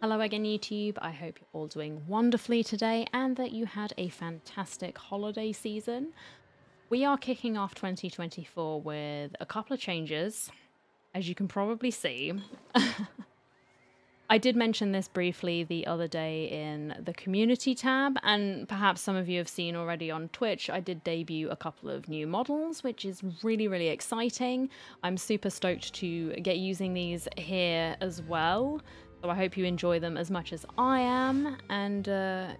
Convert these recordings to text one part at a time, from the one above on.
Hello again, YouTube. I hope you're all doing wonderfully today and that you had a fantastic holiday season. We are kicking off 2024 with a couple of changes, as you can probably see. I did mention this briefly the other day in the community tab, and perhaps some of you have seen already on Twitch. I did debut a couple of new models, which is really, really exciting. I'm super stoked to get using these here as well. So I hope you enjoy them as much as I am. And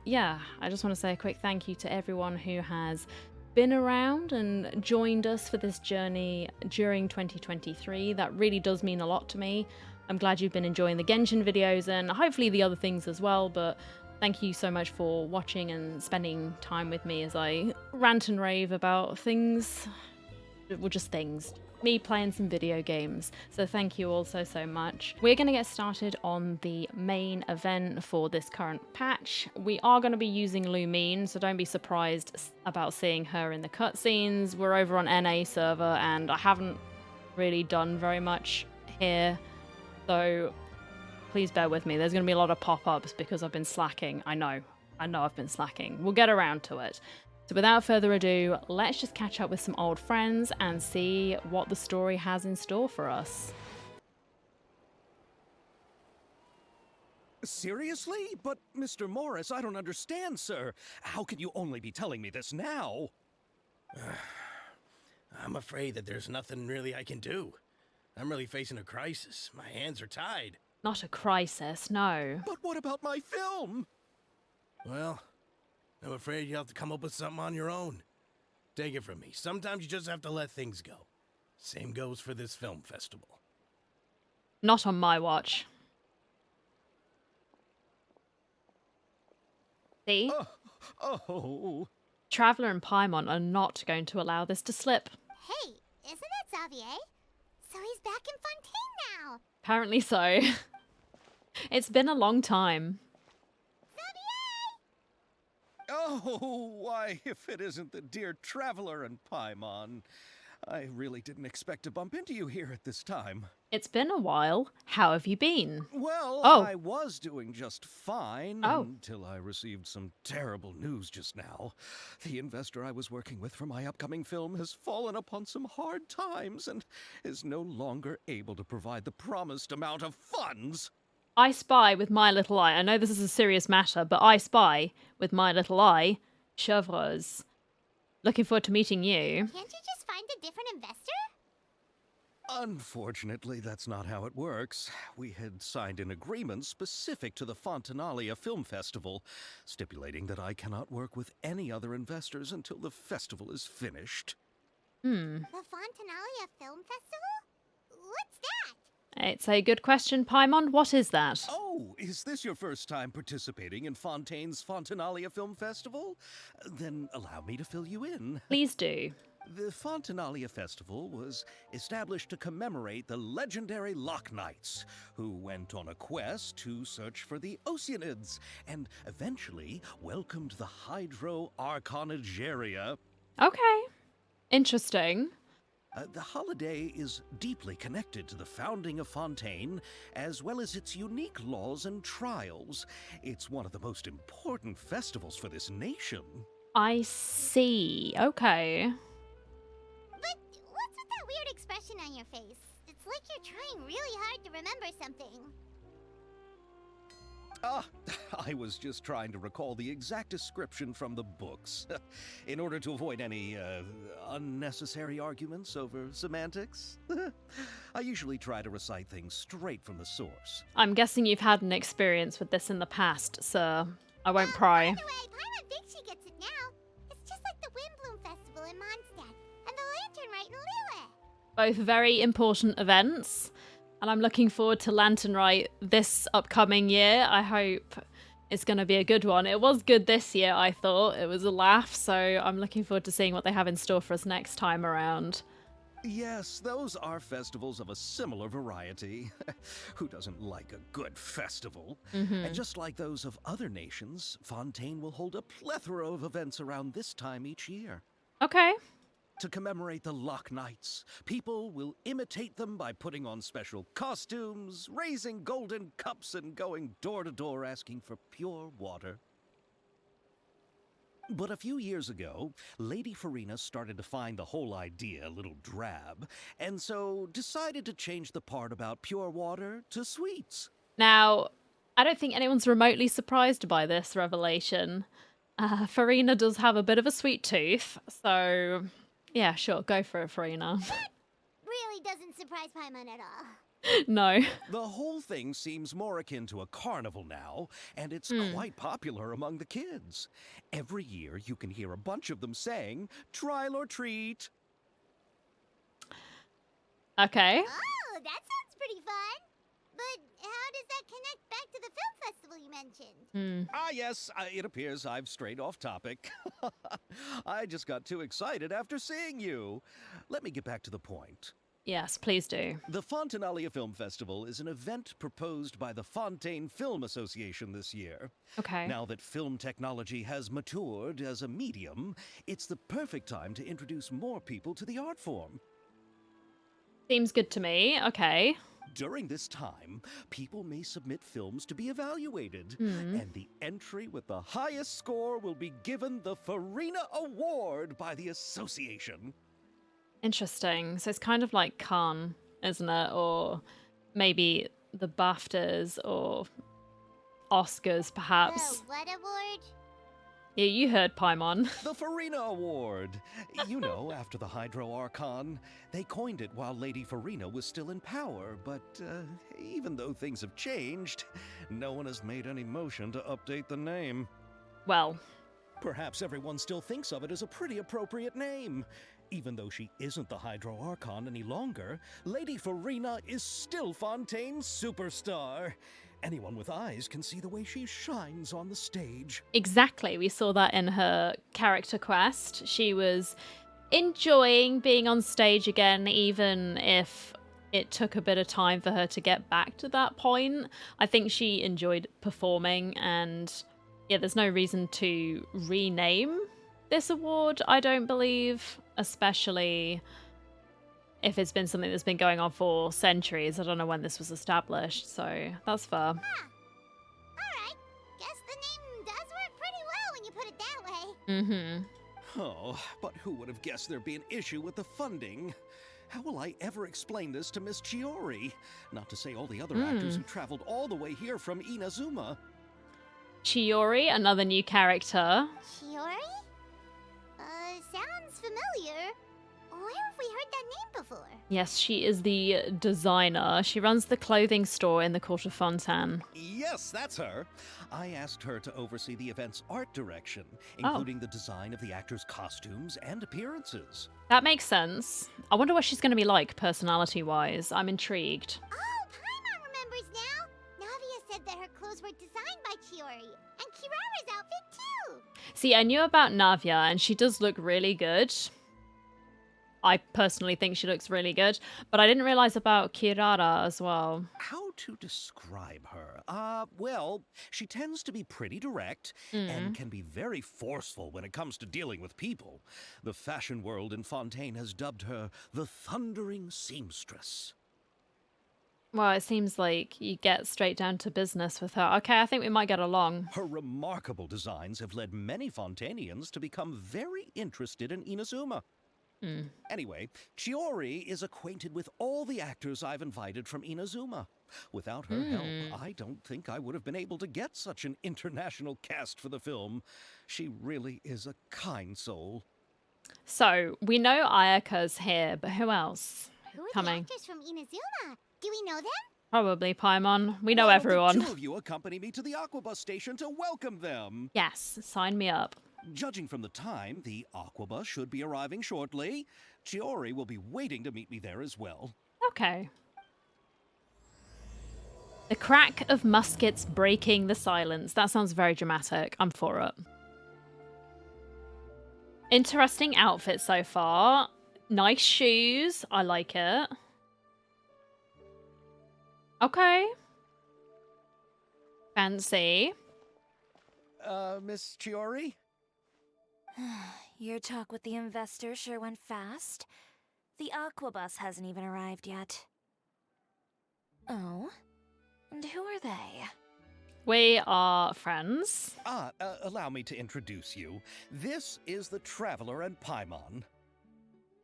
yeah, I just want to say a quick thank you to everyone who has been around and joined us for this journey during 2023. That really does mean a lot to me. I'm glad you've been enjoying the Genshin videos and hopefully the other things as well, but thank you so much for watching and spending time with me as I rant and rave about things, well, just things. Me playing some video games. So thank you all so much. We're going to get started on the main event for this current patch. We are going to be using Lumine, so don't be surprised about seeing her in the cutscenes. We're over on NA server and I haven't really done very much here. So please bear with me. There's going to be a lot of pop-ups because I've been slacking. I know I've been slacking. We'll get around to it. So without further ado, let's just catch up with some old friends and see what the story has in store for us. Seriously? But, Mr. Morris, I don't understand, sir. How can you only be telling me this now? I'm afraid that there's nothing really I can do. I'm really facing a crisis. My hands are tied. Not a crisis, no. But what about my film? Well, I'm afraid you'll have to come up with something on your own. Take it from me. Sometimes you just have to let things go. Same goes for this film festival. Not on my watch. See? Oh. Traveler and Paimon are not going to allow this to slip. Hey, isn't that Xavier? So he's back in Fontaine now. Apparently so. It's been a long time. Oh, why, if it isn't the dear Traveler and Paimon. I really didn't expect to bump into you here at this time. It's been a while. How have you been? Well, Oh. I was doing just fine until I received some terrible news just now. The investor I was working with for my upcoming film has fallen upon some hard times and is no longer able to provide the promised amount of funds. I spy with my little eye. I know this is a serious matter, but I spy with my little eye. Chevreuse. Looking forward to meeting you. Can't you just find a different investor? Unfortunately, that's not how it works. We had signed an agreement specific to the Fontaine Film Festival, stipulating that I cannot work with any other investors until the festival is finished. The Fontaine Film Festival? What's that? It's a good question, Paimon. What is that? Oh, is this your first time participating in Fontaine's Fontaine Film Festival? Then allow me to fill you in. Please do. The Fontaine Festival was established to commemorate the legendary Loch Knights, who went on a quest to search for the Oceanids, and eventually welcomed the Hydro Arconageria. Okay. Interesting. The holiday is deeply connected to the founding of Fontaine, as well as its unique laws and trials. It's one of the most important festivals for this nation. I see. Okay. But what's with that weird expression on your face? It's like you're trying really hard to remember something. I was just trying to recall the exact description from the books, in order to avoid any unnecessary arguments over semantics. I usually try to recite things straight from the source. I'm guessing you've had an experience with this in the past, sir. I won't pry. By the way, Paimon thinks she gets it now. It's just like the Windbloom Festival in Mondstadt, and the Lantern Rite in Lille. Both very important events. And I'm looking forward to Lantern Rite this upcoming year. I hope it's going to be a good one. It was good this year, I thought. It was a laugh, so I'm looking forward to seeing what they have in store for us next time around. Yes, those are festivals of a similar variety. Who doesn't like a good festival? And just like those of other nations, Fontaine will hold a plethora of events around this time each year. Okay. to commemorate the Lock Nights. People will imitate them by putting on special costumes, raising golden cups, and going door to door asking for pure water. But a few years ago, Lady Farina started to find the whole idea a little drab, and so decided to change the part about pure water to sweets. Now, I don't think anyone's remotely surprised by this revelation. Farina does have a bit of a sweet tooth, so yeah, sure, go for it, Farina. Really doesn't surprise Paimon at all. No. The whole thing seems more akin to a carnival now, and it's quite popular among the kids. Every year you can hear a bunch of them saying, "Trial or treat." Okay. Oh, that sounds pretty fun. But how does that connect back to the film festival you mentioned? Ah, yes, it appears I've strayed off topic. I just got too excited after seeing you. Let me get back to the point. Yes, please do. The Fontaine Film Festival is an event proposed by the Fontaine Film Association this year. Okay. Now that film technology has matured as a medium, it's the perfect time to introduce more people to the art form. Seems good to me. Okay. During this time, people may submit films to be evaluated, and the entry with the highest score will be given the Farina Award by the association. Interesting. So it's kind of like Cannes, isn't it? Or maybe the BAFTAs or Oscars, perhaps. What award? Yeah, you heard Paimon. The Farina Award. You know, after the Hydro Archon. They coined it while Lady Farina was still in power, but even though things have changed, no one has made any motion to update the name. Well, Perhaps everyone still thinks of it as a pretty appropriate name. Even though she isn't the Hydro Archon any longer, Lady Farina is still Fontaine's superstar. Anyone with eyes can see the way she shines on the stage. exactly. We saw that in her character quest. She was enjoying being on stage again, even if it took a bit of time for her to get back to that point. I think she enjoyed performing, and yeah, there's no reason to rename this award, I don't believe, especially if it's been something that's been going on for centuries. I don't know when this was established, so that's fair. Alright. Guess the name does work pretty well when you put it that way. Oh, but who would have guessed there'd be an issue with the funding? How will I ever explain this to Miss Chiori? Not to say all the other actors who traveled all the way here from Inazuma. Chiori, another new character. Chiori? Sounds familiar. Where have we heard that name before? Yes, she is the designer. She runs the clothing store in the court of Fontaine. Yes, that's her. I asked her to oversee the event's art direction, including the design of the actors' costumes and appearances. That makes sense. I wonder what she's going to be like personality-wise. I'm intrigued. Oh, Paimon remembers now. Navia said that her clothes were designed by Chiori, and Kirara's outfit too. See, I knew about Navia, and she does look really good. I personally think she looks really good, but I didn't realize about Kirara as well. How to describe her? Well, she tends to be pretty direct and can be very forceful when it comes to dealing with people. The fashion world in Fontaine has dubbed her the Thundering Seamstress. Well, it seems like you get straight down to business with her. Okay, I think we might get along. Her remarkable designs have led many Fontainians to become very interested in Inazuma. Anyway, Chiori is acquainted with all the actors I've invited from Inazuma. Without her help, I don't think I would have been able to get such an international cast for the film. She really is a kind soul. So, we know Ayaka's here, but who else? Who are Coming. the actors from Inazuma? Do we know them? Probably Paimon. We know Why don't the everyone. two of you accompany me to the Aquabus station to welcome them. Yes, sign me up. Judging from the time, the Aquabus should be arriving shortly. Chiori will be waiting to meet me there as well. Okay. The crack of muskets breaking the silence. That sounds very dramatic. I'm for it. Interesting outfit so far. Nice shoes. I like it. Okay. Fancy. Miss Chiori? your talk with the investor sure went fast. The aqua bus hasn't even arrived yet. Oh? And who are they? We are friends. Allow me to introduce you. This is the Traveler and Paimon.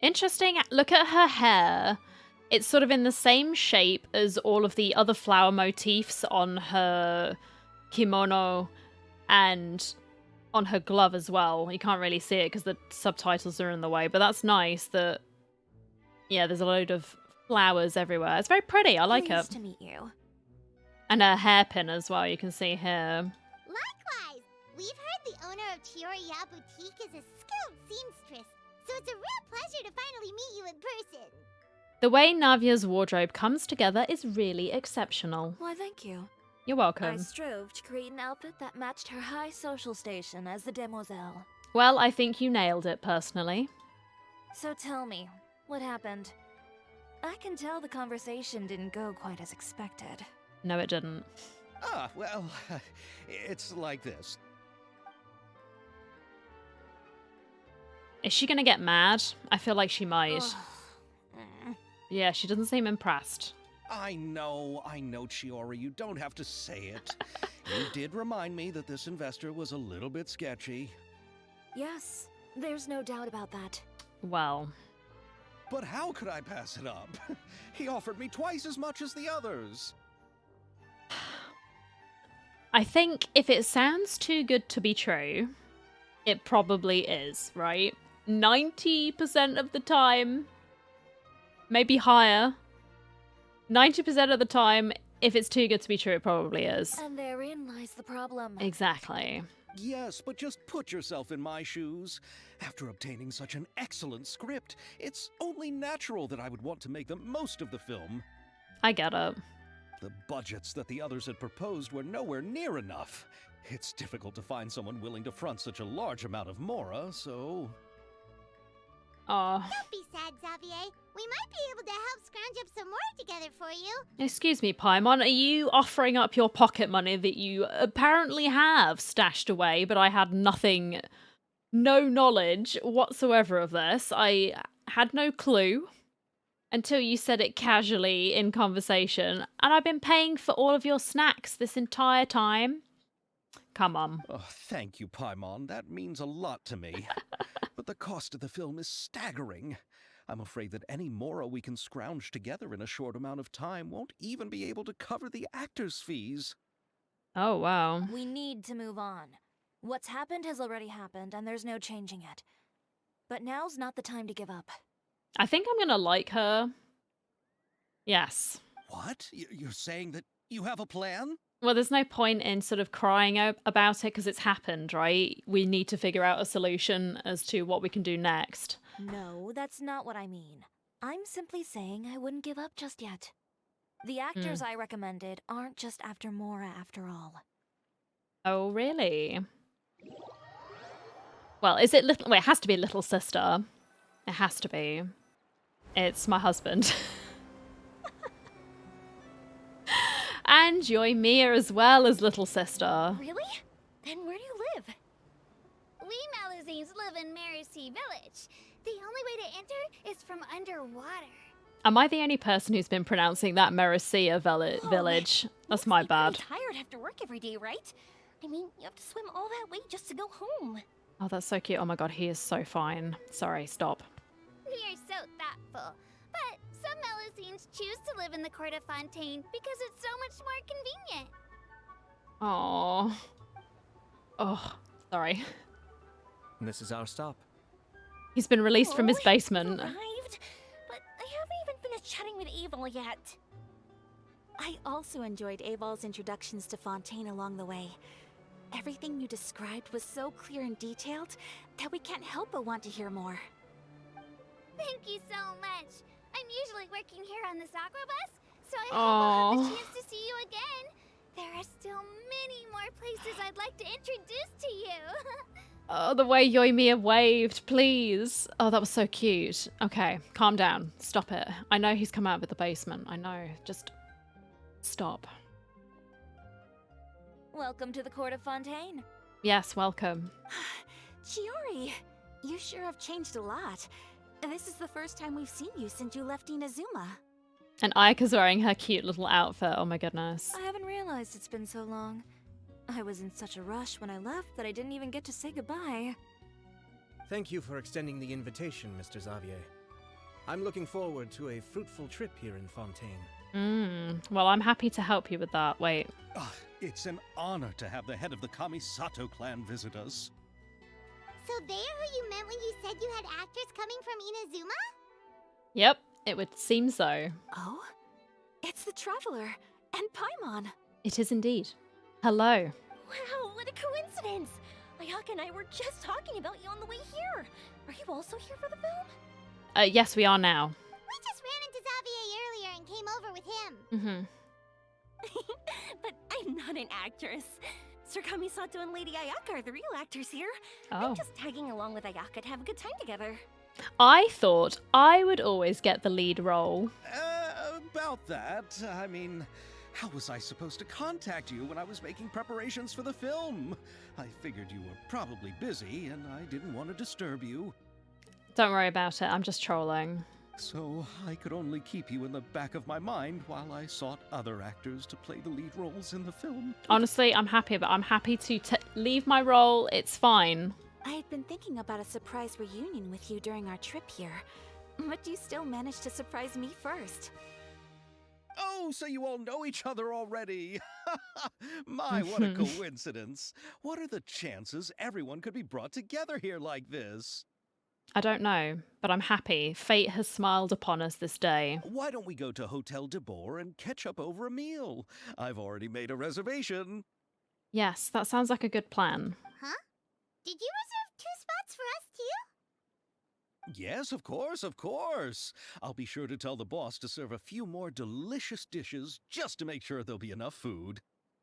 Interesting. Look at her hair. It's sort of in the same shape as all of the other flower motifs on her kimono and on her glove as well. You can't really see it because the subtitles are in the way, but that's nice that, yeah, there's a load of flowers everywhere. It's very pretty. I like it. Pleased to meet you. And her hairpin as well, you can see here. Likewise, we've heard the owner of Chioriya Boutique is a skilled seamstress, so it's a real pleasure to finally meet you in person. The way Navia's wardrobe comes together is really exceptional. Why, thank you. You're welcome. I strove to create an outfit that matched her high social station as the demoiselle. Well, I think you nailed it, personally. So tell me, what happened? I can tell the conversation didn't go quite as expected. No, it didn't. Well, it's like this. Is she gonna get mad? I feel like she might. Ugh. Yeah, she doesn't seem impressed. I know, Chiori, you don't have to say it. You did remind me that this investor was a little bit sketchy. Yes, there's no doubt about that. Well, But how could I pass it up? He offered me twice as much as the others. I think if it sounds too good to be true, it probably is, right? 90% of the time, maybe higher. 90% of the time, if it's too good to be true, it probably is. And therein lies the problem. Exactly. Yes, but just put yourself in my shoes. After obtaining such an excellent script, it's only natural that I would want to make the most of the film. I get it. The budgets that the others had proposed were nowhere near enough. It's difficult to find someone willing to front such a large amount of mora, so... Oh, Don't be sad, Xavier. We might be able to help scrounge up some more together for you. excuse me, Paimon. Are you offering up your pocket money that you apparently have stashed away, but I had nothing, no knowledge whatsoever of this? I had no clue until you said it casually in conversation, and I've been paying for all of your snacks this entire time. Come on. Oh, thank you, Paimon. That means a lot to me. But the cost of the film is staggering. I'm afraid that any mora we can scrounge together in a short amount of time won't even be able to cover the actors' fees. Oh, wow. We need to move on. What's happened has already happened, and there's no changing it. But now's not the time to give up. I think I'm gonna like her. Yes. What? You're saying that you have a plan? Well, there's no point in sort of crying about it because it's happened, right? We need to figure out a solution as to what we can do next. No, that's not what I mean. I'm simply saying I wouldn't give up just yet. The actors I recommended aren't just after Mora after all. Oh, really? Well, is it little... Wait, it has to be Little Sister. It has to be. It's my husband. And Yoimiya as well as Little Sister. Really? Then where do you live? We Malazines live in Mercy Village. The only way to enter is from underwater. Am I the only person who's been pronouncing that Merecia village? That's my bad. Tired after work every day, right? I mean, you have to swim all that way just to go home. Oh, that's so cute. Oh my god, he is so fine. Sorry, stop. We are so thoughtful. But some Malazines choose to live in the court of Fontaine because it's so much more convenient. Oh. Oh, sorry. This is our stop. He's been released from his Oh, basement. Arrived, but I haven't even finished chatting with Aval yet. I also enjoyed Aval's introductions to Fontaine along the way. Everything you described was so clear and detailed that we can't help but want to hear more. Thank you so much. I'm usually working here on this aqua bus, so I hope I'll have the chance to see you again. There are still many more places I'd like to introduce to you. Oh, the way Yoimiya waved, please. Oh, that was so cute. Okay, calm down. Stop it. I know he's come out of the basement. I know. Just stop. Welcome to the court of Fontaine. Yes, welcome. Chiori, You sure have changed a lot. This is the first time we've seen you since you left Inazuma. And Ayaka's wearing her cute little outfit. Oh my goodness. I haven't realized it's been so long. I was in such a rush when I left that I didn't even get to say goodbye. Thank you for extending the invitation, Mr. Xavier. I'm looking forward to a fruitful trip here in Fontaine. Well, I'm happy to help you with that. Wait. It's an honor to have the head of the Kamisato clan visit us. So they're who you meant when you said you had actors coming from Inazuma? Yep, it would seem so. Oh? It's the Traveler and Paimon. It is indeed. Hello. Wow, what a coincidence! Ayaka and I were just talking about you on the way here. Are you also here for the film? Yes, we are now. We just ran into Xavier earlier and came over with him. But I'm not an actress. Sir Kamisato and Lady Ayaka are the real actors here. Oh. I'm just tagging along with Ayaka to have a good time together. I thought I would always get the lead role. About that, I mean, how was I supposed to contact you when I was making preparations for the film? I figured you were probably busy, and I didn't want to disturb you. Don't worry about it, I'm just trolling. So I could only keep you in the back of my mind while I sought other actors to play the lead roles in the film. Honestly, I'm happy to leave my role. It's fine. I had been thinking about a surprise reunion with you during our trip here, but you still managed to surprise me first. Oh, so you all know each other already. My, what a coincidence. What are the chances everyone could be brought together here like this? I don't know, but I'm happy. Fate has smiled upon us this day. Why don't we go to Hotel de Boer and catch up over a meal? I've already made a reservation. Yes, that sounds like a good plan. Huh? Did you reserve 2 spots for us too? Yes, of course, of course. I'll be sure to tell the boss to serve a few more delicious dishes just to make sure there'll be enough food.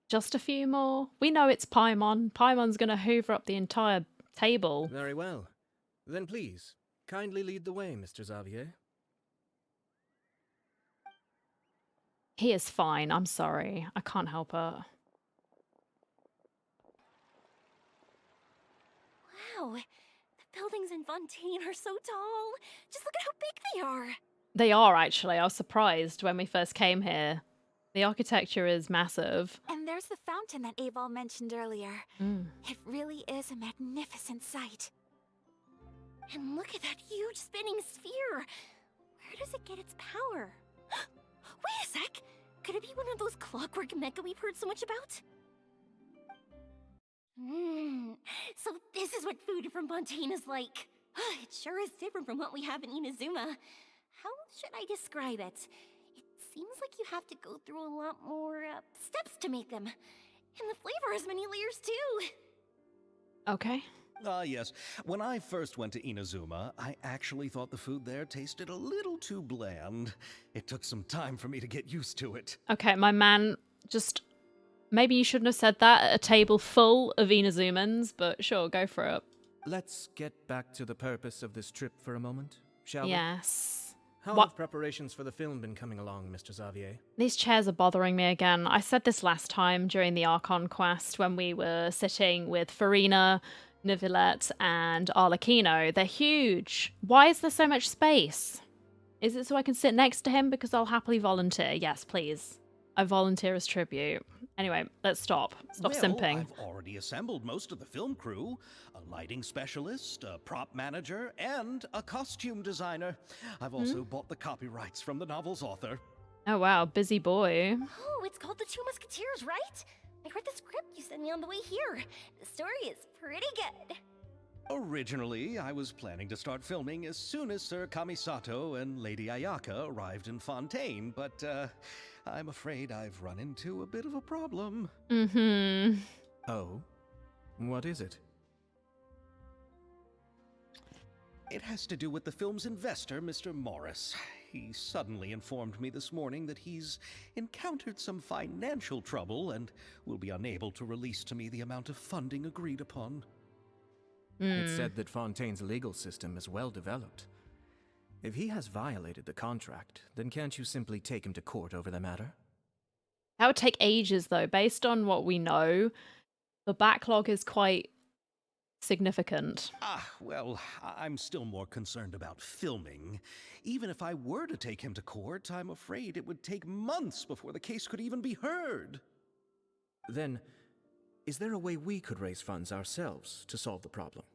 Just a few more? We know it's Paimon. Paimon's gonna hoover up the entire table. Very well. Then please, kindly lead the way, Mr. Xavier. He is fine, I'm sorry. I can't help it. Wow, the buildings in Fontaine are so tall. Just look at how big they are. They are, actually. I was surprised when we first came here. The architecture is massive. And there's the fountain that Aval mentioned earlier. It really is a magnificent sight. And look at that huge spinning sphere. Where does it get its power? Wait a sec. Could it be one of those clockwork mecha we've heard so much about? So this is what food from Fontaine is like. It sure is different from what we have in Inazuma. How should I describe it? It seems like you have to go through a lot more steps to make them. And the flavor has many layers too. Okay. Yes. When I first went to Inazuma, I actually thought the food there tasted a little too bland. It took some time for me to get used to it. Okay, my man, just... Maybe you shouldn't have said that at a table full of Inazumans, but sure, go for it. Let's get back to the purpose of this trip for a moment, shall we? Yes. How What? have preparations for the film been coming along, Mr. Xavier? These chairs are bothering me again. I said this last time during the Archon quest when we were sitting with Farina, Nivelette, and Arlecchino. They're huge. Why is there so much space? Is it so I can sit next to him? Because I'll happily volunteer. Yes, please. I volunteer as tribute. Anyway, let's stop. Stop simping. I've already assembled most of the film crew. A lighting specialist, a prop manager, and a costume designer. I've also bought the copyrights from the novel's author. Oh wow, busy boy. Oh, it's called The Two Musketeers, right? I read the script you sent me on the way here. The story is pretty good. Originally, I was planning to start filming as soon as Sir Kamisato and Lady Ayaka arrived in Fontaine, but I'm afraid I've run into a bit of a problem. Oh? What is it? It has to do with the film's investor, Mr. Morris. He suddenly informed me this morning that he's encountered some financial trouble and will be unable to release to me the amount of funding agreed upon. It's said that Fontaine's legal system is well developed. If he has violated the contract, then can't you simply take him to court over the matter? That would take ages though. Based on what we know, the backlog is quite significant. Well, I'm still more concerned about filming. Even if I were to take him to court, I'm afraid it would take months before the case could even be heard. Then, is there a way we could raise funds ourselves to solve the problem?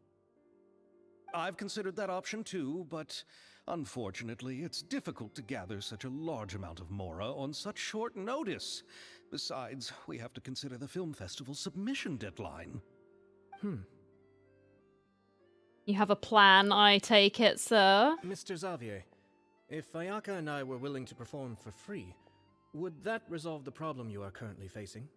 I've considered that option too, but unfortunately, it's difficult to gather such a large amount of mora on such short notice. Besides, we have to consider the film festival's submission deadline. You have a plan, I take it, sir? Mr. Xavier, if Ayaka and I were willing to perform for free, would that resolve the problem you are currently facing?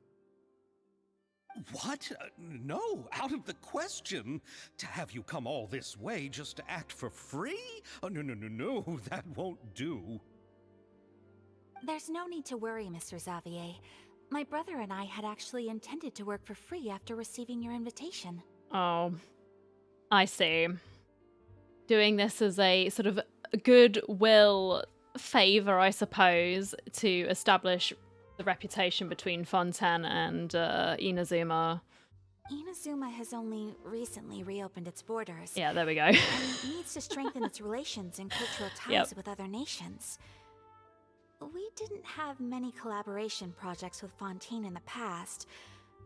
What? No, out of the question. To have you come all this way just to act for free? Oh, no, that won't do. There's no need to worry, Mr. Xavier. My brother and I had actually intended to work for free after receiving your invitation. Oh, I see. Doing this as a sort of goodwill favor, I suppose, to establish the reputation between Fontaine and Inazuma. Inazuma has only recently reopened its borders. Yeah, there we go. And needs to strengthen its relations and cultural ties with other nations. We didn't have many collaboration projects with Fontaine in the past,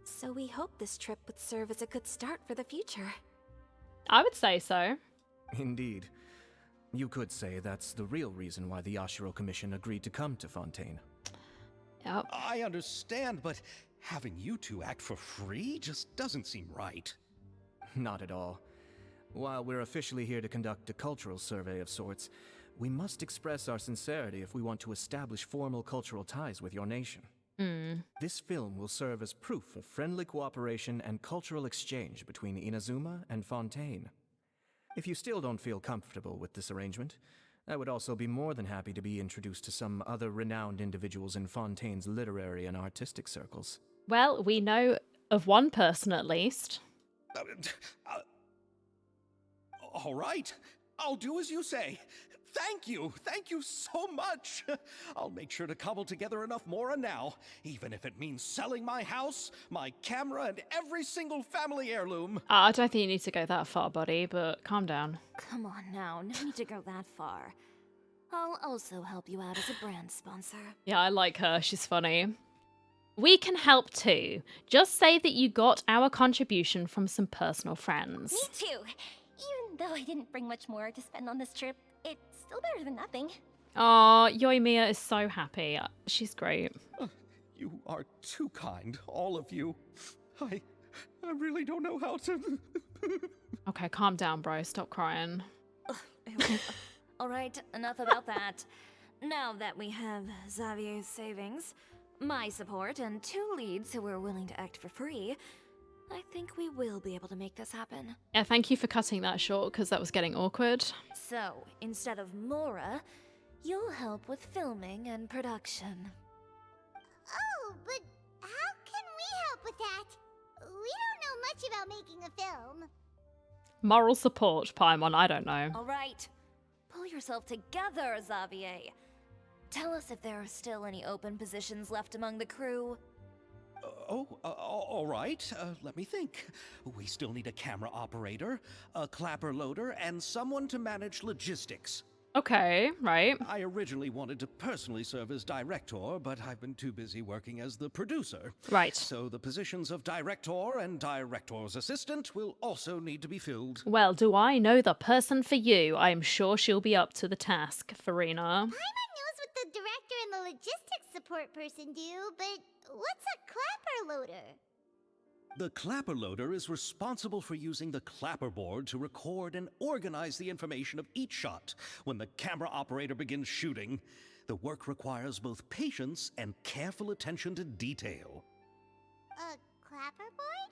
so we hope this trip would serve as a good start for the future. I would say so. Indeed. You could say that's the real reason why the Yashiro Commission agreed to come to Fontaine. Yep. I understand, but having you two act for free just doesn't seem right. Not at all. While we're officially here to conduct a cultural survey of sorts, we must express our sincerity if we want to establish formal cultural ties with your nation. This film will serve as proof of friendly cooperation and cultural exchange between Inazuma and Fontaine. If you still don't feel comfortable with this arrangement, I would also be more than happy to be introduced to some other renowned individuals in Fontaine's literary and artistic circles. Well, we know of one person at least. All right, I'll do as you say. Thank you so much. I'll make sure to cobble together enough mora now, even if it means selling my house, my camera, and every single family heirloom. I don't think you need to go that far, buddy, but calm down. Come on now, no need to go that far. I'll also help you out as a brand sponsor. Yeah, I like her. She's funny. We can help too. Just say that you got our contribution from some personal friends. Me too. Even though I didn't bring much more to spend on this trip, it's still better than nothing. Aw, Yoimiya is so happy. She's great. You are too kind, all of you. I really don't know how to... Okay, calm down, bro. Stop crying. Alright, enough about that. Now that we have Xavier's savings, my support, and 2 leads who are willing to act for free, I think we will be able to make this happen. Yeah, thank you for cutting that short, because that was getting awkward. So, instead of Mora, you'll help with filming and production. Oh, but how can we help with that? We don't know much about making a film. Moral support, Paimon, I don't know. Alright, pull yourself together, Xavier. Tell us if there are still any open positions left among the crew. All right. Let me think. We still need a camera operator, a clapper loader, and someone to manage logistics. Okay, right. I originally wanted to personally serve as director, but I've been too busy working as the producer. Right. So the positions of director and director's assistant will also need to be filled. Well, do I know the person for you? I'm sure she'll be up to the task, Farina. Paimon knows what the director and the logistics support person do, but what's a clapper loader? The clapper loader is responsible for using the clapper board to record and organize the information of each shot when the camera operator begins shooting. The work requires both patience and careful attention to detail. A clapper board?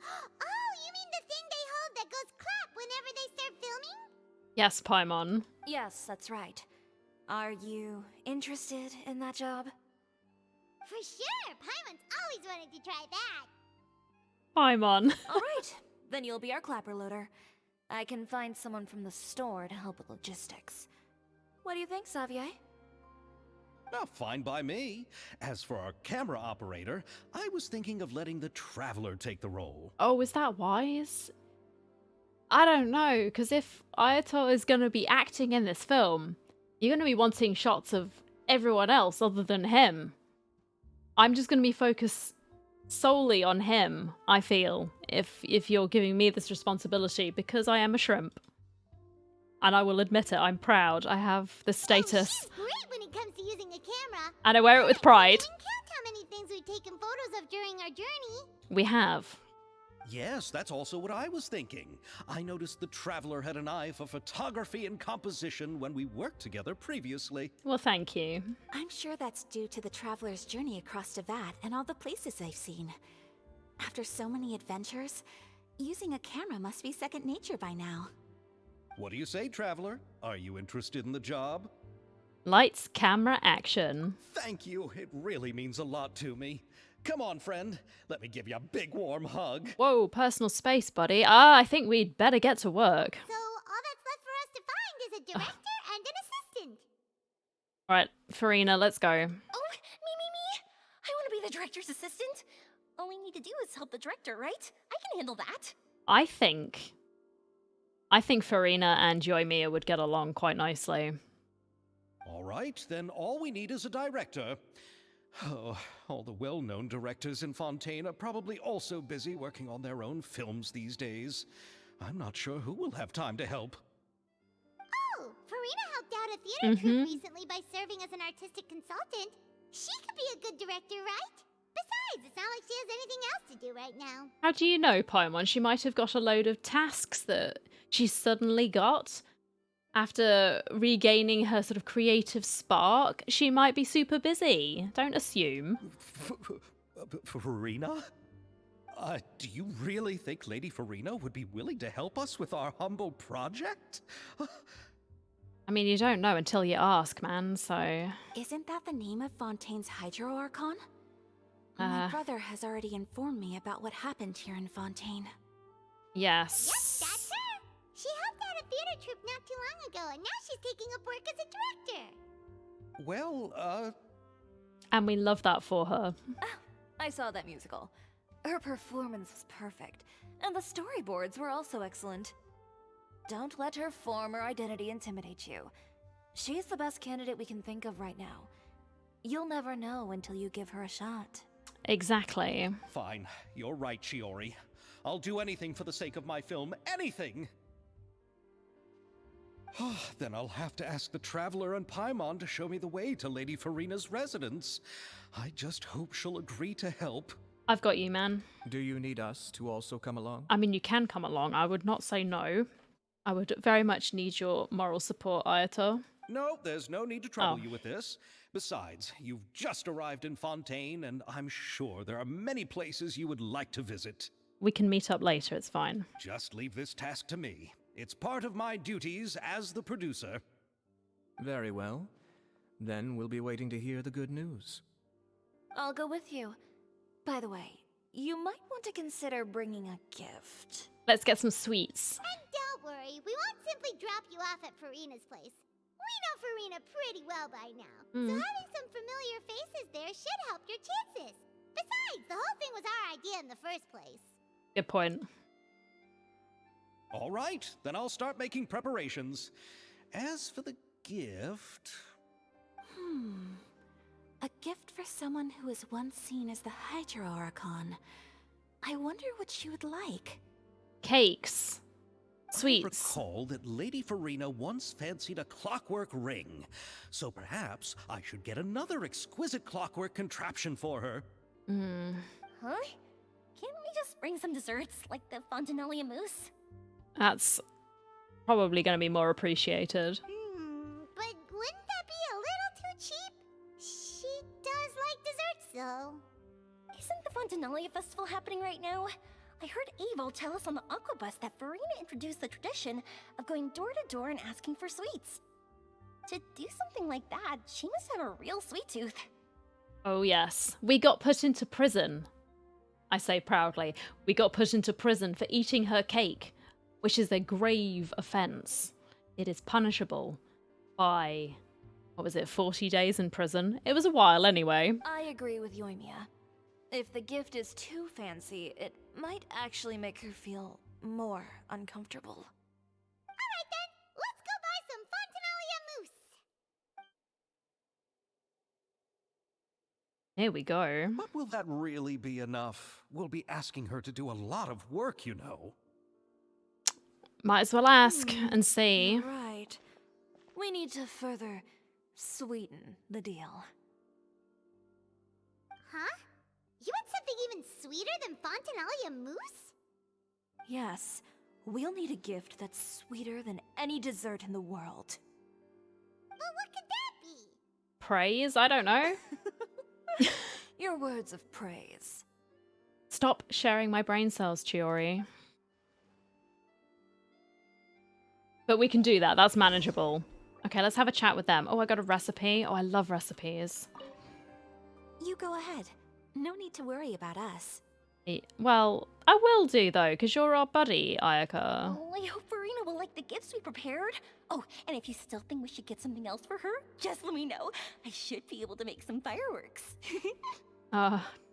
Oh, you mean the thing they hold that goes clap whenever they start filming? Yes, Paimon. Yes, that's right. Are you interested in that job? For sure! Paimon's always wanted to try that. Paimon. Alright, then you'll be our clapper loader. I can find someone from the store to help with logistics. What do you think, Xavier? Well, fine by me. As for our camera operator, I was thinking of letting the Traveler take the role. Oh, is that wise? I don't know, because if Ayato is going to be acting in this film, you're going to be wanting shots of everyone else other than him. I'm just going to be focused solely on him, I feel, if you're giving me this responsibility, because I am a shrimp. And I will admit it, I'm proud. I have this status. Oh, she's great when it comes to using a camera. And I wear it with pride. I can't count how many things we've taken photos of during our journey. We have. Yes, that's also what I was thinking. I noticed the Traveler had an eye for photography and composition when we worked together previously. Well, thank you. I'm sure that's due to the traveler's journey across Teyvat and all the places they've seen. After so many adventures, using a camera must be second nature by now. What do you say, Traveler? Are you interested in the job? Lights, camera, action. Thank you. It really means a lot to me. Come on, friend. Let me give you a big warm hug. Whoa, personal space, buddy. I think we'd better get to work. So all that's left for us to find is a director and an assistant. All right, Farina, let's go. Oh, me. I want to be the director's assistant. All we need to do is help the director, right? I can handle that. I think Farina and Yoimiya would get along quite nicely. All right, then all we need is a director. Oh, all the well-known directors in Fontaine are probably also busy working on their own films these days. I'm not sure who will have time to help. Oh, Farina helped out a theater troupe recently by serving as an artistic consultant. She could be a good director, right? Besides, it's not like she has anything else to do right now. How do you know, Paimon? She might have got a load of tasks that she suddenly got. After regaining her sort of creative spark, she might be super busy. Don't assume. Farina? Do you really think Lady Farina would be willing to help us with our humble project? I mean, you don't know until you ask, man, so... Isn't that the name of Fontaine's Hydro Archon? My brother has already informed me about what happened here in Fontaine. Yes. Yep, that's her. She helped out a theater troupe not too long ago, and now she's taking up work as a director. Well, And we love that for her. I saw that musical. Her performance was perfect, and the storyboards were also excellent. Don't let her former identity intimidate you. She's the best candidate we can think of right now. You'll never know until you give her a shot. Exactly. Fine. You're right, Shiori. I'll do anything for the sake of my film. Anything! Then I'll have to ask the Traveler and Paimon to show me the way to Lady Farina's residence. I just hope she'll agree to help. I've got you, man. Do you need us to also come along? I mean, you can come along. I would not say no. I would very much need your moral support, Ayato. No, there's no need to trouble you with this. Besides, you've just arrived in Fontaine, and I'm sure there are many places you would like to visit. We can meet up later, it's fine. Just leave this task to me. It's part of my duties as the producer. Very well. Then we'll be waiting to hear the good news. I'll go with you. By the way, you might want to consider bringing a gift. Let's get some sweets. And don't worry, we won't simply drop you off at Farina's place. We know Farina pretty well by now, so having some familiar faces there should help your chances. Besides, the whole thing was our idea in the first place. Good point. All right, then I'll start making preparations. As for the gift... A gift for someone who was once seen as the Hydro Archon. I wonder what she would like. Cakes. I Sweets. recall that Lady Farina once fancied a clockwork ring, so perhaps I should get another exquisite clockwork contraption for her. Huh? Can't we just bring some desserts, like the Fontinalia mousse? That's probably going to be more appreciated. But wouldn't that be a little too cheap? She does like desserts, though. Isn't the Fontinalia festival happening right now? I heard Abel tell us on the Aquabus that Farina introduced the tradition of going door to door and asking for sweets. To do something like that, she must have a real sweet tooth. Oh yes, we got put into prison. I say proudly, we got put into prison for eating her cake, which is a grave offence. It is punishable by, 40 days in prison? It was a while anyway. I agree with Yoimiya. If the gift is too fancy, it might actually make her feel more uncomfortable. Alright then, let's go buy some Fontaine mousse! Here we go. But will that really be enough? We'll be asking her to do a lot of work, you know. Might as well ask and see. You're right. We need to further sweeten the deal. Huh? You want something even sweeter than Fontaine mousse? Yes, we'll need a gift that's sweeter than any dessert in the world. Well, what could that be? Praise? I don't know. Your words of praise. Stop sharing my brain cells, Chiori. But we can do that. That's manageable. Okay, let's have a chat with them. Oh, I got a recipe. Oh, I love recipes. You go ahead. No need to worry about us. Well, I will do, though, because you're our buddy, Ayaka. Oh, I hope Farina will like the gifts we prepared. Oh, and if you still think we should get something else for her, just let me know. I should be able to make some fireworks.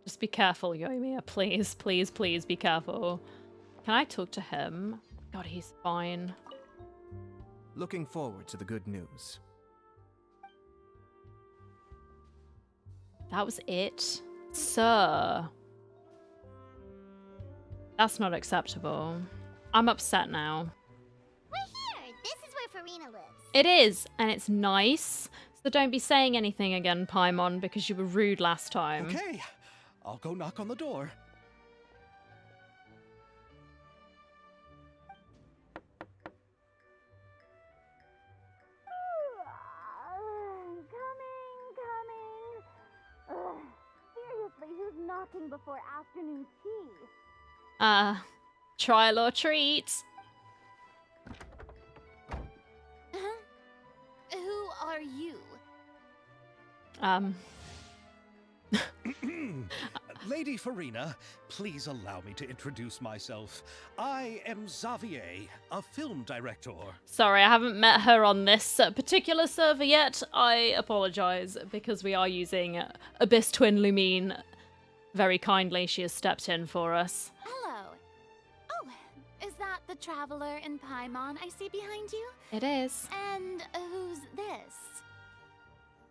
Just be careful, Yoimiya. Please, please, please be careful. Can I talk to him? God, he's fine. Looking forward to the good news. That was it? Sir. That's not acceptable. I'm upset now. We're here! This is where Farina lives. It is, and it's nice. So don't be saying anything again, Paimon, because you were rude last time. Okay, I'll go knock on the door. Coming. Seriously, who's knocking before afternoon tea? Trial or treat? Who are you? Lady Farina, please allow me to introduce myself. I am Xavier, a film director. Sorry, I haven't met her on this particular server yet. I apologize, because we are using Abyss Twin Lumine. Very kindly, she has stepped in for us. Hello. Oh, is that the traveler in Paimon I see behind you? It is. And who's this?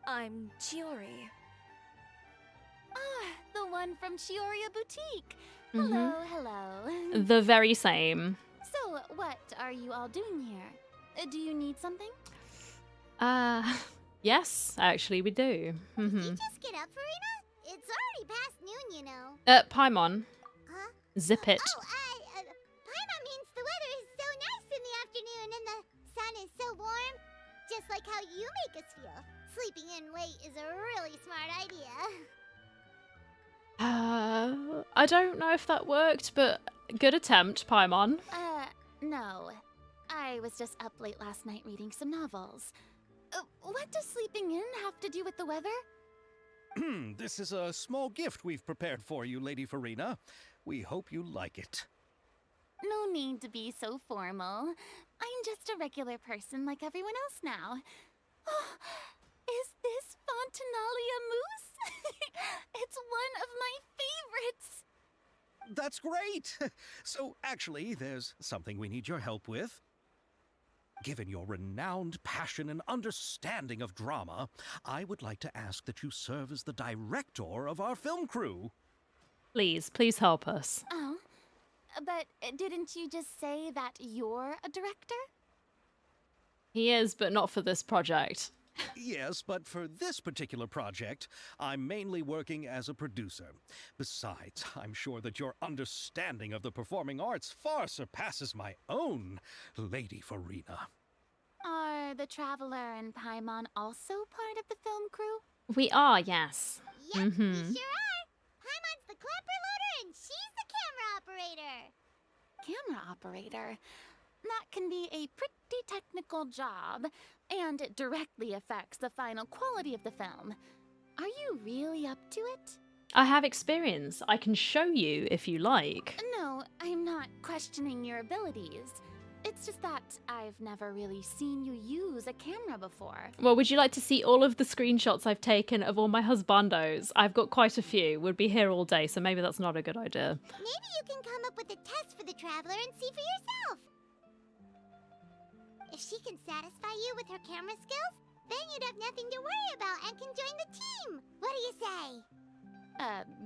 I'm Chiori. Ah, the one from Chioria Boutique. Hello, hello. The very same. So, what are you all doing here? Do you need something? Yes, actually we do. Did you just get up, Farina? It's already past noon, you know. Paimon. Huh? Zip it. Paimon means the weather is so nice in the afternoon and the sun is so warm. Just like how you make us feel. Sleeping in late is a really smart idea. I don't know if that worked, but good attempt, Paimon. No. I was just up late last night reading some novels. What does sleeping in have to do with the weather? This is a small gift we've prepared for you, Lady Farina. We hope you like it. No need to be so formal. I'm just a regular person like everyone else now. Oh, is this Fontaine mousse? It's one of my favorites. That's great! So, actually, there's something we need your help with. Given your renowned passion and understanding of drama, I would like to ask that you serve as the director of our film crew. Please, please help us. Oh, but didn't you just say that you're a director? He is, but not for this project. Yes, but for this particular project, I'm mainly working as a producer. Besides, I'm sure that your understanding of the performing arts far surpasses my own, Lady Farina. Are the Traveler and Paimon also part of the film crew? We are, yes. Yep, we sure are. Paimon's the clapper loader and she's the camera operator. Camera operator? That can be a pretty technical job, and it directly affects the final quality of the film. Are you really up to it? I have experience. I can show you if you like. No, I'm not questioning your abilities. It's just that I've never really seen you use a camera before. Well, would you like to see all of the screenshots I've taken of all my husbandos? I've got quite a few. We'd be here all day, so maybe that's not a good idea. Maybe you can come up with a test for the Traveler and see for yourself. If she can satisfy you with her camera skills, then you'd have nothing to worry about and can join the team. What do you say?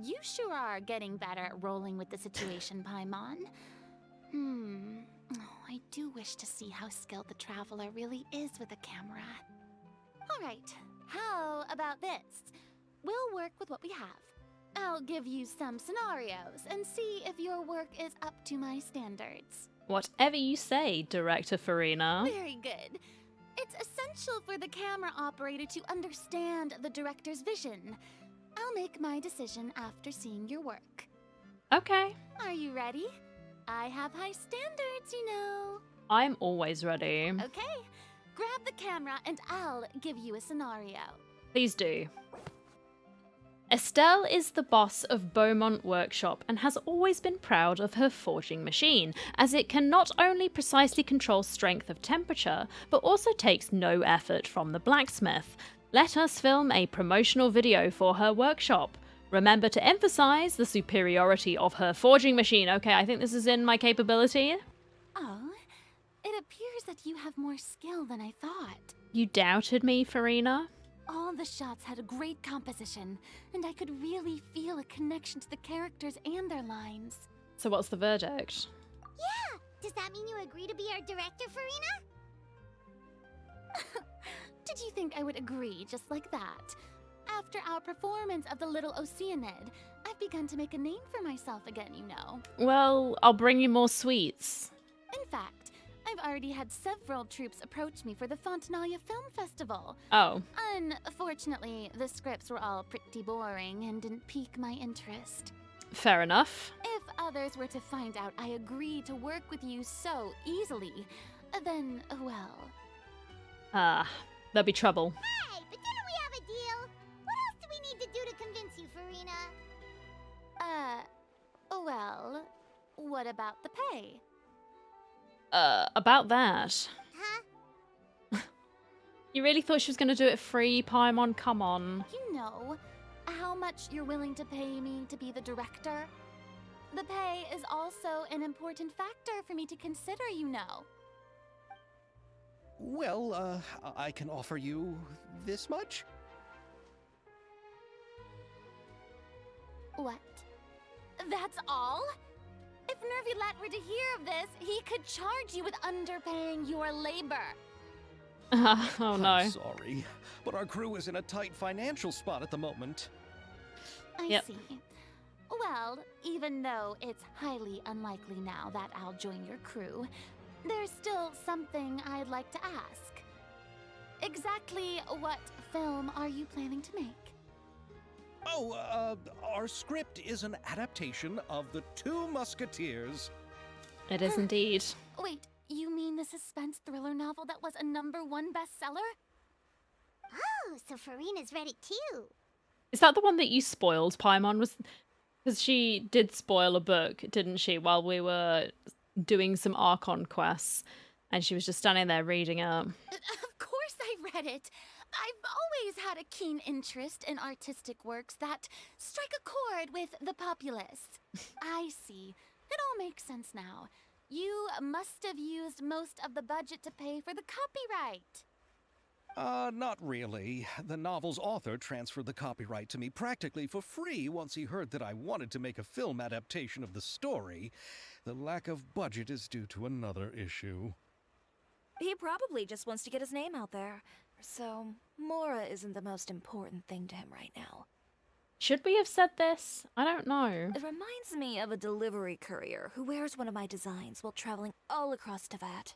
You sure are getting better at rolling with the situation, Paimon. Oh, I do wish to see how skilled the Traveler really is with a camera. Alright, how about this? We'll work with what we have. I'll give you some scenarios and see if your work is up to my standards. Whatever you say, Director Farina. Very good. It's essential for the camera operator to understand the director's vision. I'll make my decision after seeing your work. Okay. Are you ready? I have high standards, you know. I'm always ready. Okay, grab the camera and I'll give you a scenario. Please do. Estelle is the boss of Beaumont Workshop and has always been proud of her forging machine, as it can not only precisely control strength of temperature, but also takes no effort from the blacksmith. Let us film a promotional video for her workshop. Remember to emphasize the superiority of her forging machine. Okay, I think this is in my capability. Oh, it appears that you have more skill than I thought. You doubted me, Farina? All the shots had a great composition, and I could really feel a connection to the characters and their lines. So what's the verdict? Yeah! Does that mean you agree to be our director, Farina? Did you think I would agree just like that? After our performance of the Little Oceanid, I've begun to make a name for myself again, you know. Well, I'll bring you more sweets. In fact, I've already had several troops approach me for the Fontaine Film Festival. Oh. Unfortunately, the scripts were all pretty boring and didn't pique my interest. Fair enough. If others were to find out I agreed to work with you so easily, then, well... There'll be trouble. Hey, but didn't we have a deal? What else do we need to do to convince you, Farina? Well, what about the pay? About that. Huh? You really thought she was going to do it free, Paimon? Come on. You know, how much you're willing to pay me to be the director? The pay is also an important factor for me to consider, you know. Well, I can offer you this much? What? That's all? If Nervilat were to hear of this, he could charge you with underpaying your labor. Oh no. I'm sorry, but our crew is in a tight financial spot at the moment. I see. Well, even though it's highly unlikely now that I'll join your crew, there's still something I'd like to ask. Exactly what film are you planning to make? Oh, our script is an adaptation of The Two Musketeers. It is indeed. Wait, you mean the suspense thriller novel that was a #1 bestseller? Oh, so Farina's read it too. Is that the one that you spoiled, Paimon? Was because she did spoil a book, didn't she, while we were doing some Archon quests, and she was just standing there reading it. Of course I read it. I've always had a keen interest in artistic works that strike a chord with the populace. I see. It all makes sense now. You must have used most of the budget to pay for the copyright. Not really. The novel's author transferred the copyright to me practically for free once he heard that I wanted to make a film adaptation of the story. The lack of budget is due to another issue. He probably just wants to get his name out there. So, Mora isn't the most important thing to him right now. Should we have said this? I don't know. It reminds me of a delivery courier who wears one of my designs while traveling all across Teyvat.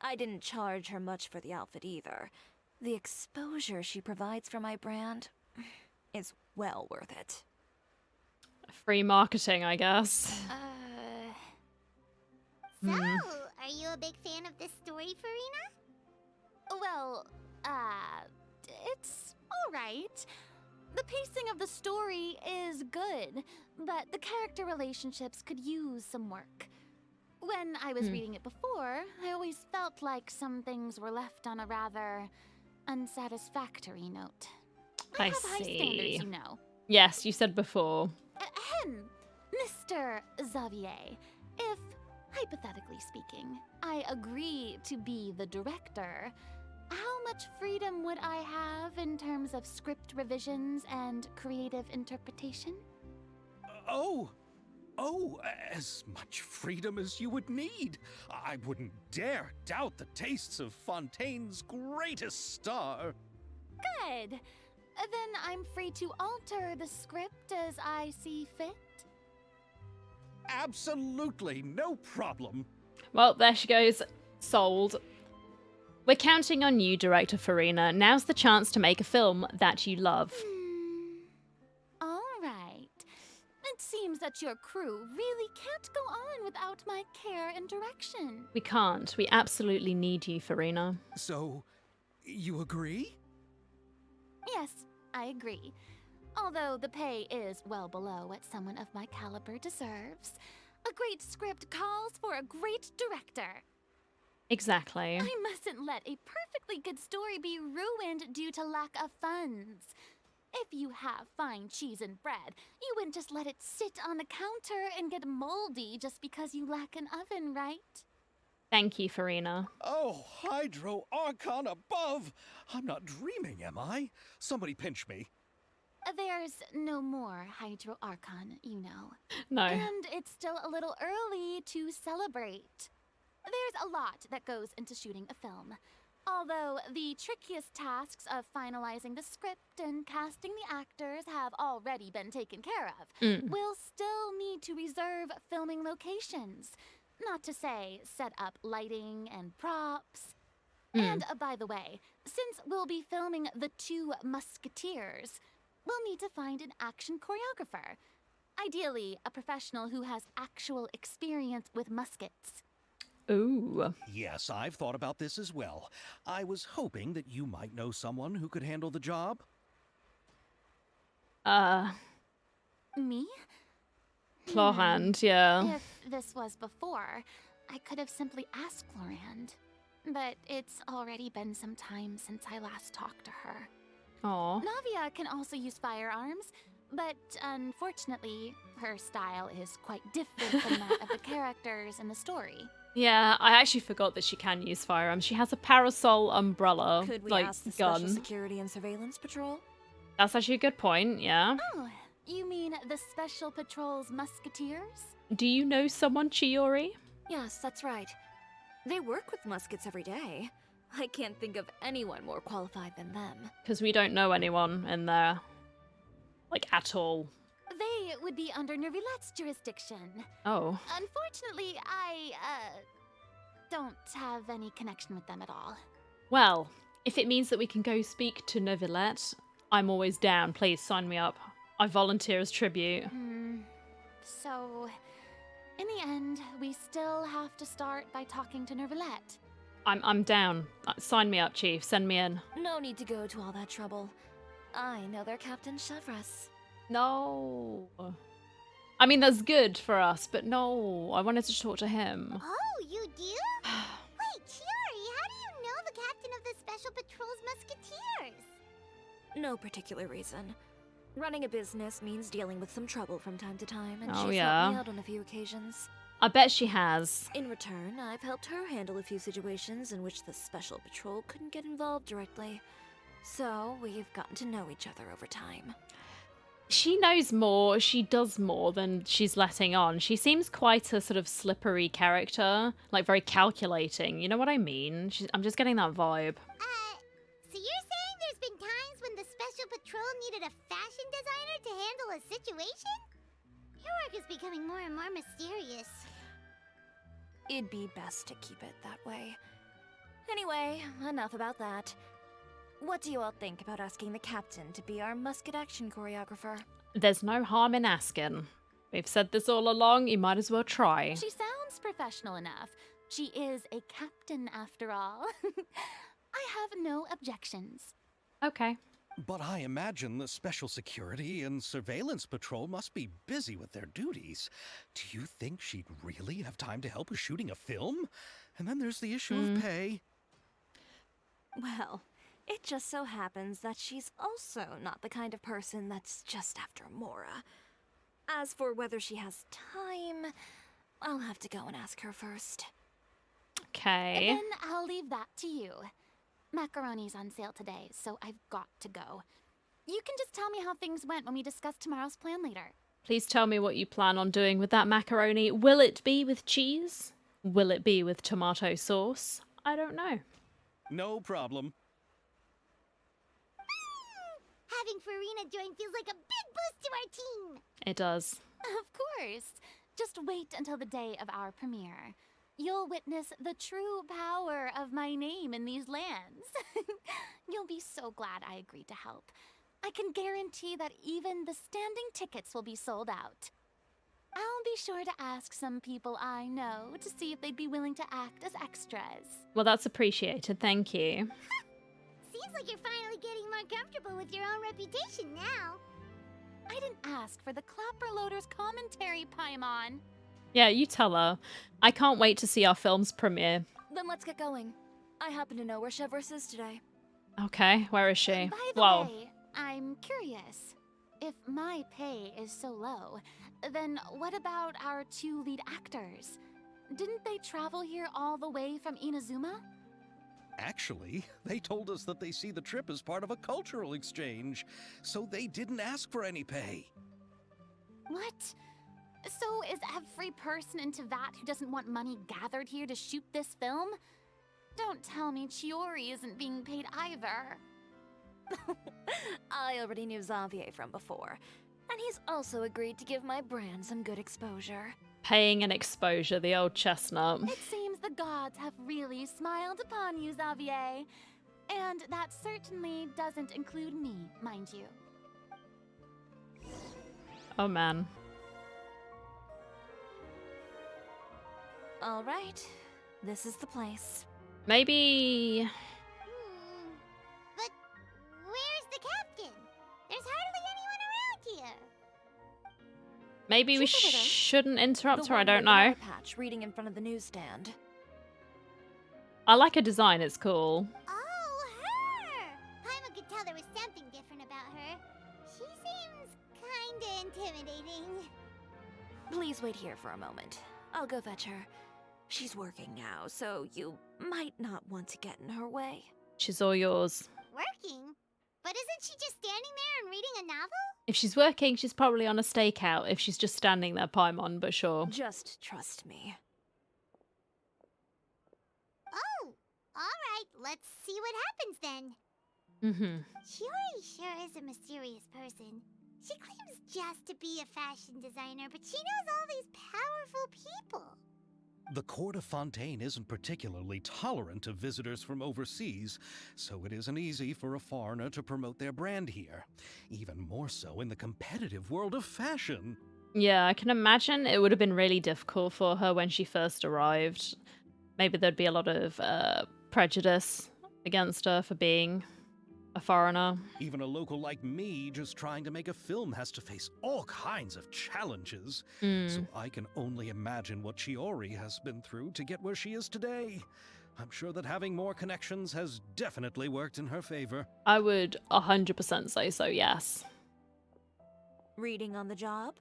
I didn't charge her much for the outfit either. The exposure she provides for my brand is well worth it. Free marketing, I guess. So, are you a big fan of this story, Farina? Well, it's alright. The pacing of the story is good, but the character relationships could use some work. When I was reading it before, I always felt like some things were left on a rather unsatisfactory note. I have high standards, you know. Yes, you said before. Ahem, Mr. Xavier, if, hypothetically speaking, I agree to be the director, how much freedom would I have in terms of script revisions and creative interpretation? Oh, as much freedom as you would need. I wouldn't dare doubt the tastes of Fontaine's greatest star. Good. Then I'm free to alter the script as I see fit. Absolutely, no problem. Well, there she goes. Sold. We're counting on you, Director Farina. Now's the chance to make a film that you love. All right. It seems that your crew really can't go on without my care and direction. We can't. We absolutely need you, Farina. So, you agree? Yes, I agree. Although the pay is well below what someone of my caliber deserves. A great script calls for a great director. Exactly. I mustn't let a perfectly good story be ruined due to lack of funds. If you have fine cheese and bread, you wouldn't just let it sit on the counter and get moldy just because you lack an oven, right? Thank you, Farina. Oh, Hydro Archon above! I'm not dreaming, am I? Somebody pinch me. There's no more Hydro Archon, you know. No. And it's still a little early to celebrate. There's a lot that goes into shooting a film. Although the trickiest tasks of finalizing the script and casting the actors have already been taken care of, we'll still need to reserve filming locations. Not to say set up lighting and props. And by the way, since we'll be filming The Two Musketeers, we'll need to find an action choreographer. Ideally, a professional who has actual experience with muskets. Ooh. Yes, I've thought about this as well. I was hoping that you might know someone who could handle the job. Me? Florand, yeah. If this was before, I could have simply asked Florand. But it's already been some time since I last talked to her. Aw. Navia can also use firearms, but unfortunately, her style is quite different from that of the characters in the story. Yeah, I actually forgot that she can use firearms. She has a parasol umbrella, Could we like, ask the gun. Special Security and Surveillance Patrol? That's actually a good point, yeah. Oh, you mean the Special Patrol's Musketeers? Do you know someone, Chiori? Yes, that's right. They work with muskets every day. I can't think of anyone more qualified than them. Because we don't know anyone in there. Like, at all. They would be under Nervilette's jurisdiction. Oh. Unfortunately, I, don't have any connection with them at all. Well, if it means that we can go speak to Neuvillette, I'm always down. Please sign me up. I volunteer as tribute. So, in the end, we still have to start by talking to Nervillette. I'm down. Sign me up, Chief. Send me in. No need to go to all that trouble. I know their Captain Chevres. No. I mean, that's good for us, but no. I wanted to talk to him. Oh, you do? Wait, Chiori, how do you know the captain of the Special Patrol's Musketeers? No particular reason. Running a business means dealing with some trouble from time to time, and Oh, she's yeah. helped me out on a few occasions. I bet she has. In return, I've helped her handle a few situations in which the Special Patrol couldn't get involved directly. So, we've gotten to know each other over time. She knows more, she does more than she's letting on. She seems quite a sort of slippery character, like very calculating. You know what I mean? I'm just getting that vibe. So you're saying there's been times when the Special Patrol needed a fashion designer to handle a situation? Your work is becoming more and more mysterious. It'd be best to keep it that way. Anyway, enough about that. What do you all think about asking the captain to be our musket action choreographer? There's no harm in asking. We've said this all along, you might as well try. She sounds professional enough. She is a captain after all. I have no objections. Okay. But I imagine the Special Security and Surveillance Patrol must be busy with their duties. Do you think she'd really have time to help with shooting a film? And then there's the issue of pay. Well, it just so happens that she's also not the kind of person that's just after Mora. As for whether she has time, I'll have to go and ask her first. Okay. Then I'll leave that to you. Macaroni's on sale today, so I've got to go. You can just tell me how things went when we discuss tomorrow's plan later. Please tell me what you plan on doing with that macaroni. Will it be with cheese? Will it be with tomato sauce? I don't know. No problem. Having Farina join feels like a big boost to our team. It does. Of course. Just wait until the day of our premiere. You'll witness the true power of my name in these lands. You'll be so glad I agreed to help. I can guarantee that even the standing tickets will be sold out. I'll be sure to ask some people I know to see if they'd be willing to act as extras. Well, that's appreciated. Thank you. Seems like you're finally getting more comfortable with your own reputation now. I didn't ask for the Clapper Loader's commentary, Paimon. Yeah, you tell her. I can't wait to see our film's premiere. Then let's get going. I happen to know where Chevrolet is today. Okay, where is she? By the Whoa. way, I'm curious. If my pay is so low, then what about our 2 lead actors? Didn't they travel here all the way from Inazuma? Actually, they told us that they see the trip as part of a cultural exchange, so they didn't ask for any pay. What? So is every person in Teyvat who doesn't want money gathered here to shoot this film? Don't tell me Chiori isn't being paid either. I already knew Xavier from before, and he's also agreed to give my brand some good exposure. Paying an exposure, the old chestnut. It seems the gods have really smiled upon you, Xavier. And that certainly doesn't include me, mind you. Oh man. All right, this is the place. Maybe... But where's the captain? There's hardly anyone around here. Maybe we She's over there. shouldn't interrupt The her, I one don't with the eye know. patch reading in front of the newsstand. I like her design, it's cool. Oh, her! Paimon could tell there was something different about her. She seems kinda intimidating. Please wait here for a moment. I'll go fetch her. She's working now, so you might not want to get in her way. She's all yours. Working? But isn't she just standing there and reading a novel? If she's working, she's probably on a stakeout. If she's just standing there, Paimon, but sure. Just trust me. Oh, alright, let's see what happens then. Mm-hmm. Chiori sure is a mysterious person. She claims just to be a fashion designer, but she knows all these powerful people. The court of Fontaine isn't particularly tolerant of visitors from overseas, so it isn't easy for a foreigner to promote their brand here. Even more so in the competitive world of fashion. Yeah, I can imagine it would have been really difficult for her when she first arrived. Maybe there'd be a lot of prejudice against her for being a foreigner. Even a local like me just trying to make a film has to face all kinds of challenges. So I can only imagine what Chiori has been through to get where she is today. I'm sure that having more connections has definitely worked in her favor. I would 100% say so, yes. Reading on the job?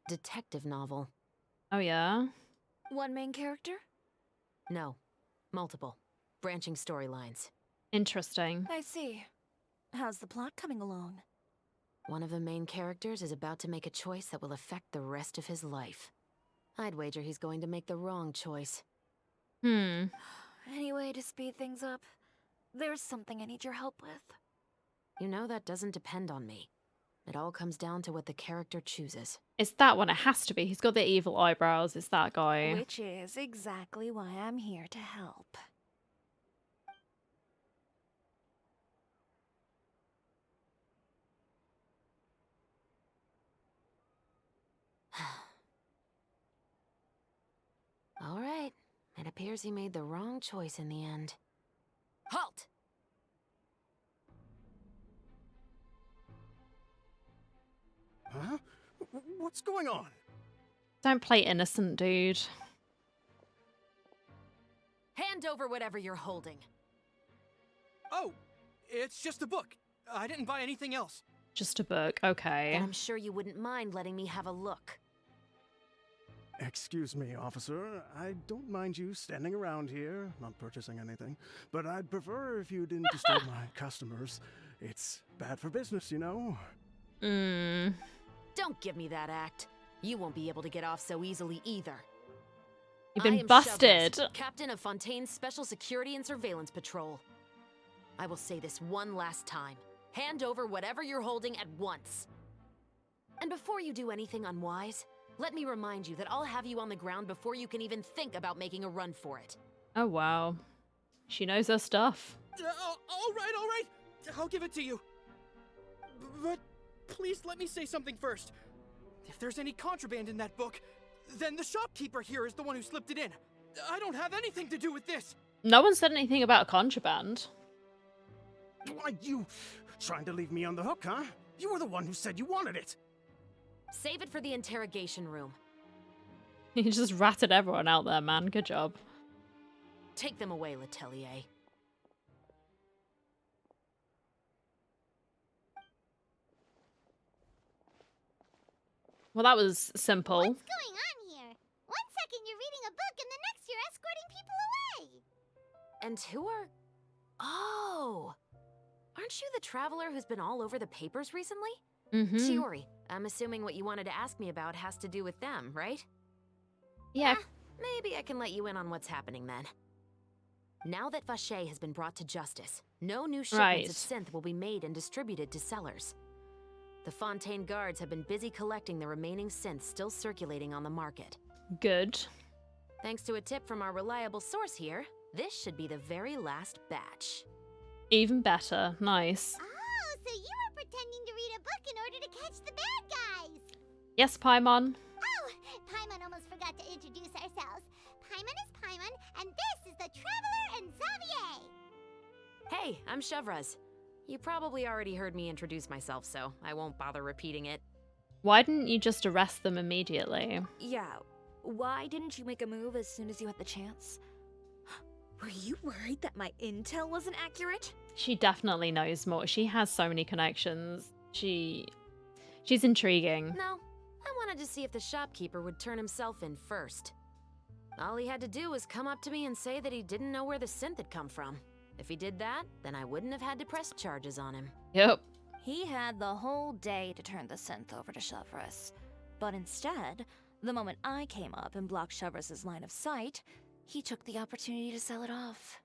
Detective novel. Oh yeah? One main character? No. Multiple. Branching storylines. Interesting. I see. How's the plot coming along? One of the main characters is about to make a choice that will affect the rest of his life. I'd wager he's going to make the wrong choice. Hmm. Any way to speed things up? There's something I need your help with. You know that doesn't depend on me. It all comes down to what the character chooses. It's that one, it has to be. He's got the evil eyebrows, it's that guy. Which is exactly why I'm here to help. All right. It appears he made the wrong choice in the end. Halt! Huh? What's going on? Don't play innocent, dude. Hand over whatever you're holding. Oh, it's just a book. I didn't buy anything else. Just a book, okay. And I'm sure you wouldn't mind letting me have a look. Excuse me, officer. I don't mind you standing around here, not purchasing anything, but I'd prefer if you didn't disturb my customers. It's bad for business, you know? Don't give me that act. You won't be able to get off so easily either. You've I been am busted. Chevres, Captain of Fontaine's Special Security and Surveillance Patrol. I will say this one last time. Hand over whatever you're holding at once. And before you do anything unwise, let me remind you that I'll have you on the ground before you can even think about making a run for it. Oh, wow. She knows her stuff. All right. I'll give it to you. But please let me say something first. If there's any contraband in that book, then the shopkeeper here is the one who slipped it in. I don't have anything to do with this. No one said anything about contraband. Why, you trying to leave me on the hook, huh? You were the one who said you wanted it. Save it for the interrogation room. You just ratted everyone out there, man. Good job. Take them away, Letelier. Well, that was simple. What's going on here? One second you're reading a book and the next you're escorting people away. And who are... Oh! Aren't you the traveler who's been all over the papers recently? Shiori, I'm assuming what you wanted to ask me about has to do with them, right? Yeah. Maybe I can let you in on what's happening then. Now that Vache has been brought to justice, no new shipments of synth will be made and distributed to sellers. The Fontaine guards have been busy collecting the remaining synths still circulating on the market. Good. Thanks to a tip from our reliable source here, this should be the very last batch. Even better. Nice. Oh, so you were pretending to read a book in order to catch the bad guys. Yes, Paimon. Oh, Paimon almost forgot to introduce ourselves. Paimon is Paimon, and this is the Traveler and Xavier. Hey, I'm Chevres. You probably already heard me introduce myself, so I won't bother repeating it. Why didn't you just arrest them immediately? Yeah, why didn't you make a move as soon as you had the chance? Were you worried that my intel wasn't accurate? She definitely knows more. She has so many connections. She's intriguing. No, I wanted to see if the shopkeeper would turn himself in first. All he had to do was come up to me and say that he didn't know where the synth had come from. If he did that, then I wouldn't have had to press charges on him. Yep. He had the whole day to turn the synth over to Chevres. But instead, the moment I came up and blocked Chevres' line of sight, he took the opportunity to sell it off.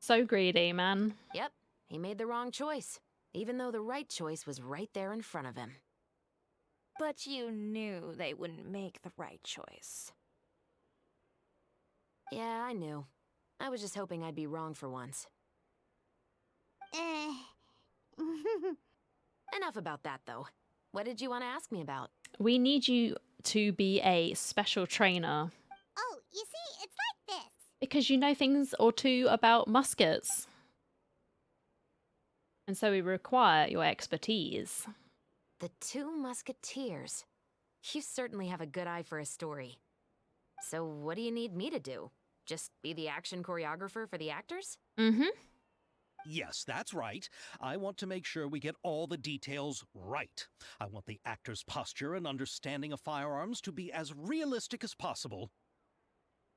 So greedy, man. Yep, he made the wrong choice, even though the right choice was right there in front of him. But you knew they wouldn't make the right choice. Yeah, I knew. I was just hoping I'd be wrong for once. Enough about that, though. What did you want to ask me about? We need you to be a special trainer. Oh, you see, it's like this. Because you know things or two about muskets. And so we require your expertise. The Two Musketeers. You certainly have a good eye for a story. So what do you need me to do? Just be the action choreographer for the actors? Mm-hmm. Yes, that's right. I want to make sure we get all the details right. I want the actor's posture and understanding of firearms to be as realistic as possible.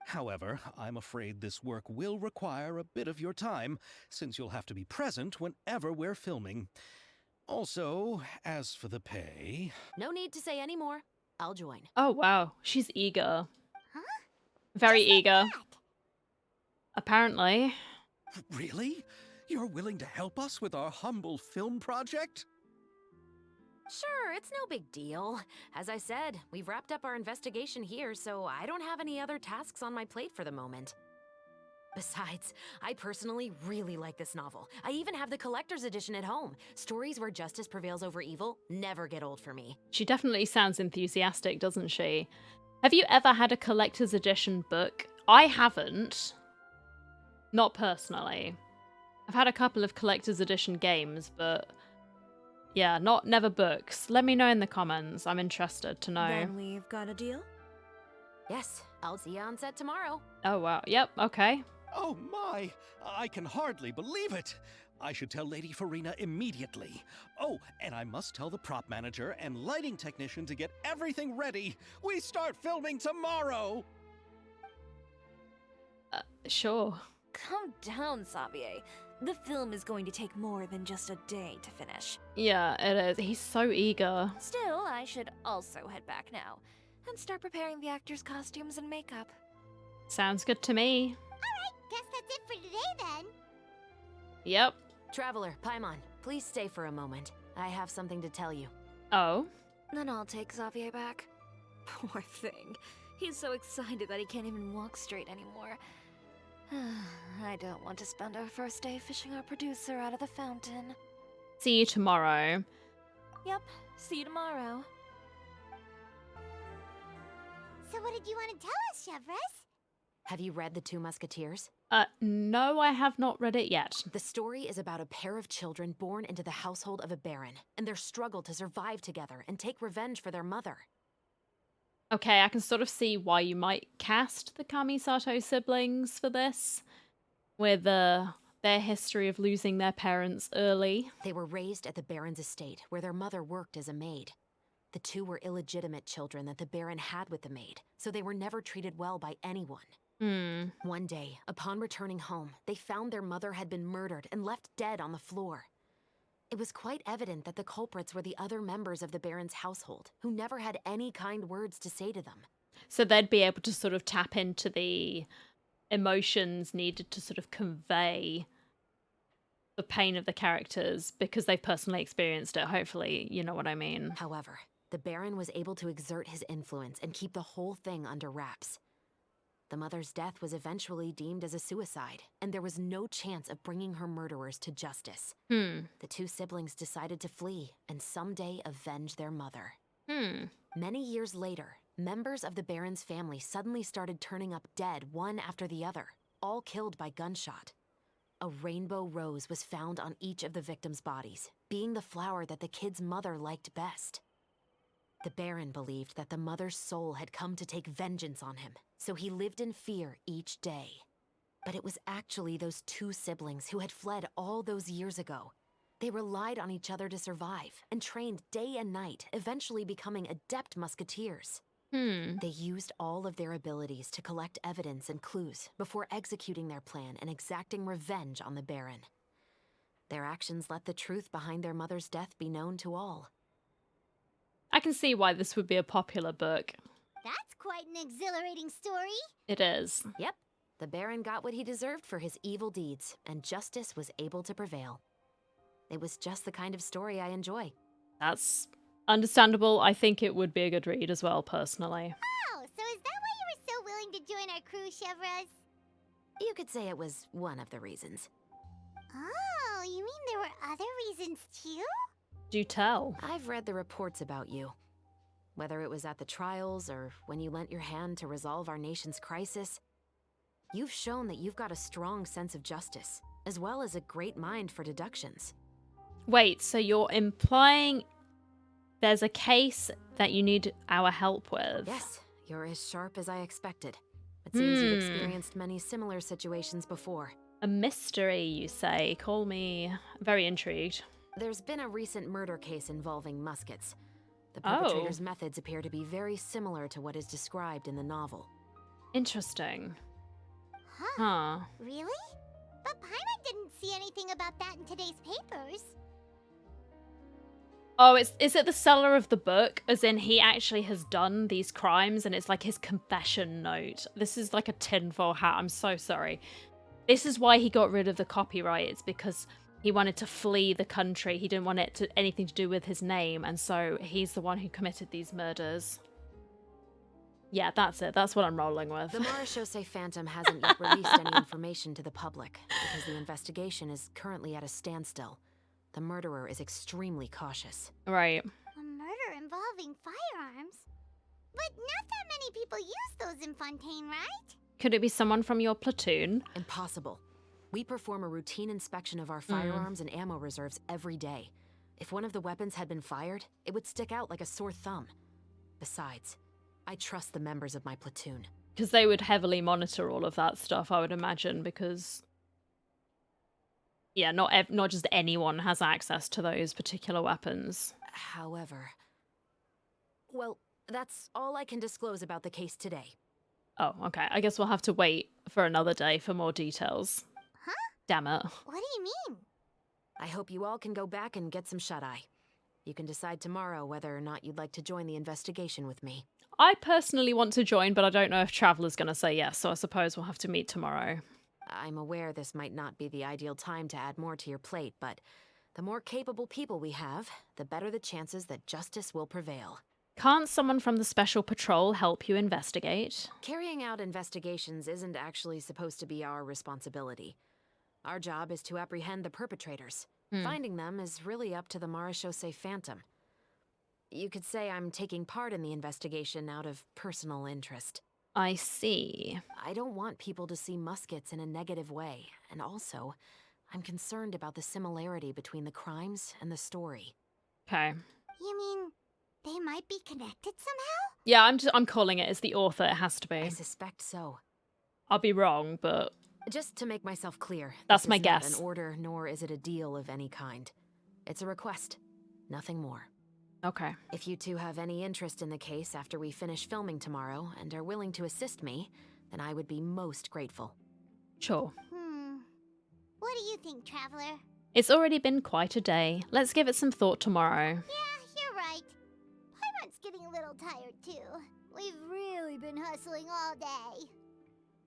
However, I'm afraid this work will require a bit of your time, since you'll have to be present whenever we're filming. Also, as for the pay... No need to say any more. I'll join. Oh, wow. She's eager. Huh? Very Just like eager. that. Apparently. Really? You're willing to help us with our humble film project? Sure, it's no big deal. As I said, we've wrapped up our investigation here, so I don't have any other tasks on my plate for the moment. Besides, I personally really like this novel. I even have the collector's edition at home. Stories where justice prevails over evil never get old for me. She definitely sounds enthusiastic, doesn't she? Have you ever had a collector's edition book? I haven't. Not personally. I've had a couple of collector's edition games, but Yeah, never books. Let me know in the comments. I'm interested to know. Then we've got a deal? Yes, I'll see you on set tomorrow. Oh, wow. Yep, okay. Oh my! I can hardly believe it! I should tell Lady Farina immediately. Oh, and I must tell the prop manager and lighting technician to get everything ready. We start filming tomorrow! Sure. Calm down, Xavier. The film is going to take more than just a day to finish. Yeah, it is. He's so eager. Still, I should also head back now and start preparing the actors' costumes and makeup. Sounds good to me. Alright, guess that's it for today then. Yep. Traveler, Paimon, please stay for a moment. I have something to tell you. Oh. Then I'll take Xavier back. Poor thing. He's so excited that he can't even walk straight anymore. I don't want to spend our first day fishing our producer out of the fountain. See you tomorrow. Yep, see you tomorrow. So what did you want to tell us, Chevres? Have you read The Two Musketeers? No, I have not read it yet. The story is about a pair of children born into the household of a baron, and their struggle to survive together and take revenge for their mother. Okay, I can sort of see why you might cast the Kamisato siblings for this, with their history of losing their parents early. They were raised at the baron's estate, where their mother worked as a maid. The two were illegitimate children that the baron had with the maid, so they were never treated well by anyone. One day, upon returning home, they found their mother had been murdered and left dead on the floor. It was quite evident that the culprits were the other members of the baron's household, who never had any kind words to say to them. So they'd be able to sort of tap into the emotions needed to sort of convey the pain of the characters because they've personally experienced it, hopefully, you know what I mean. However, the baron was able to exert his influence and keep the whole thing under wraps. The mother's death was eventually deemed as a suicide, and there was no chance of bringing her murderers to justice. The two siblings decided to flee and someday avenge their mother. Many years later, members of the baron's family suddenly started turning up dead one after the other, all killed by gunshot. A rainbow rose was found on each of the victims' bodies, being the flower that the kid's mother liked best. The baron believed that the mother's soul had come to take vengeance on him, so he lived in fear each day. But it was actually those two siblings who had fled all those years ago. They relied on each other to survive and trained day and night, eventually becoming adept musketeers. They used all of their abilities to collect evidence and clues before executing their plan and exacting revenge on the baron. Their actions let the truth behind their mother's death be known to all. I can see why this would be a popular book. That's quite an exhilarating story. It is. Yep, the baron got what he deserved for his evil deeds, and justice was able to prevail. It was just the kind of story I enjoy. That's understandable. I think it would be a good read as well, personally. Oh, so is that why you were so willing to join our crew, Chevres? You could say it was one of the reasons. Oh, you mean there were other reasons too? Do tell. I've read the reports about you. Whether it was at the trials or when you lent your hand to resolve our nation's crisis, you've shown that you've got a strong sense of justice, as well as a great mind for deductions. Wait, so you're implying there's a case that you need our help with? Yes, you're as sharp as I expected. It seems you've experienced many similar situations before. A mystery, you say? Call me very intrigued. There's been a recent murder case involving muskets. The perpetrator's methods appear to be very similar to what is described in the novel. Interesting. Huh. Really? But Paimon didn't see anything about that in today's papers. Oh, is it the seller of the book? As in, he actually has done these crimes and it's like his confession note. This is like a tinfoil hat. I'm so sorry. This is why he got rid of the copyright. It's because he wanted to flee the country. He didn't want it to anything to do with his name. And so he's the one who committed these murders. Yeah, that's it. That's what I'm rolling with. The Marechaussee Phantom hasn't yet released any information to the public because the investigation is currently at a standstill. The murderer is extremely cautious. Right. A murder involving firearms? But not that many people use those in Fontaine, right? Could it be someone from your platoon? Impossible. We perform a routine inspection of our firearms and ammo reserves every day. If one of the weapons had been fired, it would stick out like a sore thumb. Besides, I trust the members of my platoon. Because they would heavily monitor all of that stuff, I would imagine, because... yeah, not just anyone has access to those particular weapons. However... well, that's all I can disclose about the case today. Oh, okay. I guess we'll have to wait for another day for more details. Huh? Damn it. What do you mean? I hope you all can go back and get some shut-eye. You can decide tomorrow whether or not you'd like to join the investigation with me. I personally want to join, but I don't know if Traveler's going to say yes, so I suppose we'll have to meet tomorrow. I'm aware this might not be the ideal time to add more to your plate, but the more capable people we have, the better the chances that justice will prevail. Can't someone from the Special Patrol help you investigate? Carrying out investigations isn't actually supposed to be our responsibility. Our job is to apprehend the perpetrators. Finding them is really up to the Marechaussee Phantom. You could say I'm taking part in the investigation out of personal interest. I see. I don't want people to see muskets in a negative way, and also, I'm concerned about the similarity between the crimes and the story. Okay. You mean they might be connected somehow? Yeah, I'm calling it as the author. It has to be. I suspect so. I'll be wrong, but... just to make myself clear, that's this my is guess. Not an order, nor is it a deal of any kind. It's a request, nothing more. Okay. If you two have any interest in the case after we finish filming tomorrow and are willing to assist me, then I would be most grateful. Sure. What do you think, Traveler? It's already been quite a day. Let's give it some thought tomorrow. Yeah, you're right. Paimon's getting a little tired, too. We've really been hustling all day.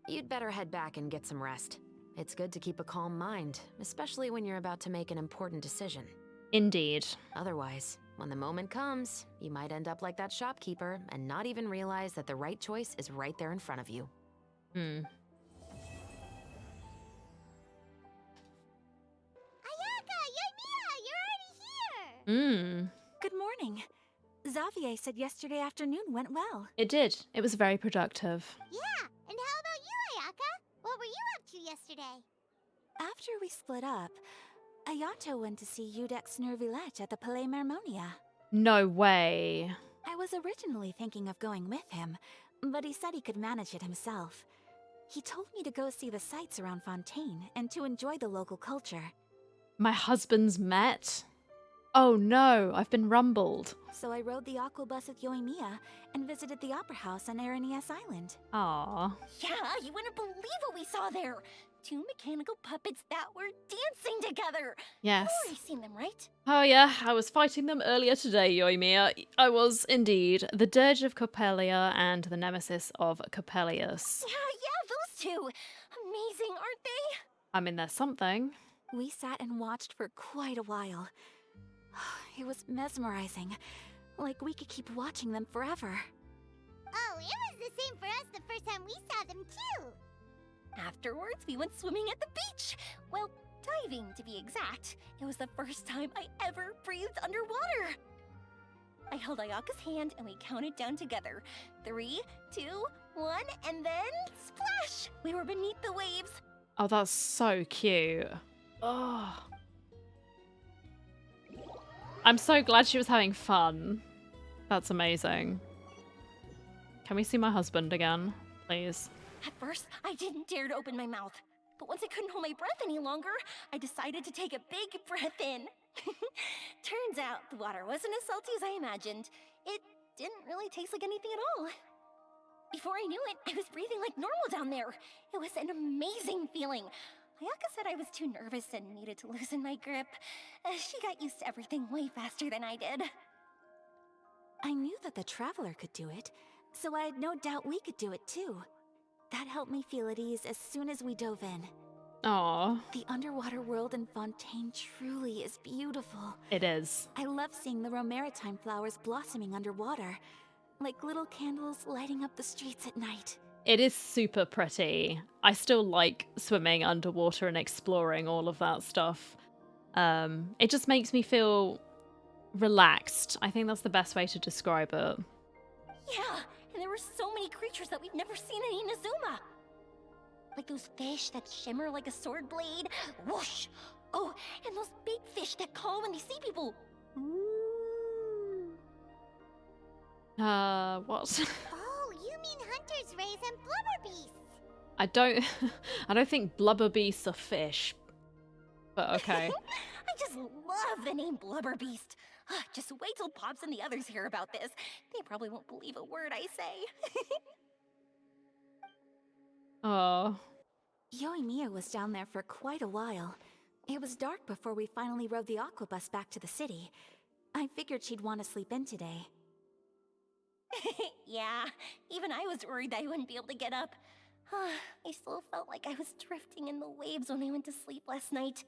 You'd better head back and get some rest. It's good to keep a calm mind, especially when you're about to make an important decision. Indeed. Otherwise, when the moment comes, you might end up like that shopkeeper and not even realize that the right choice is right there in front of you. Ayaka, Yoimiya, you're already here! Good morning. Xavier said yesterday afternoon went well. It did. It was very productive. Yeah, and how about you, Ayaka? What were you up to yesterday? After we split up, Ayato went to see Udex Nervillette at the Palais Mermonia. No way. I was originally thinking of going with him, but he said he could manage it himself. He told me to go see the sights around Fontaine and to enjoy the local culture. My husband's met? Oh no, I've been rumbled. So I rode the aqua bus with Yoimiya and visited the opera house on Aranias Island. Aww. Yeah, you wouldn't believe what we saw there. 2 mechanical puppets that were dancing together. Yes. You've already seen them, right? Oh yeah, I was fighting them earlier today, Yoimiya. I was indeed. The Dirge of Coppelia and the Nemesis of Coppelius. Yeah, those two. Amazing, aren't they? I mean, there's something. We sat and watched for quite a while. It was mesmerizing. Like we could keep watching them forever. Oh, it was the same for us the first time we saw them, too. Afterwards, we went swimming at the beach. Well, diving to be exact. It was the first time I ever breathed underwater. I held Ayaka's hand and we counted down together. 3, 2, 1, and then splash! We were beneath the waves. Oh, that's so cute. Oh. I'm so glad she was having fun. That's amazing. Can we see my husband again, please? At first, I didn't dare to open my mouth. But once I couldn't hold my breath any longer, I decided to take a big breath in. Turns out the water wasn't as salty as I imagined. It didn't really taste like anything at all. Before I knew it, I was breathing like normal down there. It was an amazing feeling. Ayaka said I was too nervous and needed to loosen my grip. She got used to everything way faster than I did. I knew that the Traveler could do it, so I had no doubt we could do it too. That helped me feel at ease as soon as we dove in. Aww. The underwater world in Fontaine truly is beautiful. It is. I love seeing the romaritime flowers blossoming underwater, like little candles lighting up the streets at night. It is super pretty. I still like swimming underwater and exploring all of that stuff. It just makes me feel relaxed. I think that's the best way to describe it. Yeah, and there were so many creatures that we've never seen in Inazuma. Like those fish that shimmer like a sword blade. Whoosh! Oh, and those big fish that call when they see people. What? Oh, you mean Hunter's Rays and Blubber Beasts. I don't think blubber beasts are fish. But okay. I just love the name Blubber Beast. Just wait till Pops and the others hear about this. They probably won't believe a word I say. Oh. Yoimiya was down there for quite a while. It was dark before we finally rode the aquabus back to the city. I figured she'd want to sleep in today. Yeah, even I was worried I wouldn't be able to get up. I still felt like I was drifting in the waves when I went to sleep last night.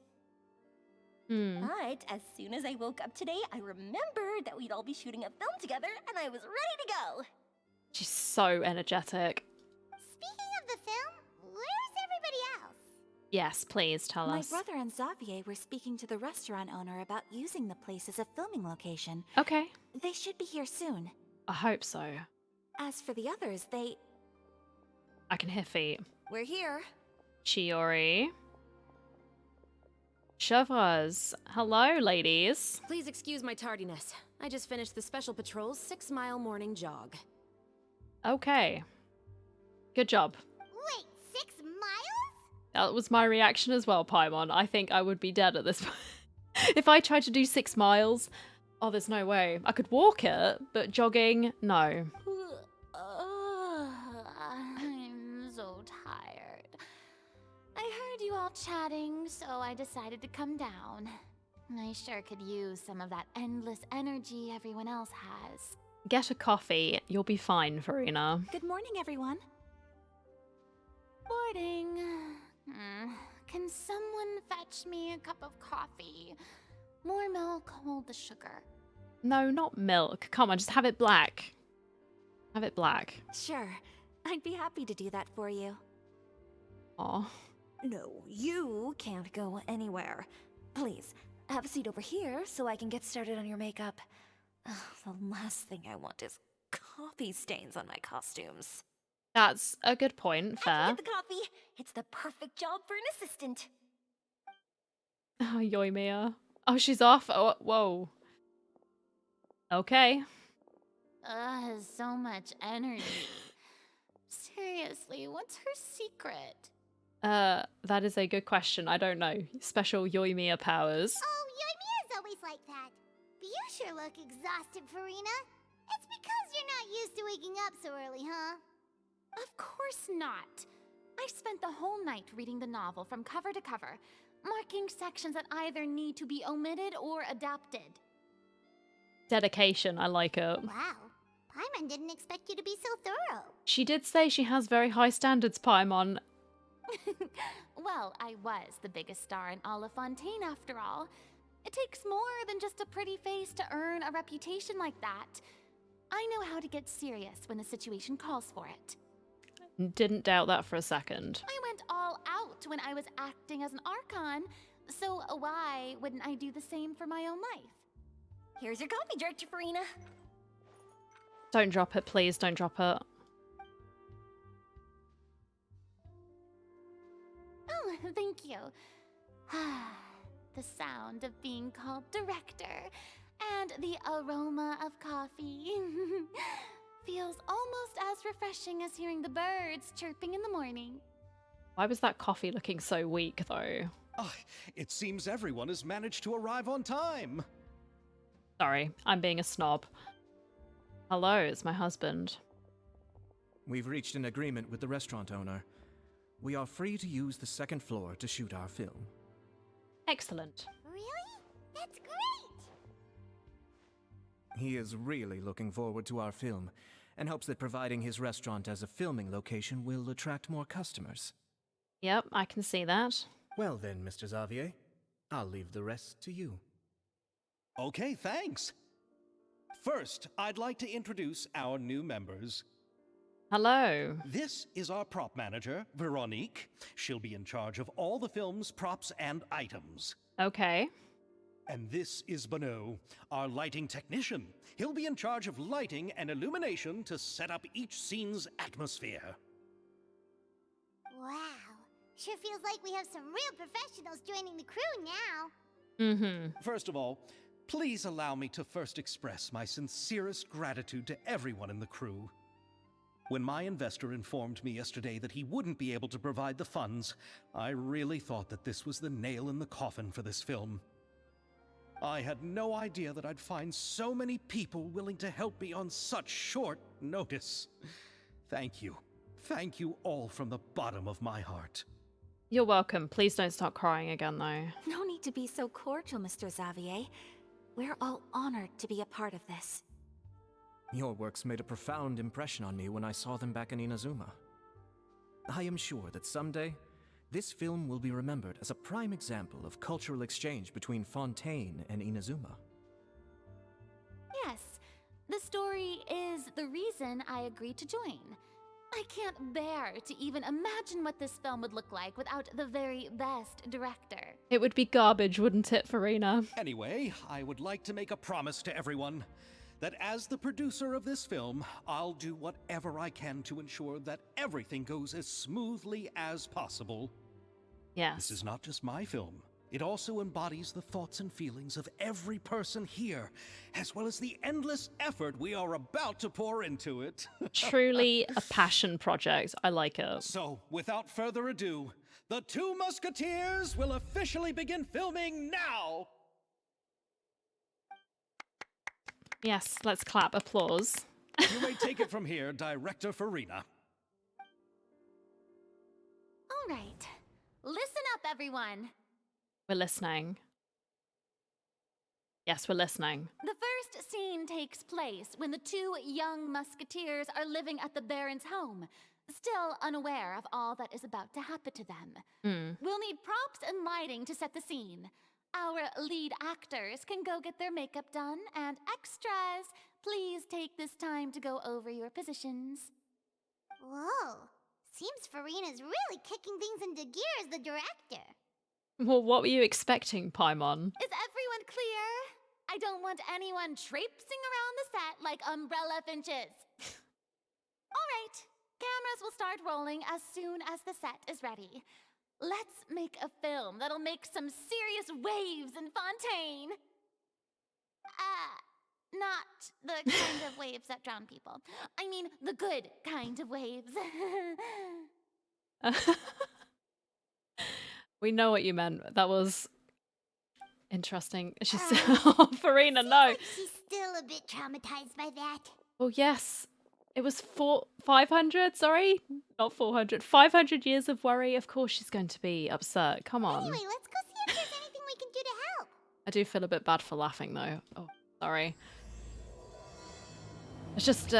But as soon as I woke up today, I remembered that we'd all be shooting a film together, and I was ready to go. She's so energetic. Speaking of the film, where's everybody else? Yes, please tell My us. brother and Xavier were speaking to the restaurant owner about using the place as a filming location. Okay. They should be here soon. I hope so. As for the others, I can hear feet. We're here. Chiori. Chevreuse. Hello, ladies. Please excuse my tardiness. I just finished the Special Patrol's 6-mile morning jog. Okay. Good job. Wait, 6 miles? That was my reaction as well, Paimon. I think I would be dead at this point. If I tried to do 6 miles, oh, there's no way. I could walk it, but jogging, no. I'm so tired. I heard you all chatting, so I decided to come down. I sure could use some of that endless energy everyone else has. Get a coffee. You'll be fine, Farina. Good morning, everyone. Morning. Can someone fetch me a cup of coffee? More milk, hold the sugar. No, not milk. Come on, just have it black. Have it black. Sure. I'd be happy to do that for you. Aw. No, you can't go anywhere. Please, have a seat over here so I can get started on your makeup. The last thing I want is coffee stains on my costumes. That's a good point. I Fair. can get the coffee. It's the perfect job for an assistant. Oh, Yoimiya. Oh, she's off. Oh, whoa. Okay. So much energy. Seriously, what's her secret? That is a good question. I don't know. Special Yoimiya powers. Oh, Yoimiya's always like that. But you sure look exhausted, Farina. It's because you're not used to waking up so early, huh? Of course not. I spent the whole night reading the novel from cover to cover, marking sections that either need to be omitted or adapted. Dedication. I like it. Wow. Paimon didn't expect you to be so thorough. She did say she has very high standards, Paimon. Well, I was the biggest star in all of Fontaine after all. It takes more than just a pretty face to earn a reputation like that. I know how to get serious when the situation calls for it. Didn't doubt that for a second. I went all out when I was acting as an Archon, so why wouldn't I do the same for my own life? Here's your coffee, Director Farina. Don't drop it, please. Don't drop it. Oh, thank you. The sound of being called director and the aroma of coffee feels almost as refreshing as hearing the birds chirping in the morning. Why was that coffee looking so weak, though? Oh, it seems everyone has managed to arrive on time. Sorry, I'm being a snob. Hello, it's my husband. We've reached an agreement with the restaurant owner. We are free to use the second floor to shoot our film. Excellent. Really? That's great! He is really looking forward to our film and hopes that providing his restaurant as a filming location will attract more customers. Yep, I can see that. Well then, Mr. Xavier, I'll leave the rest to you. Okay, thanks. First, I'd like to introduce our new members. Hello. This is our prop manager, Veronique. She'll be in charge of all the film's props and items. Okay. And this is Bono, our lighting technician. He'll be in charge of lighting and illumination to set up each scene's atmosphere. Wow. Sure feels like we have some real professionals joining the crew now. Mm-hmm. First of all, Please allow me to first express my sincerest gratitude to everyone in the crew. When my investor informed me yesterday that he wouldn't be able to provide the funds, I really thought that this was the nail in the coffin for this film. I had no idea that I'd find so many people willing to help me on such short notice. Thank you. Thank you all from the bottom of my heart. You're welcome. Please don't start crying again, though. No need to be so cordial, Mr. Xavier. We're all honored to be a part of this. Your works made a profound impression on me when I saw them back in Inazuma. I am sure that someday, this film will be remembered as a prime example of cultural exchange between Fontaine and Inazuma. Yes, the story is the reason I agreed to join. I can't bear to even imagine what this film would look like without the very best director. It would be garbage, wouldn't it, Farina? Anyway, I would like to make a promise to everyone that as the producer of this film, I'll do whatever I can to ensure that everything goes as smoothly as possible. Yes. This is not just my film. It also embodies the thoughts and feelings of every person here, as well as the endless effort we are about to pour into it. Truly a passion project. I like it. So, without further ado, The Two Musketeers will officially begin filming now! Yes, let's clap. Applause. You may take it from here, Director Farina. All right. Listen up, everyone. We're listening. Yes, we're listening. The first scene takes place when the two young musketeers are living at the Baron's home, still unaware of all that is about to happen to them. We'll need props and lighting to set the scene. Our lead actors can go get their makeup done, and extras, please take this time to go over your positions. Whoa. Seems Farina's really kicking things into gear as the director. Well, what were you expecting, Paimon? Is everyone clear? I don't want anyone traipsing around the set like umbrella finches. All right, cameras will start rolling as soon as the set is ready. Let's make a film that'll make some serious waves in Fontaine. Not the kind of waves that drown people. I mean, the good kind of waves. We know what you meant. That was interesting. She's oh, Farina, no. Like she's still a bit traumatized by that. Well, yes. It was 500, sorry? Not 400. 500 years of worry. Of course she's going to be upset. Come on. Anyway, let's go see if there's anything we can do to help. I do feel a bit bad for laughing, though. Oh, sorry. It's just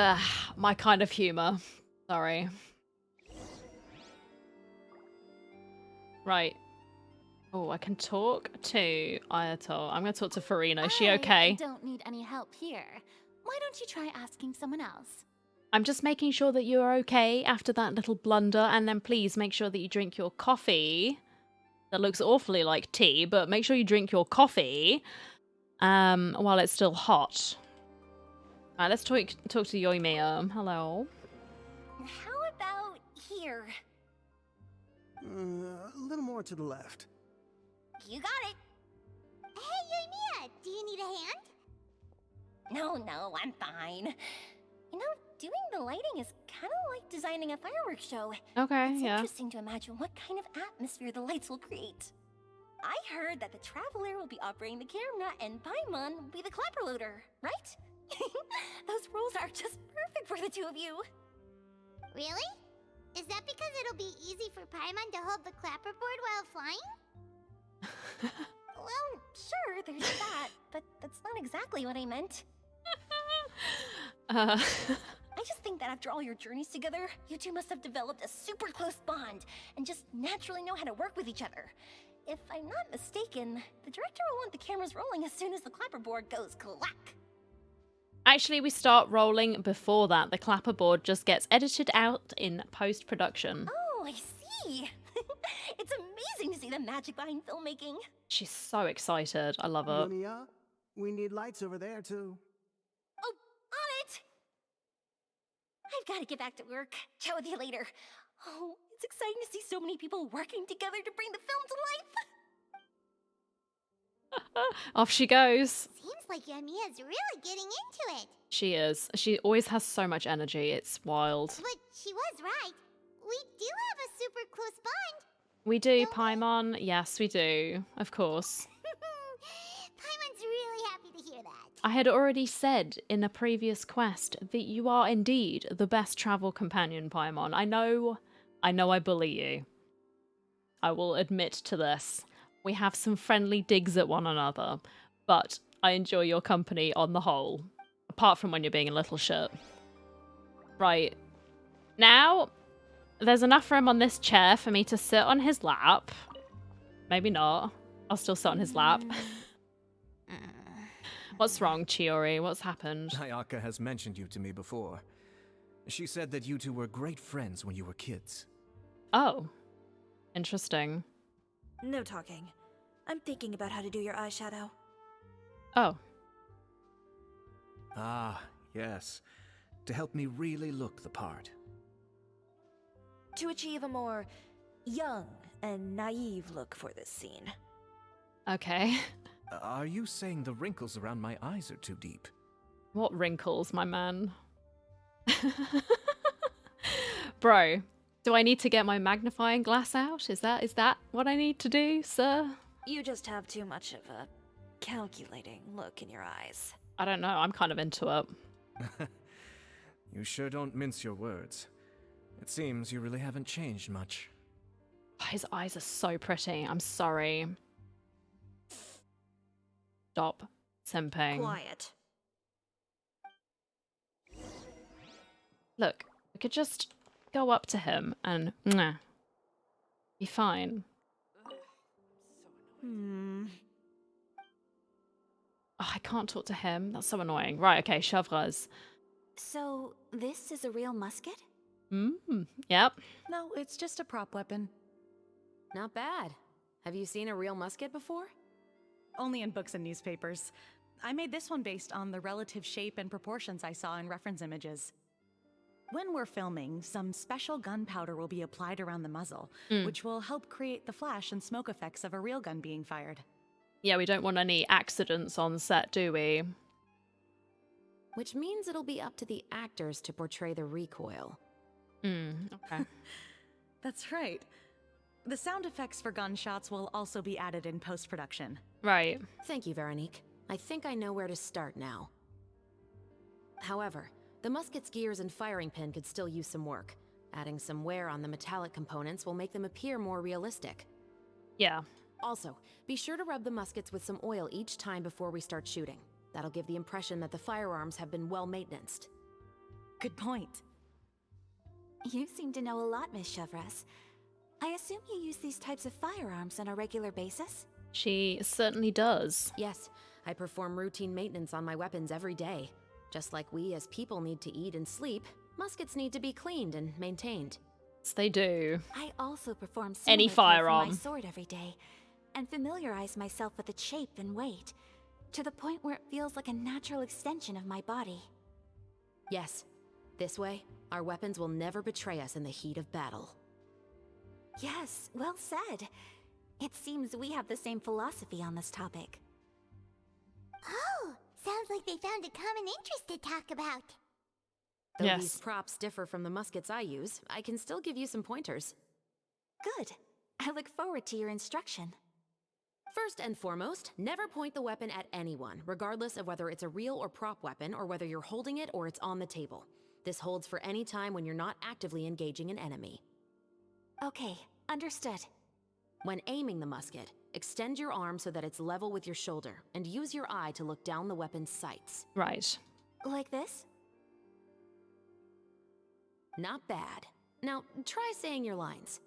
my kind of humor. Sorry. Right. Oh, I can talk to Ayato. I'm going to talk to Farina. Is she okay? I don't need any help here. Why don't you try asking someone else? I'm just making sure that you're okay after that little blunder, and then please make sure that you drink your coffee. That looks awfully like tea, but make sure you drink your coffee while it's still hot. Alright, let's talk to Yoimiya. Hello. How about here? A little more to the left. You got it. Hey, Yoimiya, do you need a hand? No, I'm fine. You know, doing the lighting is kind of like designing a fireworks show. Okay, It's yeah. interesting to imagine what kind of atmosphere the lights will create. I heard that the Traveler will be operating the camera and Paimon will be the clapper loader, right? Those roles are just perfect for the two of you. Really? Is that because it'll be easy for Paimon to hold the clapperboard while flying? Well, sure, there's that, but that's not exactly what I meant. I just think that after all your journeys together, you two must have developed a super close bond and just naturally know how to work with each other. If I'm not mistaken, the director will want the cameras rolling as soon as the clapperboard goes clack. Actually, we start rolling before that. The clapperboard just gets edited out in post-production. Oh, I see. It's amazing to see the magic behind filmmaking. She's so excited. I love it. Yoimiya, we need lights over there, too. Oh, on it! I've got to get back to work. Chat with you later. Oh, it's exciting to see so many people working together to bring the film to life. Off she goes. Seems like Yamiya's really getting into it. She is. She always has so much energy. It's wild. But she was right. We do have a super close bond. We do, Paimon. Yes, we do. Of course. Paimon's really happy to hear that. I had already said in a previous quest that you are indeed the best travel companion, Paimon. I know I bully you. I will admit to this. We have some friendly digs at one another, but I enjoy your company on the whole. Apart from when you're being a little shit. Right. Now, there's enough room on this chair for me to sit on his lap. Maybe not. I'll still sit on his lap. What's wrong, Chiori? What's happened? Ayaka has mentioned you to me before. She said that you two were great friends when you were kids. Oh. Interesting. No talking. I'm thinking about how to do your eyeshadow. Oh. Ah, yes. To help me really look the part. To achieve a more young and naive look for this scene. Okay. Are you saying the wrinkles around my eyes are too deep? What wrinkles, my man? Bro, do I need to get my magnifying glass out? Is that what I need to do, sir? You just have too much of a calculating look in your eyes. I don't know. I'm kind of into it. You sure don't mince your words. It seems you really haven't changed much. His eyes are so pretty. I'm sorry. Stop simping. Quiet. Look, we could just go up to him and mwah, be fine. Oh, I can't talk to him. That's so annoying. Right, okay, Chevreuse. So, this is a real musket? Yep. No, it's just a prop weapon. Not bad. Have you seen a real musket before? Only in books and newspapers. I made this one based on the relative shape and proportions I saw in reference images. When we're filming, some special gunpowder will be applied around the muzzle, which will help create the flash and smoke effects of a real gun being fired. Yeah, we don't want any accidents on set, do we? Which means it'll be up to the actors to portray the recoil. Okay. That's right. The sound effects for gunshots will also be added in post-production. Right. Thank you, Veronique. I think I know where to start now. However, the musket's gears and firing pin could still use some work. Adding some wear on the metallic components will make them appear more realistic. Yeah. Also, be sure to rub the muskets with some oil each time before we start shooting. That'll give the impression that the firearms have been well maintained. Good point. You seem to know a lot, Miss Chevreuse. I assume you use these types of firearms on a regular basis? She certainly does. Yes, I perform routine maintenance on my weapons every day. Just like we as people need to eat and sleep, muskets need to be cleaned and maintained. Yes, they do. I also perform Any similar care for firearm. my sword every day, and familiarize myself with its shape and weight, to the point where it feels like a natural extension of my body. Yes, this way, our weapons will never betray us in the heat of battle. Yes, well said. It seems we have the same philosophy on this topic. Oh, sounds like they found a common interest to talk about. Though Yes. these props differ from the muskets I use, I can still give you some pointers. Good. I look forward to your instruction. First and foremost, never point the weapon at anyone, regardless of whether it's a real or prop weapon or whether you're holding it or it's on the table. This holds for any time when you're not actively engaging an enemy. Okay, understood. When aiming the musket, extend your arm so that it's level with your shoulder, and use your eye to look down the weapon's sights. Right. Like this? Not bad. Now, try saying your lines.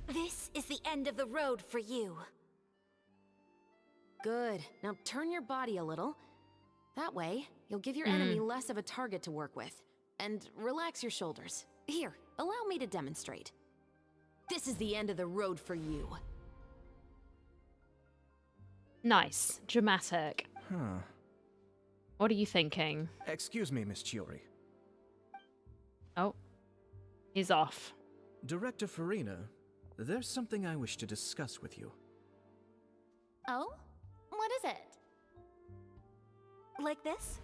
This is the end of the road for you. Good. Now turn your body a little. That way, you'll give your enemy less of a target to work with. And relax your shoulders. Here, allow me to demonstrate. This is the end of the road for you. Nice. Dramatic. Huh. What are you thinking? Excuse me, Miss Chiori. Oh. He's off. Director Farina, there's something I wish to discuss with you. Oh? What is it? Like this?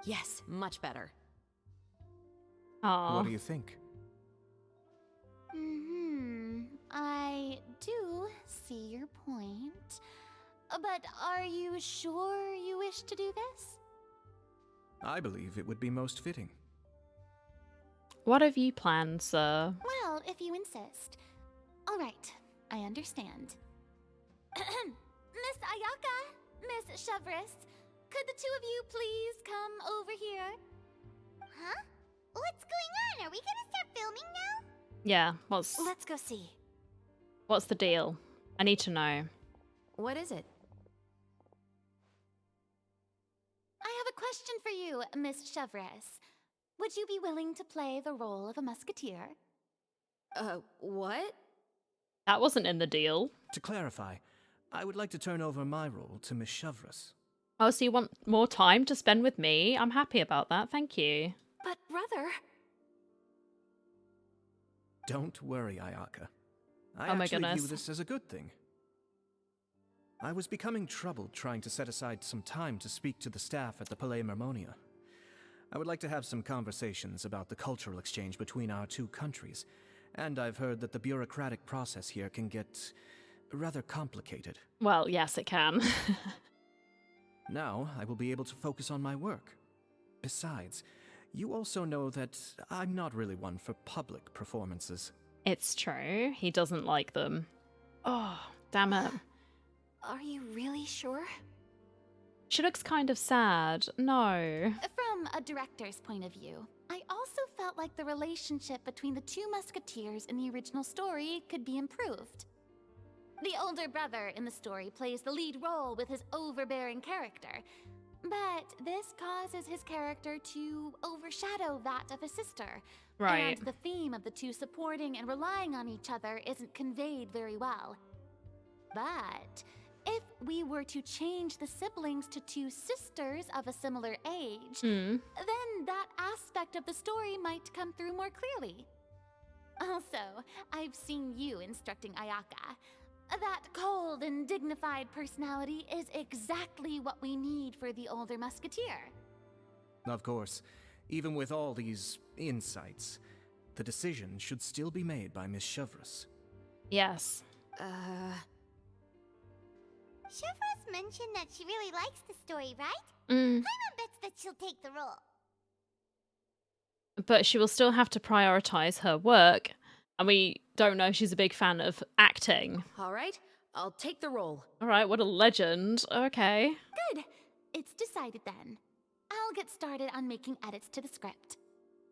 Yes, much better. Oh. What do you think? I do see your point. But are you sure you wish to do this? I believe it would be most fitting. What have you planned, sir? Well, if you insist. All right, I understand. Miss Ayaka, Miss Chevres, could the two of you please come over here? Huh? What's going on? Are we gonna start filming now? Yeah, Let's go see. what's the deal? I need to know. What is it? I have a question for you, Miss Chevres. Would you be willing to play the role of a musketeer? What? That wasn't in the deal. To clarify, I would like to turn over my role to Miss Chevres. Oh, so you want more time to spend with me? I'm happy about that, thank you. But, brother... Don't worry, Ayaka. I Oh my actually goodness. view this as a good thing. I was becoming troubled trying to set aside some time to speak to the staff at the Palais Mermonia. I would like to have some conversations about the cultural exchange between our two countries, and I've heard that the bureaucratic process here can get rather complicated. Well, yes, it can. Now, I will be able to focus on my work. Besides, you also know that I'm not really one for public performances. It's true. He doesn't like them. Oh, damn it. Are you really sure? She looks kind of sad. No. From a director's point of view, I also felt like the relationship between the two musketeers in the original story could be improved. The older brother in the story plays the lead role with his overbearing character, but this causes his character to overshadow that of his sister. Right. And the theme of the two supporting and relying on each other isn't conveyed very well. But if we were to change the siblings to two sisters of a similar age, then that aspect of the story might come through more clearly. Also, I've seen you instructing Ayaka. That cold and dignified personality is exactly what we need for the older musketeer. Of course, even with all these insights, the decision should still be made by Miss Chevres. Yes. Chevres mentioned that she really likes the story, right? Mm. Paimon bets that she'll take the role. But she will still have to prioritize her work, and we don't know if she's a big fan of acting. All right, I'll take the role. All right, what a legend. Okay. Good. It's decided then. I'll get started on making edits to the script.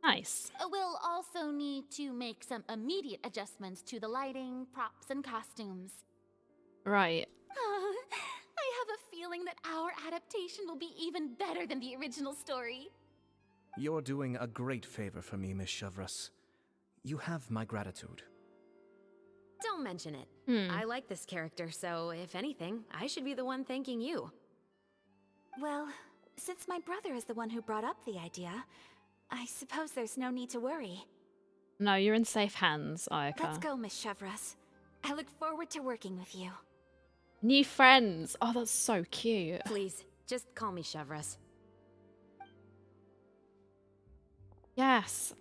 Nice. We'll also need to make some immediate adjustments to the lighting, props, and costumes. Right. I have a feeling that our adaptation will be even better than the original story. You're doing a great favor for me, Miss Chevres. You have my gratitude. Don't mention it. I like this character, so if anything, I should be the one thanking you. Well, since my brother is the one who brought up the idea, I suppose there's no need to worry. No, you're in safe hands, Ayaka. Let's go, Miss Chevres. I look forward to working with you. New friends. Oh, that's so cute. Please, just call me Chevres. Yes.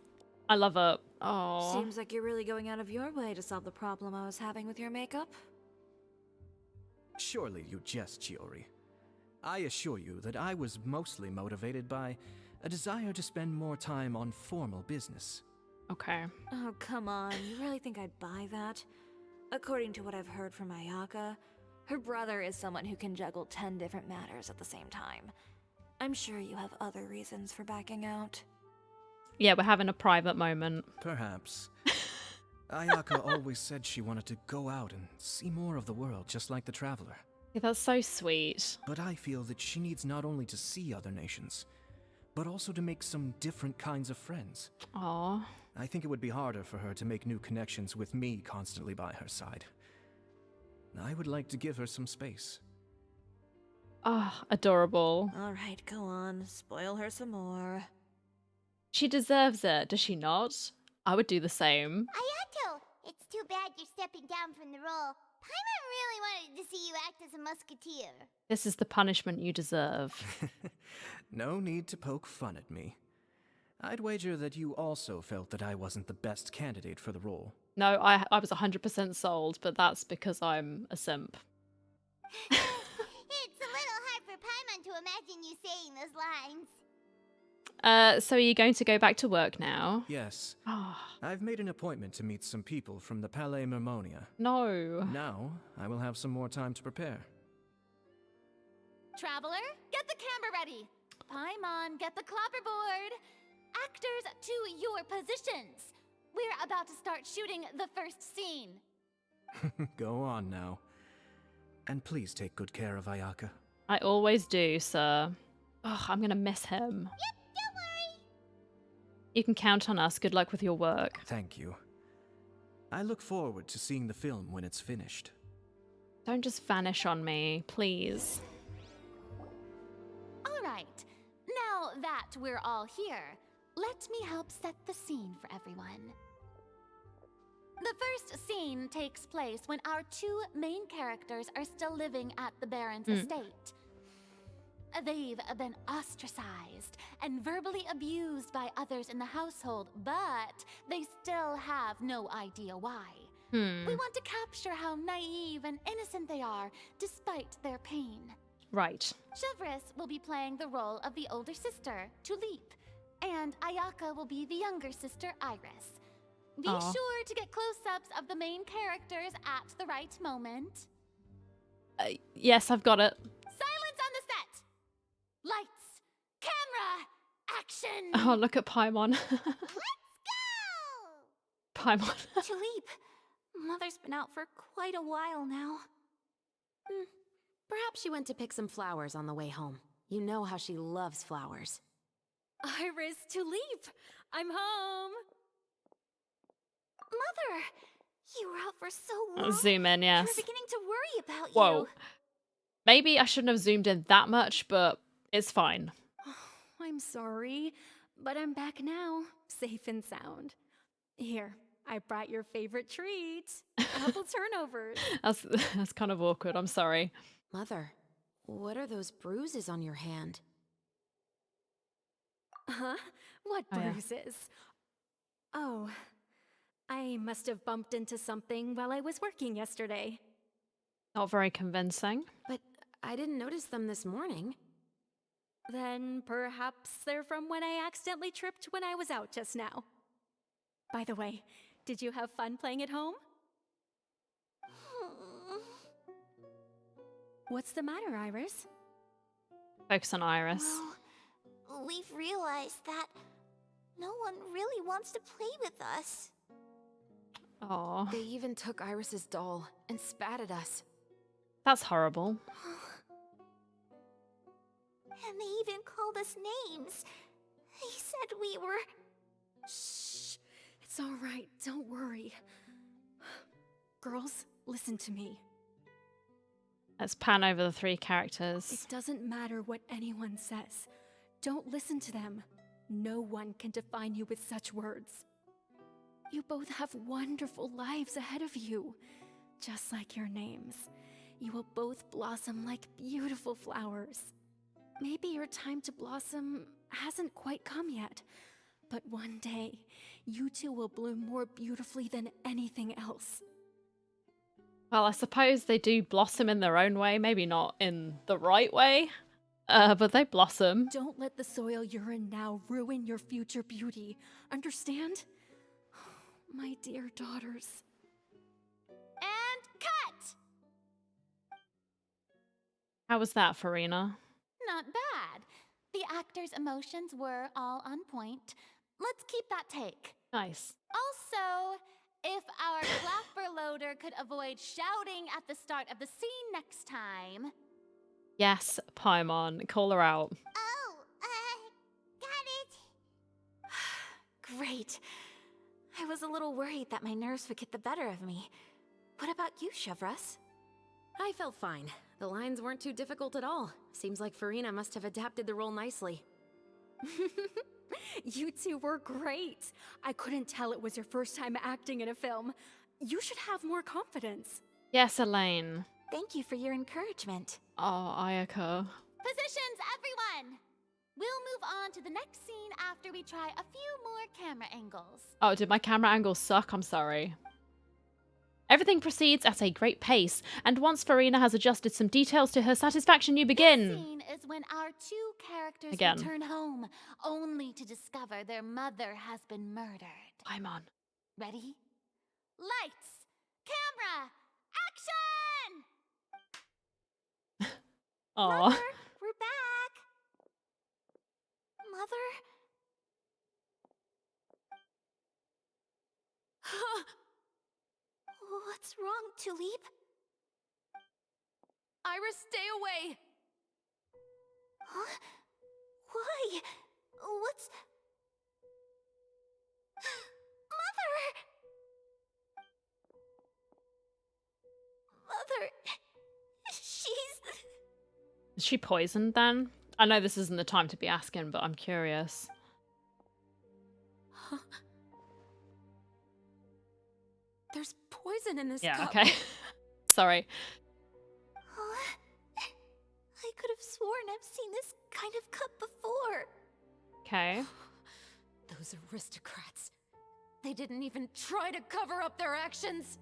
I love it. Oh. Seems like you're really going out of your way to solve the problem I was having with your makeup. Surely you jest, Chiori. I assure you that I was mostly motivated by a desire to spend more time on formal business. Okay. Oh, come on. You really think I'd buy that? According to what I've heard from Ayaka, her brother is someone who can juggle 10 different matters at the same time. I'm sure you have other reasons for backing out. Yeah, we're having a private moment. Perhaps. Ayaka always said she wanted to go out and see more of the world, just like the Traveler. Yeah, that's so sweet. But I feel that she needs not only to see other nations, but also to make some different kinds of friends. Aw. I think it would be harder for her to make new connections with me constantly by her side. I would like to give her some space. Ah, adorable. All right, go on. Spoil her some more. She deserves it, does she not? I would do the same. Ayato, it's too bad you're stepping down from the role. Paimon really wanted to see you act as a musketeer. This is the punishment you deserve. No need to poke fun at me. I'd wager that you also felt that I wasn't the best candidate for the role. No, I was 100% sold, but that's because I'm a simp. It's a little hard for Paimon to imagine you saying those lines. So are you going to go back to work now? Yes. Oh, I've made an appointment to meet some people from the Palais Mermonia. no. Now, I will have some more time to prepare. Traveler, get the camera ready. Paimon, get the clapperboard. Actors, to your positions. We're about to start shooting the first scene. Go on now. And please take good care of Ayaka. I always do, sir. Oh, I'm gonna miss him. Yep, don't worry. You can count on us. Good luck with your work. Thank you. I look forward to seeing the film when it's finished. Don't just vanish on me, please. All right, now that we're all here, let me help set the scene for everyone. The first scene takes place when our two main characters are still living at the Baron's estate. They've been ostracized and verbally abused by others in the household, but they still have no idea why. We want to capture how naive and innocent they are, despite their pain. Right. Chevres will be playing the role of the older sister, Tulip, and Ayaka will be the younger sister, Iris. Be sure to get close-ups of the main characters at the right moment. Yes, I've got it. Silence on the set! Lights, camera, action! Oh, look at Paimon. Let's go! Paimon. Tulip, Mother's been out for quite a while now. Perhaps she went to pick some flowers on the way home. You know how she loves flowers. Iris, Tulip, I'm home. Mother, you were out for so long. Zoom in, yes. We're beginning to worry about Whoa. you. Maybe I shouldn't have zoomed in that much, but it's fine. I'm sorry, but I'm back now, safe and sound. Here, I brought your favorite treat, apple turnovers. That's kind of awkward. I'm sorry. Mother, what are those bruises on your hand? Huh? What Oh, yeah. bruises? Oh, I must have bumped into something while I was working yesterday. Not very convincing. But I didn't notice them this morning. Then perhaps they're from when I accidentally tripped when I was out just now. By the way, did you have fun playing at home? What's the matter, Iris? Focus on Iris. Well, we've realized that no one really wants to play with us. Aw, They even took Iris's doll and spat at us. that's horrible. And they even called us names. They said we were... Shh. It's all right. Don't worry. Girls, listen to me. Let's pan over the three characters. It doesn't matter what anyone says. Don't listen to them. No one can define you with such words. You both have wonderful lives ahead of you. Just like your names. You will both blossom like beautiful flowers. Maybe your time to blossom hasn't quite come yet, but one day, you two will bloom more beautifully than anything else. Well, I suppose they do blossom in their own way. Maybe not in the right way, but they blossom. Don't let the soil you're in now ruin your future beauty. Understand? My dear daughters. And cut! How was that, Farina? Not bad. The actors' emotions were all on point. Let's keep that take. Nice. Also, if our clapper loader could avoid shouting at the start of the scene next time. Yes, Paimon. Call her out. Oh, got it. Great. I was a little worried that my nerves would get the better of me. What about you, Chevres? I felt fine. The lines weren't too difficult at all. Seems like Farina must have adapted the role nicely. You two were great. I couldn't tell it was your first time acting in a film. You should have more confidence. Yes, Elaine. Thank you for your encouragement. Oh, Ayaka. Positions, everyone! We'll move on to the next scene after we try a few more camera angles. Oh, did my camera angles suck? I'm sorry. Everything proceeds at a great pace, and once Farina has adjusted some details to her satisfaction, you begin. This scene is when our two characters Again. return home, only to discover their mother has been murdered. Paimon. Ready? Lights! Camera! Action! Aw. Mother, we're back. Mother? What's wrong, Tulip? Iris, stay away! Huh? Why? What's... Mother! Mother... She's... Is she poisoned then? I know this isn't the time to be asking, but I'm curious. There's poison in this Yeah, cup. okay. Sorry. I could have sworn I've seen this kind of cup before. Okay. Those aristocrats. They didn't even try to cover up their actions.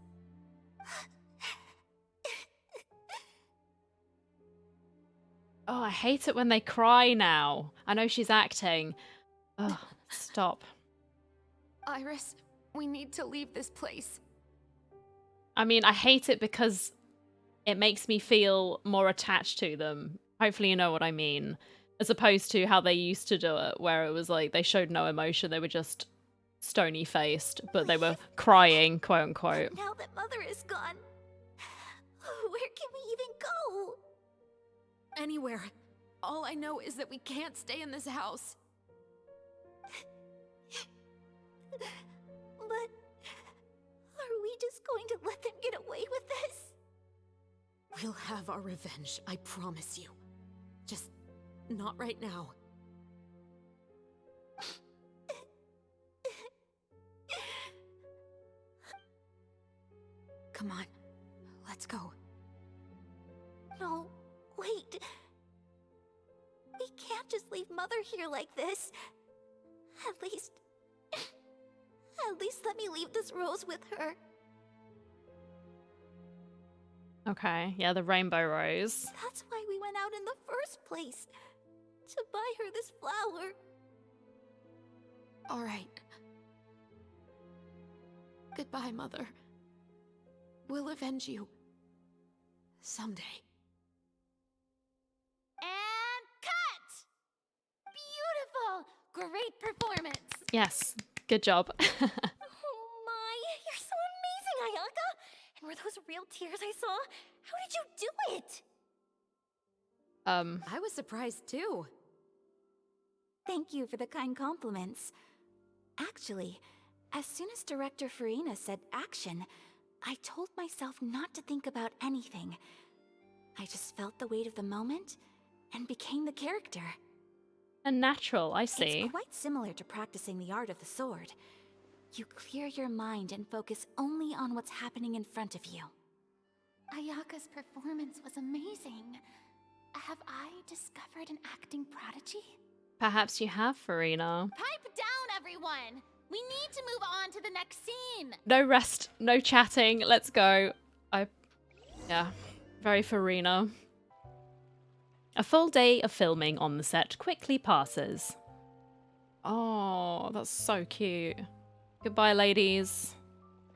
Oh, I hate it when they cry now. I know she's acting. Ugh, stop. Iris, we need to leave this place. I mean, I hate it because it makes me feel more attached to them. Hopefully you know what I mean. As opposed to how they used to do it, where it was like they showed no emotion. They were just stony-faced, but they were crying, quote-unquote. Now that Mother is gone, where can we even go? Anywhere. All I know is that we can't stay in this house. But are we just going to let them get away with this? We'll have our revenge, I promise you. Just not right now. Come on, let's go. No, wait. We can't just leave Mother here like this. At least let me leave this rose with her. Okay, yeah, the rainbow rose. That's why we went out in the first place. To buy her this flower. All right. Goodbye, Mother. We'll avenge you. Someday. And cut! Beautiful! Great performance! Yes, good job. Oh my, you're so amazing, Ayaka! And were those real tears I saw? How did you do it? I was surprised too. Thank you for the kind compliments. Actually, as soon as Director Farina said action, I told myself not to think about anything. I just felt the weight of the moment and became the character. A natural, I see. It's quite similar to practicing the art of the sword. You clear your mind and focus only on what's happening in front of you. Ayaka's performance was amazing. Have I discovered an acting prodigy? Perhaps you have, Farina. Pipe down, everyone! We need to move on to the next scene! No rest, no chatting, let's go. Yeah, very Farina. A full day of filming on the set quickly passes. Oh, that's so cute. Goodbye, ladies.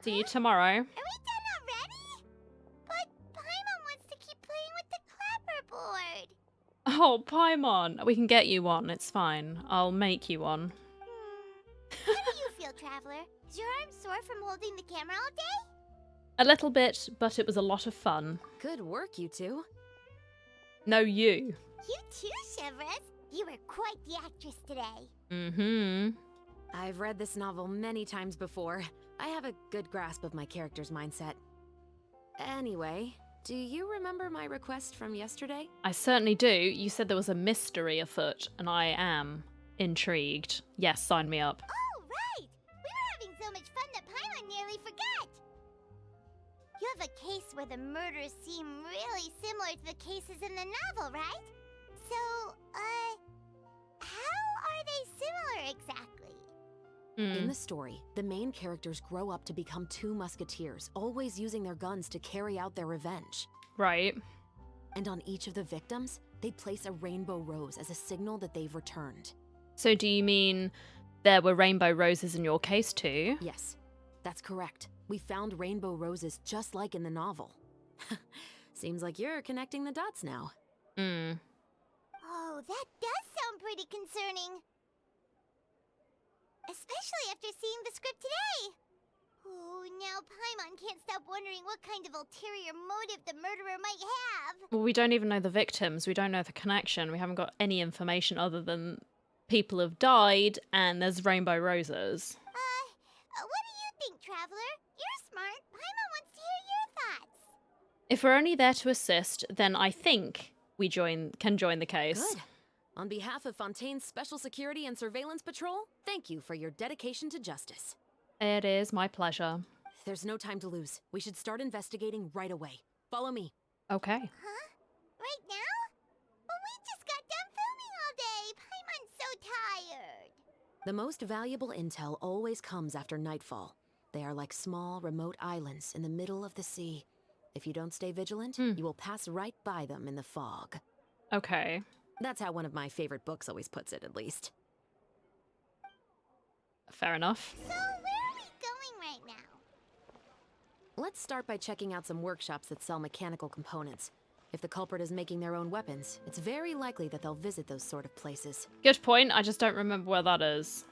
See you tomorrow. Are we done already? But Paimon wants to keep playing with the clapperboard. Oh, Paimon. We can get you one, it's fine. I'll make you one. How do you feel, Traveler? Is your arm sore from holding the camera all day? A little bit, but it was a lot of fun. Good work, you two. No, you. You too, Shivers. You were quite the actress today. Mm-hmm. I've read this novel many times before. I have a good grasp of my character's mindset. Anyway, do you remember my request from yesterday? I certainly do. You said there was a mystery afoot, and I am intrigued. Yes, sign me up. Oh, right! We were having so much fun that Paimon nearly forgot. You have a case where the murders seem really similar to the cases in the novel, right? So, how are they similar exactly? In the story, the main characters grow up to become two musketeers, always using their guns to carry out their revenge. Right. And on each of the victims, they place a rainbow rose as a signal that they've returned. So do you mean there were rainbow roses in your case too? Yes, that's correct. We found rainbow roses just like in the novel. Seems like you're connecting the dots now. Oh, that does sound pretty concerning. Especially after seeing the script today. Oh, now Paimon can't stop wondering what kind of ulterior motive the murderer might have. Well, we don't even know the victims. We don't know the connection. We haven't got any information other than people have died and there's rainbow roses. What do you think, Traveler? You're smart. Paimon wants to hear your thoughts. If we're only there to assist, then I think we can join the case. Good. On behalf of Fontaine's Special Security and Surveillance Patrol, thank you for your dedication to justice. It is my pleasure. There's no time to lose. We should start investigating right away. Follow me. Okay. Huh? Right now? Well, we just got done filming all day. Paimon's so tired. The most valuable intel always comes after nightfall. They are like small, remote islands in the middle of the sea. If you don't stay vigilant, you will pass right by them in the fog. Okay. That's how one of my favorite books always puts it, at least. Fair enough. So, where are we going right now? Let's start by checking out some workshops that sell mechanical components. If the culprit is making their own weapons, it's very likely that they'll visit those sort of places. Good point. I just don't remember where that is.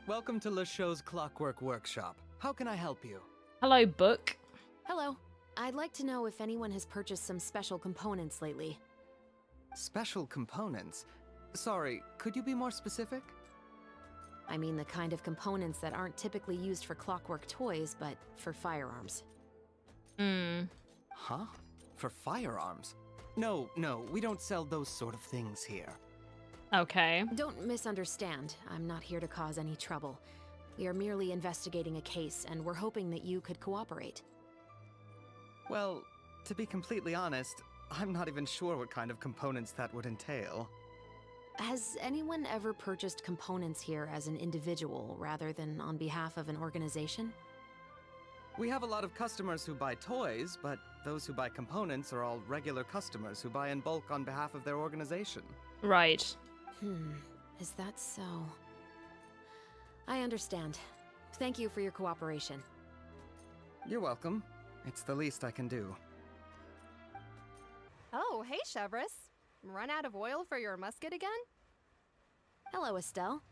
Welcome to LeChaux's Clockwork Workshop. How can I help you? Hello, book. Hello. I'd like to know if anyone has purchased some special components lately. Special components? Sorry, could you be more specific? I mean the kind of components that aren't typically used for clockwork toys, but for firearms. Huh? For firearms? No, we don't sell those sort of things here. Okay. Don't misunderstand. I'm not here to cause any trouble. We are merely investigating a case, and we're hoping that you could cooperate. Well, to be completely honest, I'm not even sure what kind of components that would entail. Has anyone ever purchased components here as an individual rather than on behalf of an organization? We have a lot of customers who buy toys, but those who buy components are all regular customers who buy in bulk on behalf of their organization. Right. Is that so? I understand. Thank you for your cooperation. You're welcome. It's the least I can do. Oh, hey, Chevris. Run out of oil for your musket again? Hello, Estelle.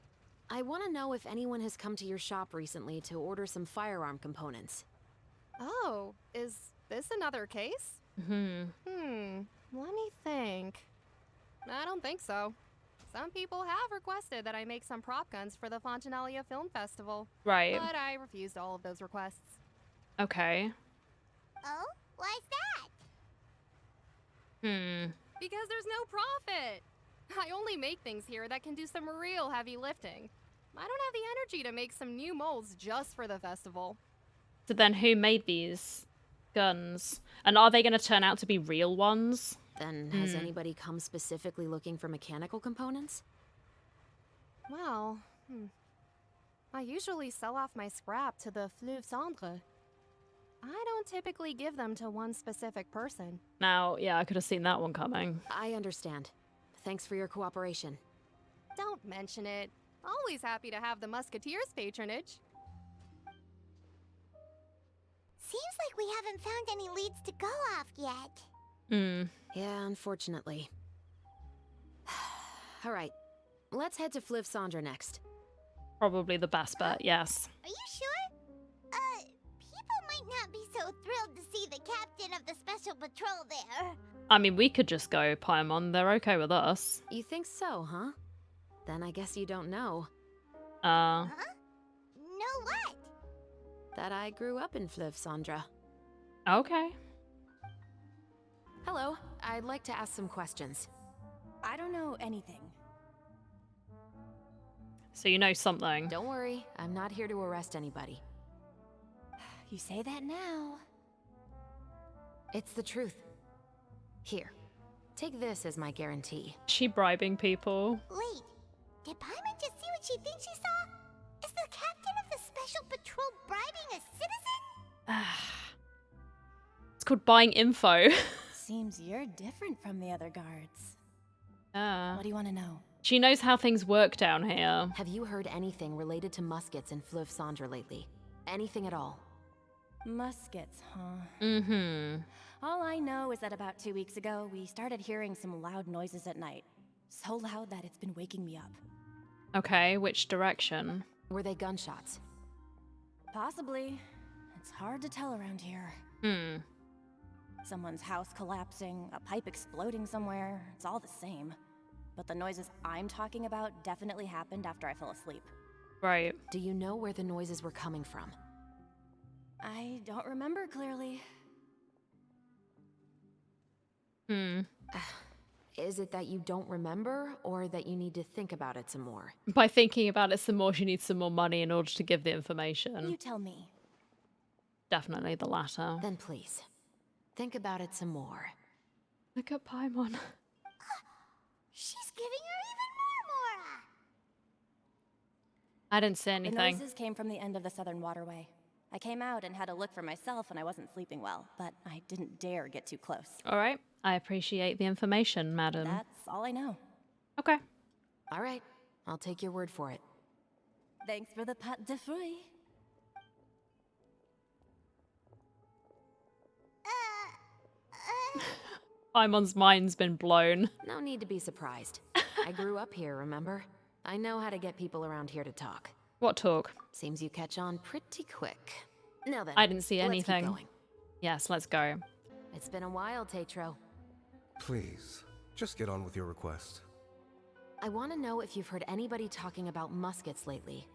I want to know if anyone has come to your shop recently to order some firearm components. Oh, is this another case? Let me think. I don't think so. Some people have requested that I make some prop guns for the Fontaine Film Festival. Right. But I refused all of those requests. Okay. Oh? Why's that? Because there's no profit. I only make things here that can do some real heavy lifting. I don't have the energy to make some new molds just for the festival. So then who made these guns? And are they going to turn out to be real ones? Then has anybody come specifically looking for mechanical components? Well, I usually sell off my scrap to the Fleuve Cendre. I don't typically give them to one specific person. Now, yeah, I could have seen that one coming. I understand. Thanks for your cooperation. Don't mention it. Always happy to have the Musketeers' patronage. Seems like we haven't found any leads to go off yet. Yeah, unfortunately. All right, let's head to Fleuve Cendre next. Probably the best bet, yes. Are you sure? People might not be so thrilled to see the captain of the special patrol there. I mean, we could just go, Paimon. They're okay with us. You think so, huh? Then I guess you don't know. Huh? Know what? That I grew up in Fleuve Cendre. Okay. Hello, I'd like to ask some questions. I don't know anything. So you know something. Don't worry, I'm not here to arrest anybody. You say that now. It's the truth. Here, take this as my guarantee. She bribing people. Wait, did Paimon just see what she thinks she saw? Is the captain of the special patrol bribing a citizen? It's called buying info. Seems you're different from the other guards. Ah. What do you want to know? She knows how things work down here. Have you heard anything related to muskets in Fleuve Cendre lately? Anything at all? Muskets, huh? Mm-hmm. All I know is that about 2 weeks ago, we started hearing some loud noises at night. So loud that it's been waking me up. Okay, which direction? Were they gunshots? Possibly. It's hard to tell around here. Someone's house collapsing, a pipe exploding somewhere, it's all the same. But the noises I'm talking about definitely happened after I fell asleep. Right. Do you know where the noises were coming from? I don't remember clearly. Is it that you don't remember, or that you need to think about it some more? By thinking about it some more, she needs some more money in order to give the information. You tell me. Definitely the latter. Then please, think about it some more. Look at Paimon. She's giving her even more mora. I didn't say The anything. noises came from the end of the Southern Waterway. I came out and had a look for myself and I wasn't sleeping well, but I didn't dare get too close. All right. I appreciate the information, madam. That's all I know. Okay. All right, I'll take your word for it. Thanks for the pâte de fruits. Paimon's mind's been blown. No need to be surprised. I grew up here, remember? I know how to get people around here to talk. What talk? Seems you catch on pretty quick. Now then, I didn't see let's anything. keep going. Yes, let's go. It's been a while, Tetro. Please, just get on with your request. I want to know if you've heard anybody talking about muskets lately.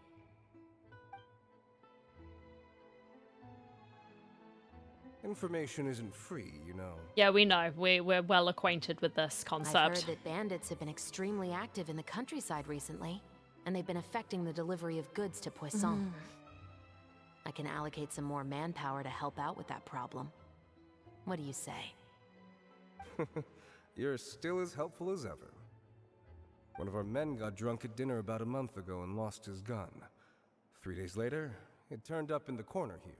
Information isn't free, you know. Yeah, we know. We're well acquainted with this I've concept. heard that bandits have been extremely active in the countryside recently, and they've been affecting the delivery of goods to Poisson. I can allocate some more manpower to help out with that problem. What do you say? You're still as helpful as ever. One of our men got drunk at dinner about a month ago and lost his gun. 3 days later, it turned up in the corner here.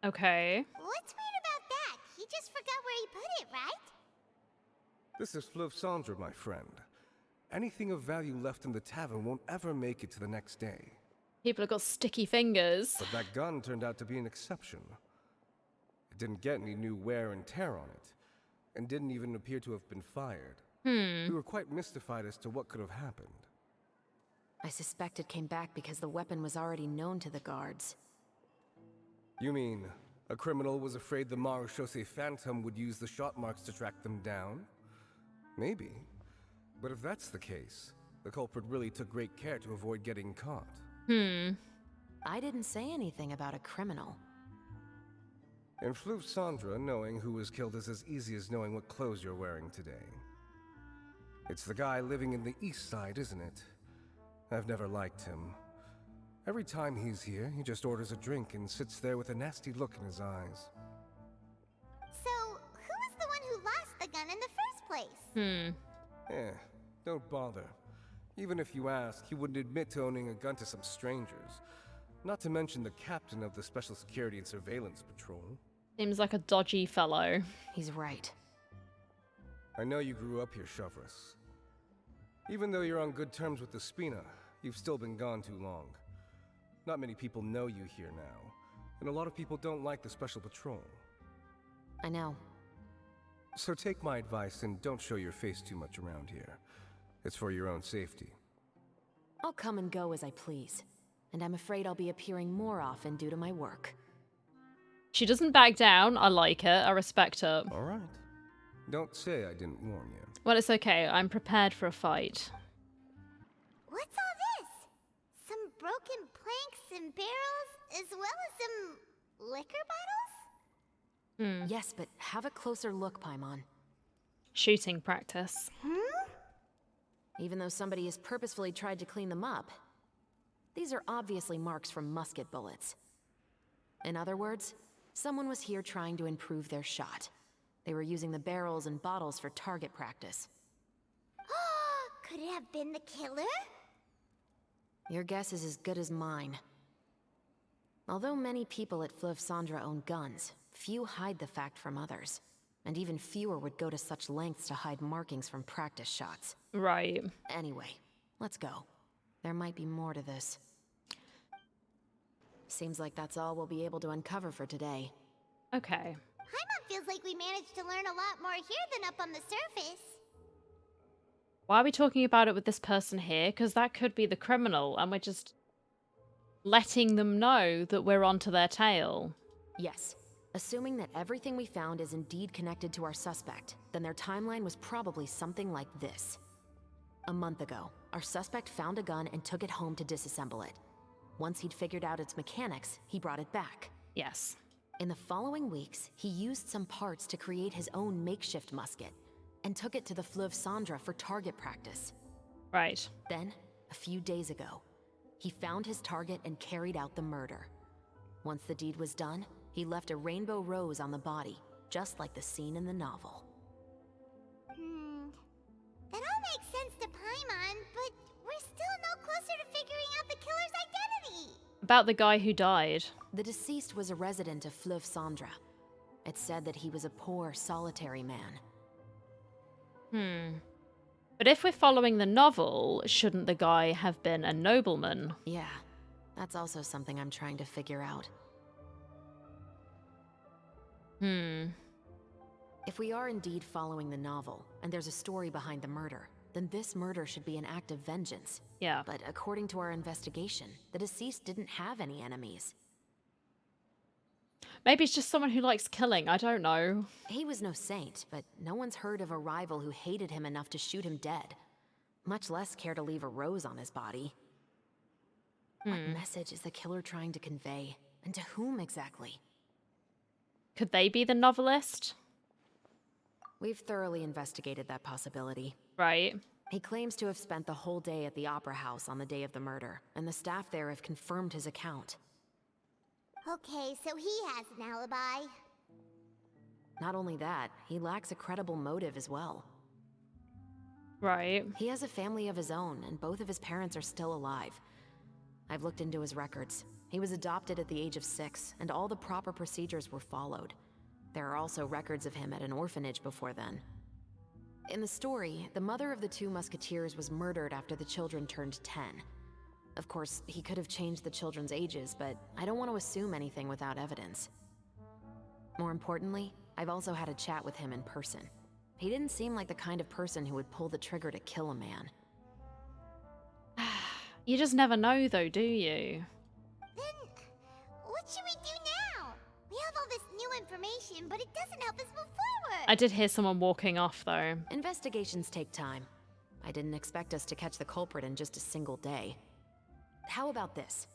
Okay. What's weird about that? He just forgot where he put it, right? This is Fleuve Cendre, my friend. Anything of value left in the tavern won't ever make it to the next day. People have got sticky fingers. But that gun turned out to be an exception. It didn't get any new wear and tear on it, and didn't even appear to have been fired. We were quite mystified as to what could have happened. I suspect it came back because the weapon was already known to the guards. You mean, a criminal was afraid the Marechaussee Phantom would use the shot marks to track them down? Maybe. But if that's the case, the culprit really took great care to avoid getting caught. I didn't say anything about a criminal. In Fleuve Cendre, knowing who was killed is as easy as knowing what clothes you're wearing today. It's the guy living in the east side, isn't it? I've never liked him. Every time he's here, he just orders a drink and sits there with a nasty look in his eyes. So, who was the one who lost the gun in the first place? Don't bother. Even if you ask, he wouldn't admit to owning a gun to some strangers. Not to mention the captain of the Special Security and Surveillance Patrol. Seems like a dodgy fellow. He's right. I know you grew up here, Chevreuse. Even though you're on good terms with the Spina, you've still been gone too long. Not many people know you here now, and a lot of people don't like the Special Patrol. I know. So take my advice and don't show your face too much around here. It's for your own safety. I'll come and go as I please, and I'm afraid I'll be appearing more often due to my work. She doesn't back down. I like it. I respect her. All right. Don't say I didn't warn you. Well, it's okay. I'm prepared for a fight. What's all this? Some broken planks and barrels, as well as some liquor bottles? Yes, but have a closer look, Paimon. Shooting practice. Even though somebody has purposefully tried to clean them up, these are obviously marks from musket bullets. In other words, Someone was here trying to improve their shot. They were using the barrels and bottles for target practice. Could it have been the killer? Your guess is as good as mine. Although many people at Fleuve Cendres own guns, few hide the fact from others. And even fewer would go to such lengths to hide markings from practice shots. Right. Anyway, let's go. There might be more to this. Seems like that's all we'll be able to uncover for today. Okay. Paimon feels like we managed to learn a lot more here than up on the surface. Why are we talking about it with this person here? Because that could be the criminal, and we're just letting them know that we're onto their tail. Yes. Assuming that everything we found is indeed connected to our suspect, then their timeline was probably something like this. A month ago, our suspect found a gun and took it home to disassemble it. Once he'd figured out its mechanics, he brought it back. Yes. In the following weeks, he used some parts to create his own makeshift musket, and took it to the Fleuve Cendres for target practice. Right. Then, a few days ago, he found his target and carried out the murder. Once the deed was done, he left a rainbow rose on the body, just like the scene in the novel. That all makes sense to Paimon, but we're still no closer to figuring out the killer's identity. About the guy who died. The deceased was a resident of Fleuve Cendres. It's said that he was a poor, solitary man. But if we're following the novel, shouldn't the guy have been a nobleman? Yeah, that's also something I'm trying to figure out. If we are indeed following the novel, and there's a story behind the murder, then this murder should be an act of vengeance. Yeah. But according to our investigation, the deceased didn't have any enemies. Maybe it's just someone who likes killing, I don't know. He was no saint, but no one's heard of a rival who hated him enough to shoot him dead. Much less care to leave a rose on his body. What message is the killer trying to convey? And to whom exactly? Could they be the novelist? We've thoroughly investigated that possibility. Right. He claims to have spent the whole day at the Opera House on the day of the murder, and the staff there have confirmed his account. Okay, so he has an alibi. Not only that, he lacks a credible motive as well. Right. He has a family of his own, and both of his parents are still alive. I've looked into his records. He was adopted at the age of 6, and all the proper procedures were followed. There are also records of him at an orphanage before then. In the story, the mother of the 2 musketeers was murdered after the children turned 10. Of course, he could have changed the children's ages, but I don't want to assume anything without evidence. More importantly, I've also had a chat with him in person. He didn't seem like the kind of person who would pull the trigger to kill a man. You just never know though, do you? Then, what should we do now? We have all this new information, but it doesn't help us move forward. I did hear someone walking off though. Investigations take time. I didn't expect us to catch the culprit in just a single day. How about this?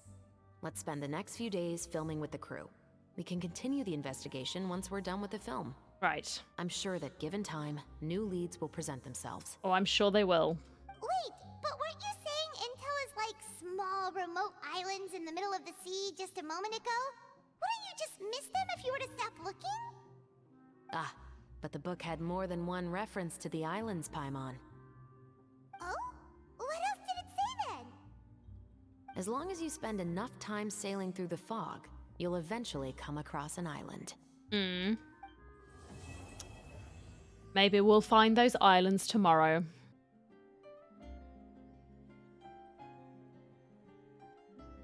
Let's spend the next few days filming with the crew. We can continue the investigation once we're done with the film. Right. I'm sure that given time, new leads will present themselves. Oh, I'm sure they will. Wait, but weren't you saying Intel is like small, remote islands in the middle of the sea just a moment ago? Wouldn't you just miss them if you were to stop looking? Ah, but the book had more than one reference to the islands, Paimon. Oh? What else did it say then? As long as you spend enough time sailing through the fog, you'll eventually come across an island. Maybe we'll find those islands tomorrow.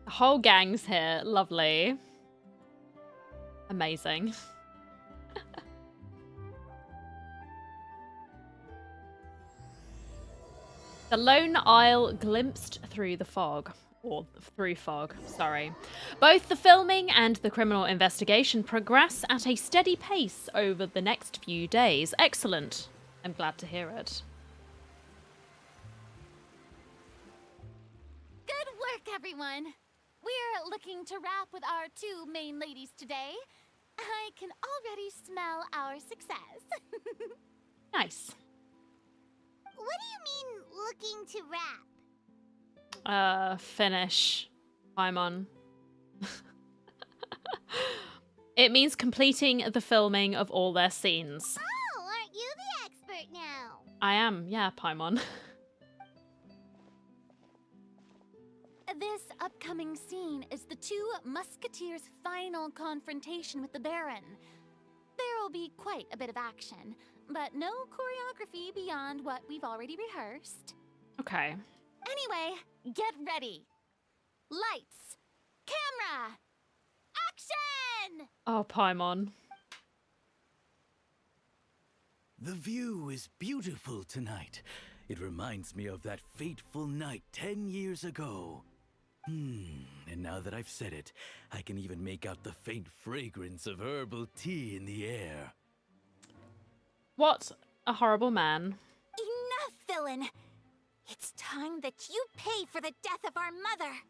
The whole gang's here. Lovely. Amazing. The lone isle glimpsed through the fog. Or through fog, sorry. Both the filming and the criminal investigation progress at a steady pace over the next few days. Excellent. I'm glad to hear it. Good work, everyone. We're looking to wrap with our 2 main ladies today. I can already smell our success. Nice. What do you mean, looking to wrap? Finish. Paimon. It means completing the filming of all their scenes. Oh, aren't you the expert now? I am, yeah, Paimon. This upcoming scene is the two musketeers' final confrontation with the Baron. There'll be quite a bit of action, but no choreography beyond what we've already rehearsed. Okay. Anyway, get ready. Lights, camera, action! Oh, Paimon. The view is beautiful tonight. It reminds me of that fateful night 10 years ago. And now that I've said it, I can even make out the faint fragrance of herbal tea in the air. What a horrible man. Enough, villain! It's time that you pay for the death of our mother!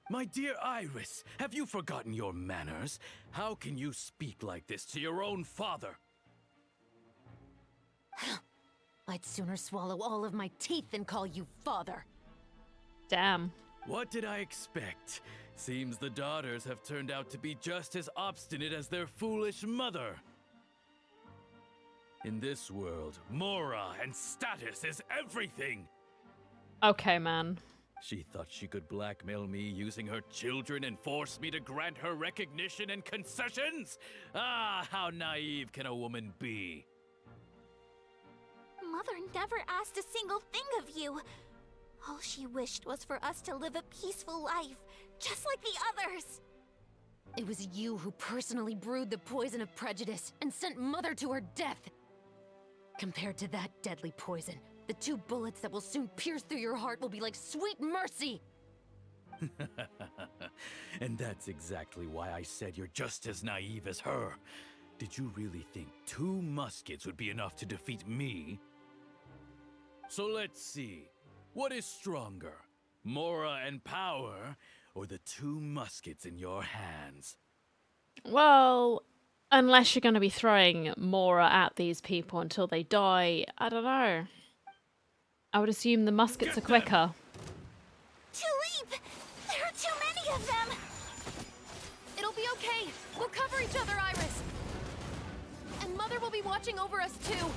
My dear Iris, have you forgotten your manners? How can you speak like this to your own father? I'd sooner swallow all of my teeth than call you father. Damn. What did I expect? Seems the daughters have turned out to be just as obstinate as their foolish mother. In this world, Mora and status is everything! Okay, man. She thought she could blackmail me using her children and force me to grant her recognition and concessions? Ah, how naive can a woman be? Mother never asked a single thing of you. All she wished was for us to live a peaceful life, just like the others. It was you who personally brewed the poison of prejudice and sent Mother to her death. Compared to that deadly poison, the 2 bullets that will soon pierce through your heart will be like sweet mercy. And that's exactly why I said you're just as naive as her. Did you really think 2 muskets would be enough to defeat me? So let's see. What is stronger, Mora and power, or the 2 muskets in your hands? Well, unless you're going to be throwing Mora at these people until they die, I don't know. I would assume the muskets are quicker. Tulip! There are too many of them! It'll be okay. We'll cover each other, Iris. And Mother will be watching over us too.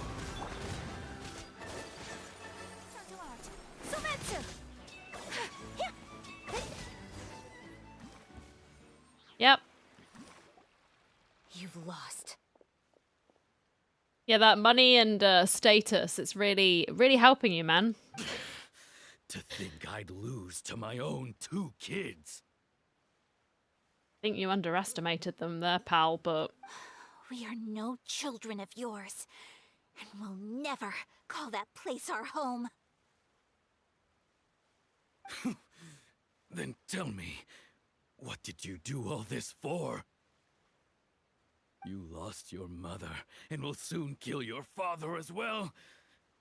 Yep. You've lost. Yeah, that money and status, it's really, really helping you, man. To think I'd lose to my own 2 kids. I think you underestimated them there, pal, but... We are no children of yours, and we'll never call that place our home. Then tell me, what did you do all this for? You lost your mother, and will soon kill your father as well.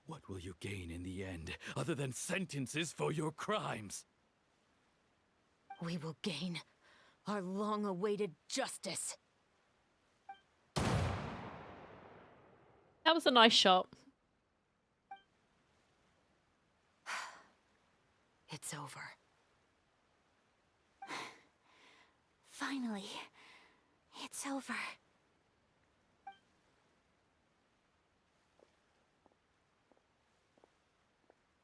What will you gain in the end, other than sentences for your crimes? We will gain our long-awaited justice. That was a nice shot. It's over. Finally, it's over.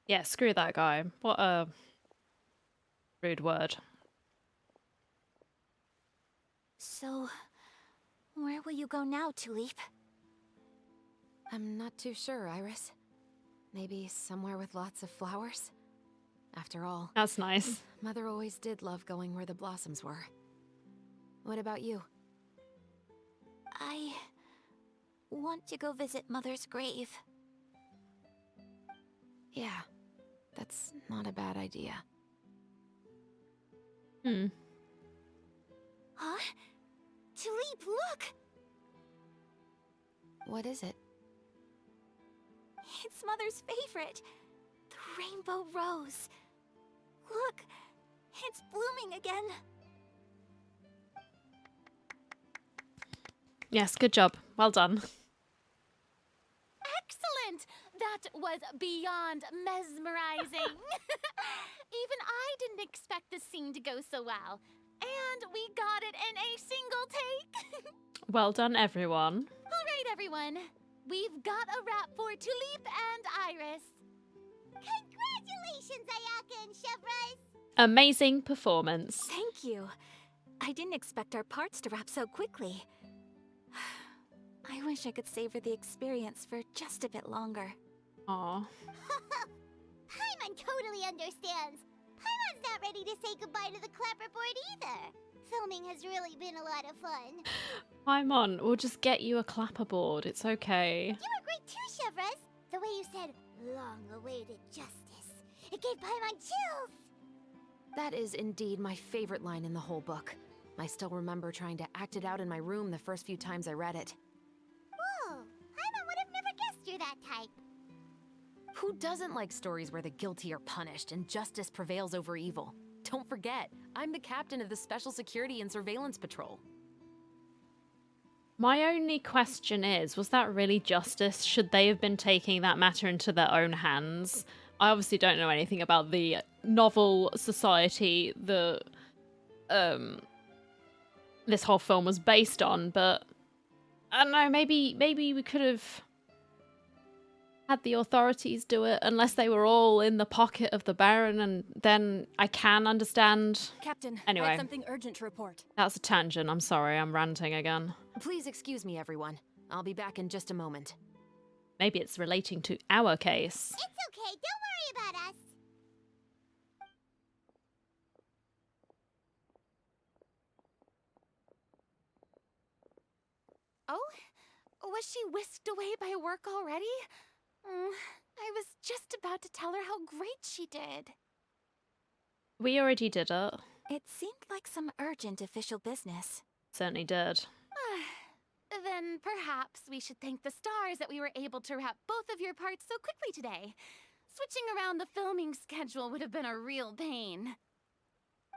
Yeah, screw that guy. What a rude word. So, where will you go now, Tulip? I'm not too sure, Iris. Maybe somewhere with lots of flowers? After all, That's nice. Mother always did love going where the blossoms were. What about you? I want to go visit Mother's grave. Yeah, that's not a bad idea. Hmm. Huh? Tulip, look! What is it? It's Mother's favorite. The rainbow rose. Look, it's blooming again. Yes, good job. Well done. Excellent! That was beyond mesmerizing. Even I didn't expect the scene to go so well. And we got it in a single take. Well done, everyone. All right, everyone. We've got a wrap for Tulip and Iris. Congratulations, Ayaka and Chevrolet! Amazing performance. Thank you. I didn't expect our parts to wrap so quickly. I wish I could savor the experience for just a bit longer. Aw. Paimon totally understands. Paimon's not ready to say goodbye to the clapperboard either. Filming has really been a lot of fun. Paimon, we'll just get you a clapperboard. It's okay. You were great too, Chevrolet. The way you said, long-awaited justice. It gave Paimon chills. That is indeed my favorite line in the whole book. I still remember trying to act it out in my room the first few times I read it. Whoa, Paimon would have never guessed you're that type. Who doesn't like stories where the guilty are punished and justice prevails over evil? Don't forget, I'm the captain of the Special Security and Surveillance Patrol. My only question is, was that really justice? Should they have been taking that matter into their own hands? I obviously don't know anything about the novel society that this whole film was based on, but I don't know, maybe we could have had the authorities do it, unless they were all in the pocket of the Baron, and then I can understand. Captain, Anyway. I have something urgent to report. That's a tangent. I'm sorry, I'm ranting again. Please excuse me, everyone. I'll be back in just a moment. Maybe it's relating to our case. It's okay, don't worry about us. Oh? Was she whisked away by work already? I was just about to tell her how great she did. We already did it. It seemed like some urgent official business. Certainly did. Then perhaps we should thank the stars that we were able to wrap both of your parts so quickly today. Switching around the filming schedule would have been a real pain.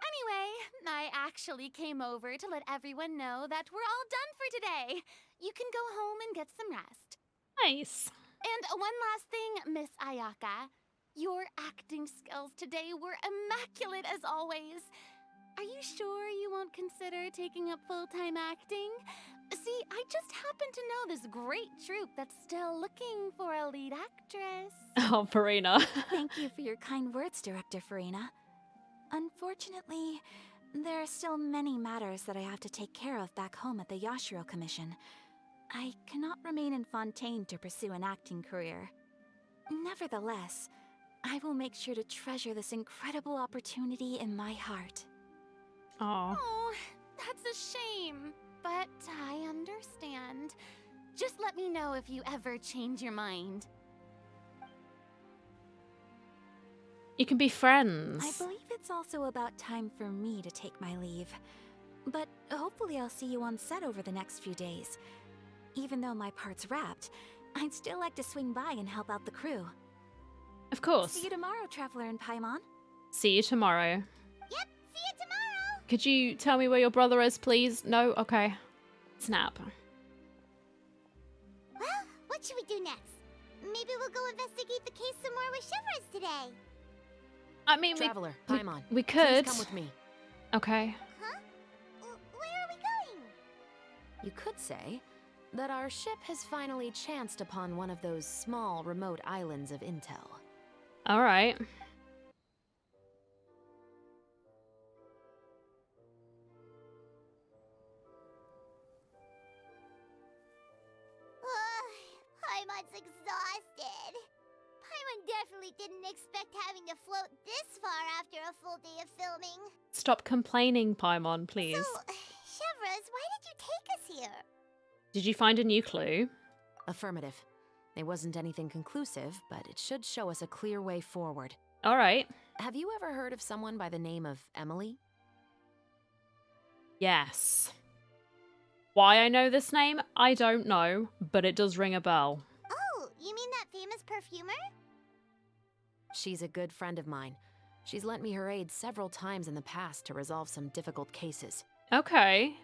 Anyway, I actually came over to let everyone know that we're all done for today. You can go home and get some rest. Nice. And one last thing, Miss Ayaka. Your acting skills today were immaculate as always. Are you sure you won't consider taking up full-time acting? See, I just happen to know this great troupe that's still looking for a lead actress. Oh, Farina. Thank you for your kind words, Director Farina. Unfortunately, there are still many matters that I have to take care of back home at the Yashiro Commission. I cannot remain in Fontaine to pursue an acting career. Nevertheless, I will make sure to treasure this incredible opportunity in my heart. Aw. Oh, that's a shame, but I understand. Just let me know if you ever change your mind. You can be friends. I believe it's also about time for me to take my leave. But hopefully I'll see you on set over the next few days. Even though my part's wrapped, I'd still like to swing by and help out the crew. Of course. See you tomorrow, Traveler and Paimon. See you tomorrow. Yep, see you tomorrow. Could you tell me where your brother is, please? No? Okay. Snap. Well, what should we do next? Maybe we'll go investigate the case some more with Chevrolet today. I mean, Traveler, Paimon, we could. Please come with me. Okay. Huh? Where are we going? You could say that our ship has finally chanced upon one of those small, remote islands of intel. All right. Paimon's exhausted. Paimon definitely didn't expect having to float this far after a full day of filming. Stop complaining, Paimon, please. So, Chevrolet, why did you take us here? Did you find a new clue? Affirmative. It wasn't anything conclusive, but it should show us a clear way forward. All right. Have you ever heard of someone by the name of Emily? Yes. Why I know this name, I don't know, but it does ring a bell. Oh, you mean that famous perfumer? She's a good friend of mine. She's lent me her aid several times in the past to resolve some difficult cases. Okay.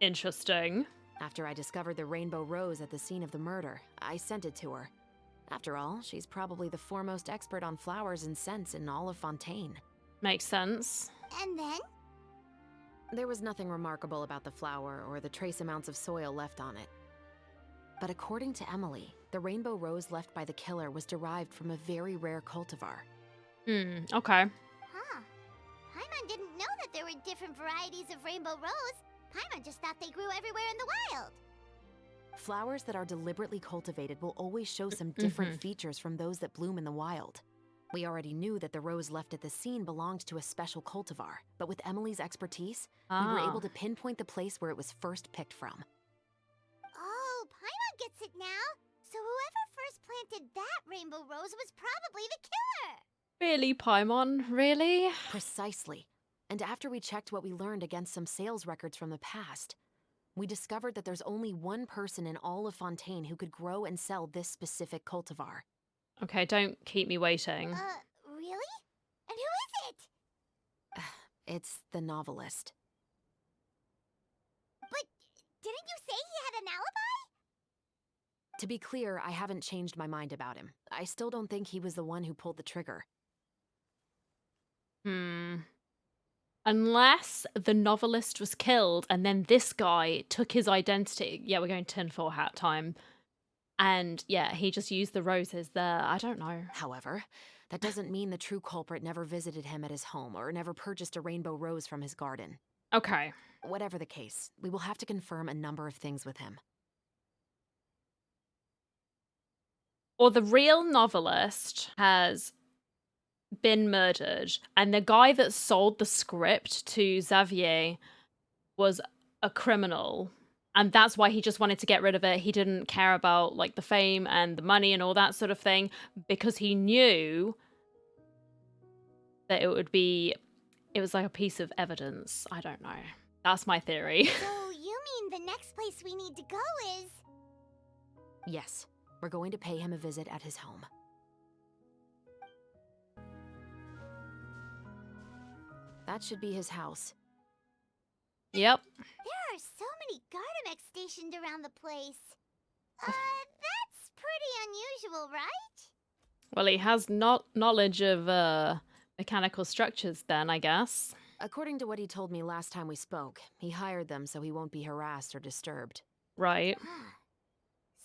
Interesting. After I discovered the rainbow rose at the scene of the murder, I sent it to her. After all, she's probably the foremost expert on flowers and scents in all of Fontaine. Makes sense. And then? There was nothing remarkable about the flower or the trace amounts of soil left on it. But according to Emily, the rainbow rose left by the killer was derived from a very rare cultivar. Okay. Huh. Paimon didn't know that there were different varieties of rainbow rose. Paimon just thought they grew everywhere in the wild. Flowers that are deliberately cultivated will always show some different features from those that bloom in the wild. We already knew that the rose left at the scene belonged to a special cultivar, but with Emily's expertise, we were able to pinpoint the place where it was first picked from. Oh, Paimon gets it now. So whoever first planted that rainbow rose was probably the killer. Really, Paimon? Really? Precisely. And after we checked what we learned against some sales records from the past, we discovered that there's only one person in all of Fontaine who could grow and sell this specific cultivar. Okay, don't keep me waiting. Really? And who is it? It's the novelist. But didn't you say he had an alibi? To be clear, I haven't changed my mind about him. I still don't think he was the one who pulled the trigger. Unless the novelist was killed and then this guy took his identity. Yeah, we're going tinfoil hat time. And yeah, he just used the roses there. I don't know. However, that doesn't mean the true culprit never visited him at his home or never purchased a rainbow rose from his garden. Okay. Whatever the case, we will have to confirm a number of things with him. Or the real novelist has been murdered, and the guy that sold the script to Xavier was a criminal, and that's why he just wanted to get rid of it. He didn't care about like the fame and the money and all that sort of thing, because he knew that it was like a piece of evidence. I don't know. That's my theory. So you mean the next place we need to go is... Yes, we're going to pay him a visit at his home. That should be his house. Yep. There are so many Gardamex stationed around the place. That's pretty unusual, right? Well, he has knowledge of mechanical structures then, I guess. According to what he told me last time we spoke, he hired them so he won't be harassed or disturbed. Right.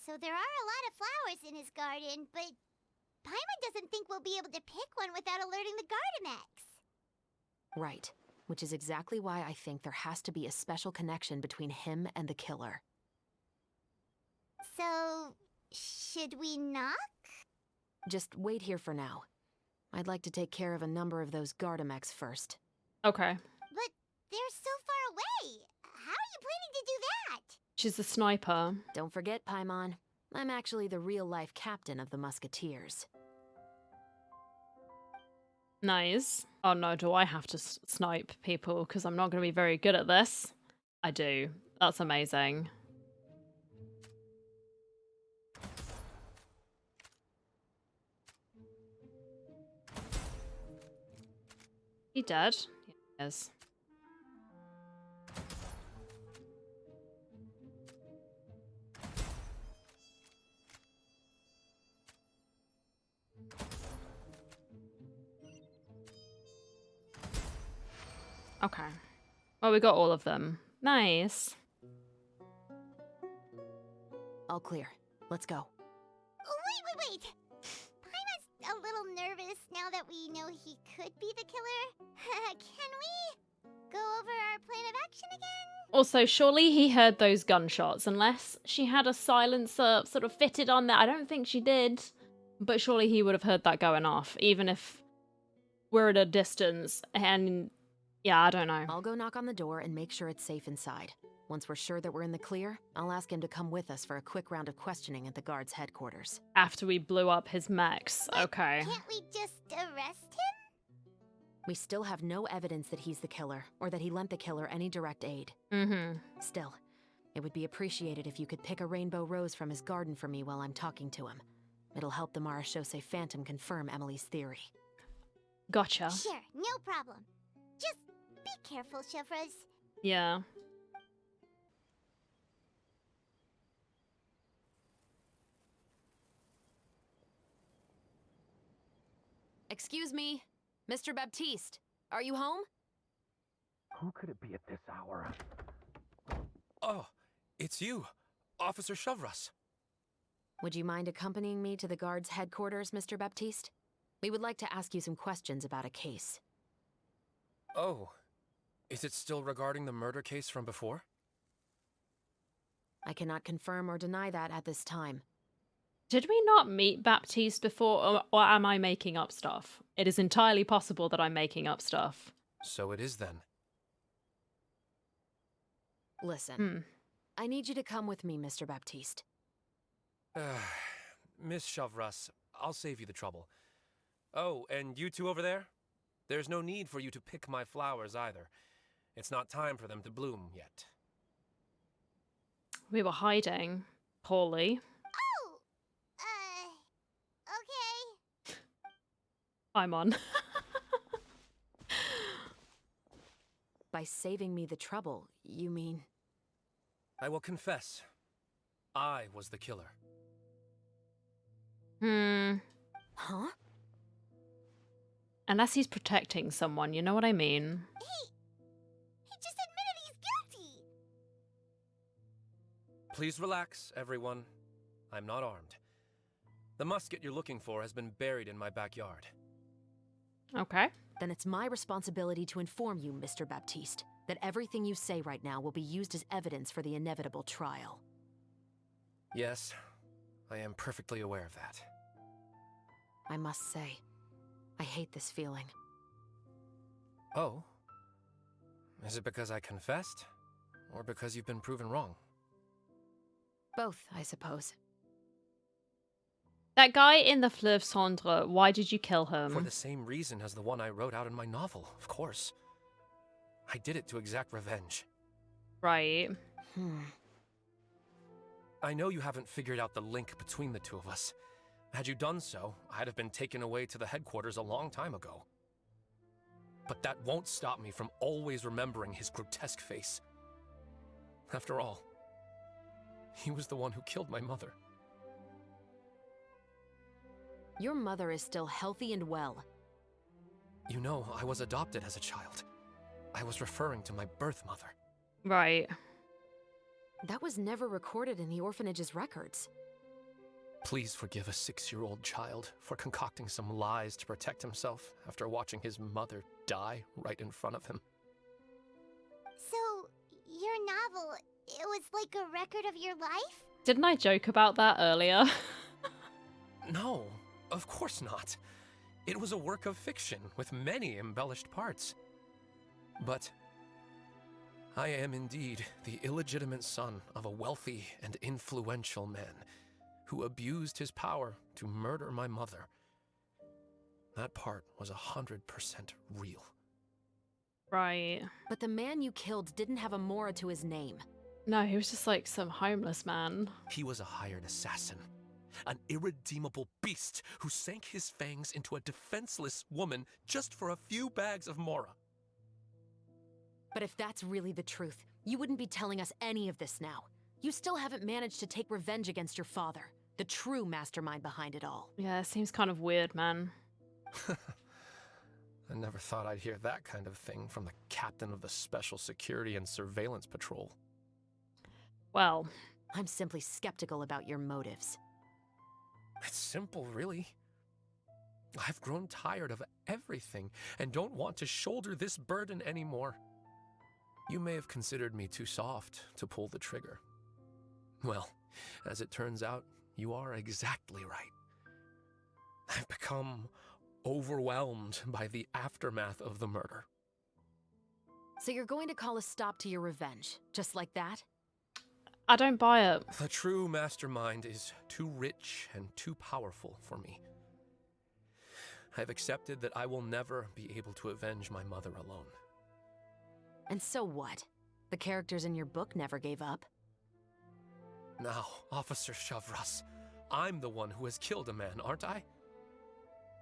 So there are a lot of flowers in his garden, but Paimon doesn't think we'll be able to pick one without alerting the Gardamex. Right, which is exactly why I think there has to be a special connection between him and the killer. So, should we knock? Just wait here for now. I'd like to take care of a number of those Gardamex first. Okay. But they're so far away. How are you planning to do that? She's a sniper. Don't forget, Paimon, I'm actually the real-life captain of the Musketeers. Nice. Oh no, do I have to snipe people? Because I'm not going to be very good at this. I do. That's amazing. He dead? He is. Okay. Well, we got all of them. Nice. All clear. Let's go. Oh, wait! Paimon's a little nervous now that we know he could be the killer. Can we go over our plan of action again? Also, surely he heard those gunshots, unless she had a silencer sort of fitted on there. I don't think she did. But surely he would have heard that going off, even if we're at a distance and... Yeah, I don't know. I'll go knock on the door and make sure it's safe inside. Once we're sure that we're in the clear, I'll ask him to come with us for a quick round of questioning at the guard's headquarters. After we blew up his mechs. Okay. Can't we just arrest him? We still have no evidence that he's the killer, or that he lent the killer any direct aid. Still, it would be appreciated if you could pick a rainbow rose from his garden for me while I'm talking to him. It'll help the Marechaussee Phantom confirm Emily's theory. Gotcha. Sure, no problem. Just be careful, Chevres. Yeah. Excuse me, Mr. Baptiste, are you home? Who could it be at this hour? Oh, it's you, Officer Shavras. Would you mind accompanying me to the guard's headquarters, Mr. Baptiste? We would like to ask you some questions about a case. Oh, is it still regarding the murder case from before? I cannot confirm or deny that at this time. Did we not meet Baptiste before, or am I making up stuff? It is entirely possible that I'm making up stuff. So it is then. Listen, I need you to come with me, Mr. Baptiste. Miss Shavras, I'll save you the trouble. Oh, and you two over there? There's no need for you to pick my flowers either. It's not time for them to bloom yet. We were hiding. Poorly. Okay. Paimon. By saving me the trouble, you mean... I will confess. I was the killer. Huh? Unless he's protecting someone, you know what I mean? He just admitted he's guilty. Please relax, everyone. I'm not armed. The musket you're looking for has been buried in my backyard. Okay. Then it's my responsibility to inform you, Mr. Baptiste, that everything you say right now will be used as evidence for the inevitable trial. Yes, I am perfectly aware of that. I must say, I hate this feeling. Oh? Is it because I confessed? Or because you've been proven wrong? Both, I suppose. That guy in the Fleuve Cendre, why did you kill him? For the same reason as the one I wrote out in my novel, of course. I did it to exact revenge. Right. I know you haven't figured out the link between the two of us. Had you done so, I'd have been taken away to the headquarters a long time ago. But that won't stop me from always remembering his grotesque face. After all, he was the one who killed my mother. Your mother is still healthy and well. You know, I was adopted as a child. I was referring to my birth mother. Right. That was never recorded in the orphanage's records. Please forgive a 6-year-old child for concocting some lies to protect himself after watching his mother die right in front of him. So, your novel, it was like a record of your life? Didn't I joke about that earlier? No, of course not. It was a work of fiction with many embellished parts. But I am indeed the illegitimate son of a wealthy and influential man who abused his power to murder my mother. That part was 100% real. Right. But the man you killed didn't have a Mora to his name. No, he was just like some homeless man. He was a hired assassin. An irredeemable beast who sank his fangs into a defenseless woman just for a few bags of Mora. But if that's really the truth, you wouldn't be telling us any of this now. You still haven't managed to take revenge against your father, the true mastermind behind it all. Yeah, it seems kind of weird, man. I never thought I'd hear that kind of thing from the captain of the Special Security and Surveillance Patrol. Well, I'm simply skeptical about your motives. It's simple, really. I've grown tired of everything and don't want to shoulder this burden anymore. You may have considered me too soft to pull the trigger. Well, as it turns out, you are exactly right. I've become overwhelmed by the aftermath of the murder. So you're going to call a stop to your revenge, just like that? I don't buy it. The true mastermind is too rich and too powerful for me. I've accepted that I will never be able to avenge my mother alone. And so what? The characters in your book never gave up. Now, Officer Shavras, I'm the one who has killed a man, aren't I?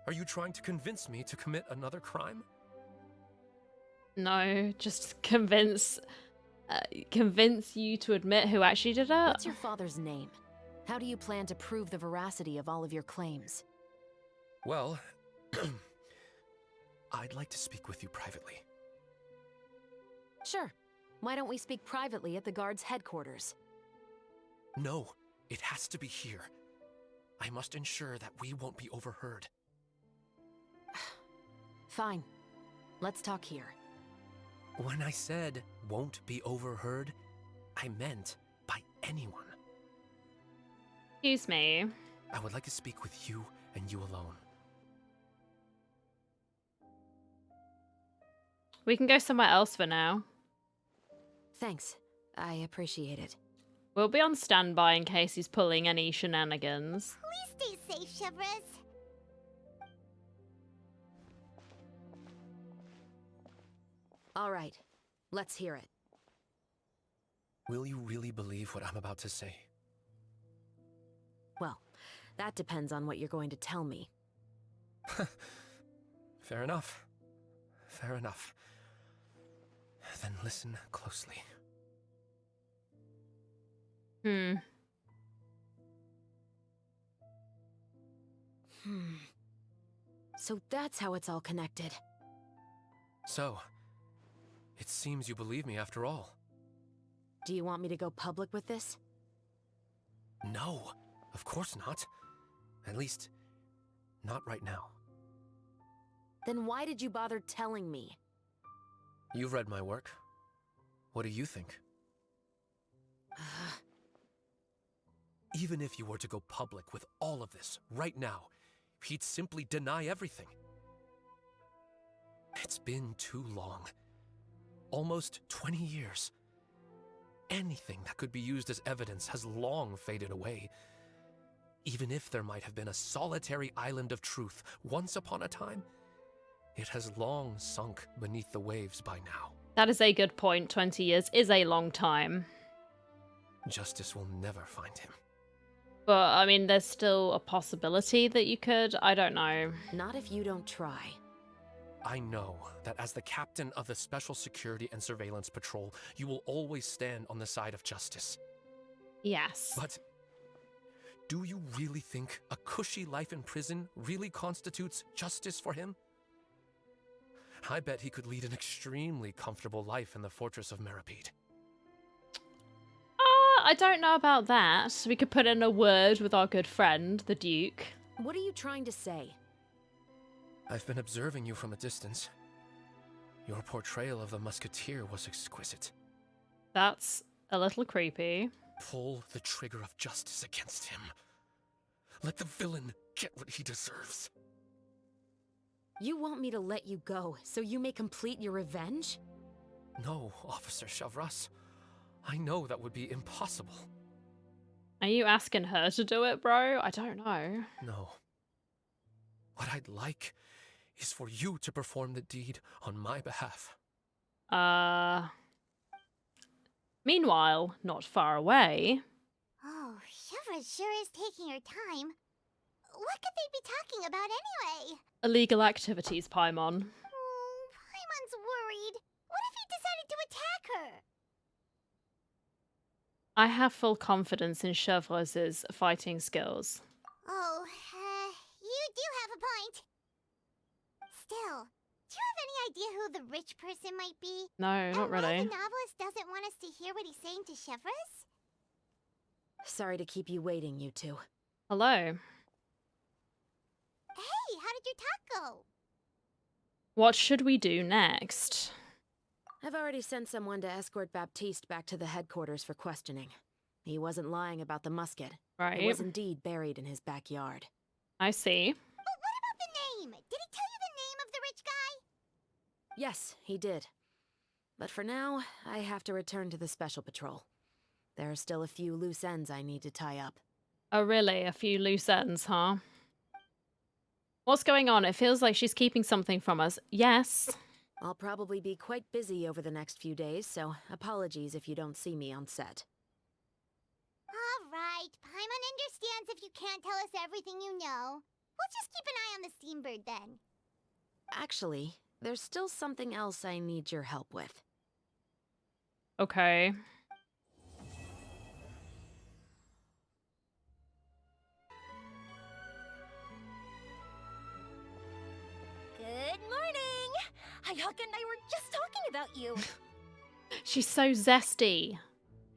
Are you trying to convince me to commit another crime? No, just convince you to admit who actually did it. What's your father's name? How do you plan to prove the veracity of all of your claims? Well, I'd like to speak with you privately. Sure. Why don't we speak privately at the guard's headquarters? No, it has to be here. I must ensure that we won't be overheard. Fine. Let's talk here. When I said won't be overheard, I meant by anyone. Excuse me. I would like to speak with you and you alone. We can go somewhere else for now. Thanks. I appreciate it. We'll be on standby in case he's pulling any shenanigans. Please stay safe, Chevres. All right. Let's hear it. Will you really believe what I'm about to say? Well, that depends on what you're going to tell me. Fair enough. Fair enough. Then listen closely. So that's how it's all connected. So, it seems you believe me after all. Do you want me to go public with this? No, of course not. At least, not right now. Then why did you bother telling me? You've read my work. What do you think? Even if you were to go public with all of this right now, he'd simply deny everything. It's been too long. Almost 20 years. Anything that could be used as evidence has long faded away. Even if there might have been a solitary island of truth once upon a time, it has long sunk beneath the waves by now. That is a good point. 20 years is a long time. Justice will never find him. But, I mean, there's still a possibility that you could. I don't know. Not if you don't try. I know that as the captain of the Special Security and Surveillance Patrol, you will always stand on the side of justice. Yes. But do you really think a cushy life in prison really constitutes justice for him? I bet he could lead an extremely comfortable life in the fortress of Meripede. I don't know about that. We could put in a word with our good friend, the Duke. What are you trying to say? I've been observing you from a distance. Your portrayal of the musketeer was exquisite. That's a little creepy. Pull the trigger of justice against him. Let the villain get what he deserves. You want me to let you go so you may complete your revenge? No, Officer Chevres. I know that would be impossible. Are you asking her to do it, bro? I don't know. No. What I'd like is for you to perform the deed on my behalf. Meanwhile, not far away. Oh, Chevres sure is taking her time. What could they be talking about anyway? Illegal activities, Paimon. Oh, Paimon's worried. What if he decided to attack her? I have full confidence in Chevres's fighting skills. Oh, you do have a point. Still, do you have any idea who the rich person might be? No, not really. And why the novelist doesn't want us to hear what he's saying to Chevres? Sorry to keep you waiting, you two. Hello. Hey, how did your talk go? What should we do next? I've already sent someone to escort Baptiste back to the headquarters for questioning. He wasn't lying about the musket. Right. It was indeed buried in his backyard. I see. But what about the name? Did he tell you the name of the rich guy? Yes, he did. But for now, I have to return to the Special Patrol. There are still a few loose ends I need to tie up. Oh, really? A few loose ends, huh? What's going on? It feels like she's keeping something from us. Yes. I'll probably be quite busy over the next few days, so apologies if you don't see me on set. All right, Paimon understands if you can't tell us everything you know. We'll just keep an eye on the steambird then. Actually, there's still something else I need your help with. Okay. Good morning! Hayaka and I were just talking about you. She's so zesty.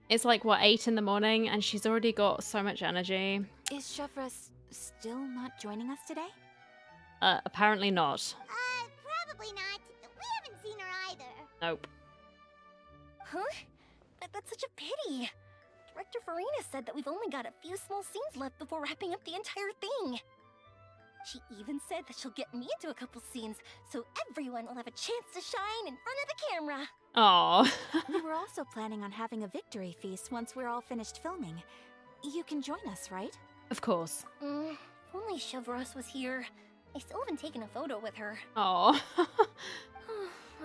It's like, what, 8 in the morning, and she's already got so much energy. Is Chevra still not joining us today? Apparently not. Probably not. We haven't seen her either. Nope. Huh? That's such a pity. Director Farina said that we've only got a few small scenes left before wrapping up the entire thing. She even said that she'll get me into a couple scenes, so everyone will have a chance to shine in front of the camera. Aw. We were also planning on having a victory feast once we're all finished filming. You can join us, right? Of course. If only Chevros was here. I still haven't taken a photo with her. Aw.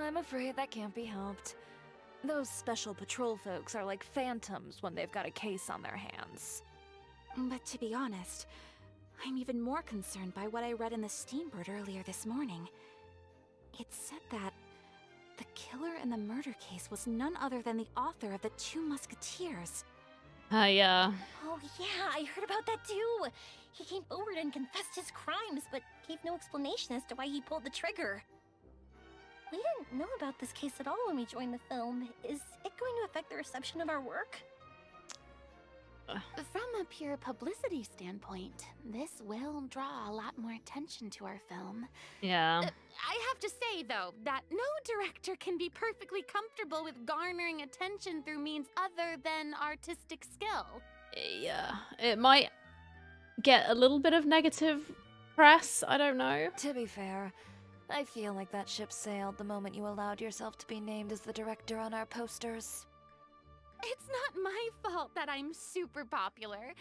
I'm afraid that can't be helped. Those special patrol folks are like phantoms when they've got a case on their hands. But to be honest, I'm even more concerned by what I read in the Steambird earlier this morning. It said that the killer in the murder case was none other than the author of the Two Musketeers. Yeah. Oh yeah, I heard about that too. He came forward and confessed his crimes, but gave no explanation as to why he pulled the trigger. We didn't know about this case at all when we joined the film. Is it going to affect the reception of our work? From a pure publicity standpoint, this will draw a lot more attention to our film. Yeah. I have to say, though, that no director can be perfectly comfortable with garnering attention through means other than artistic skill. Yeah. It might get a little bit of negative press. I don't know. To be fair, I feel like that ship sailed the moment you allowed yourself to be named as the director on our posters. It's not my fault that I'm super popular.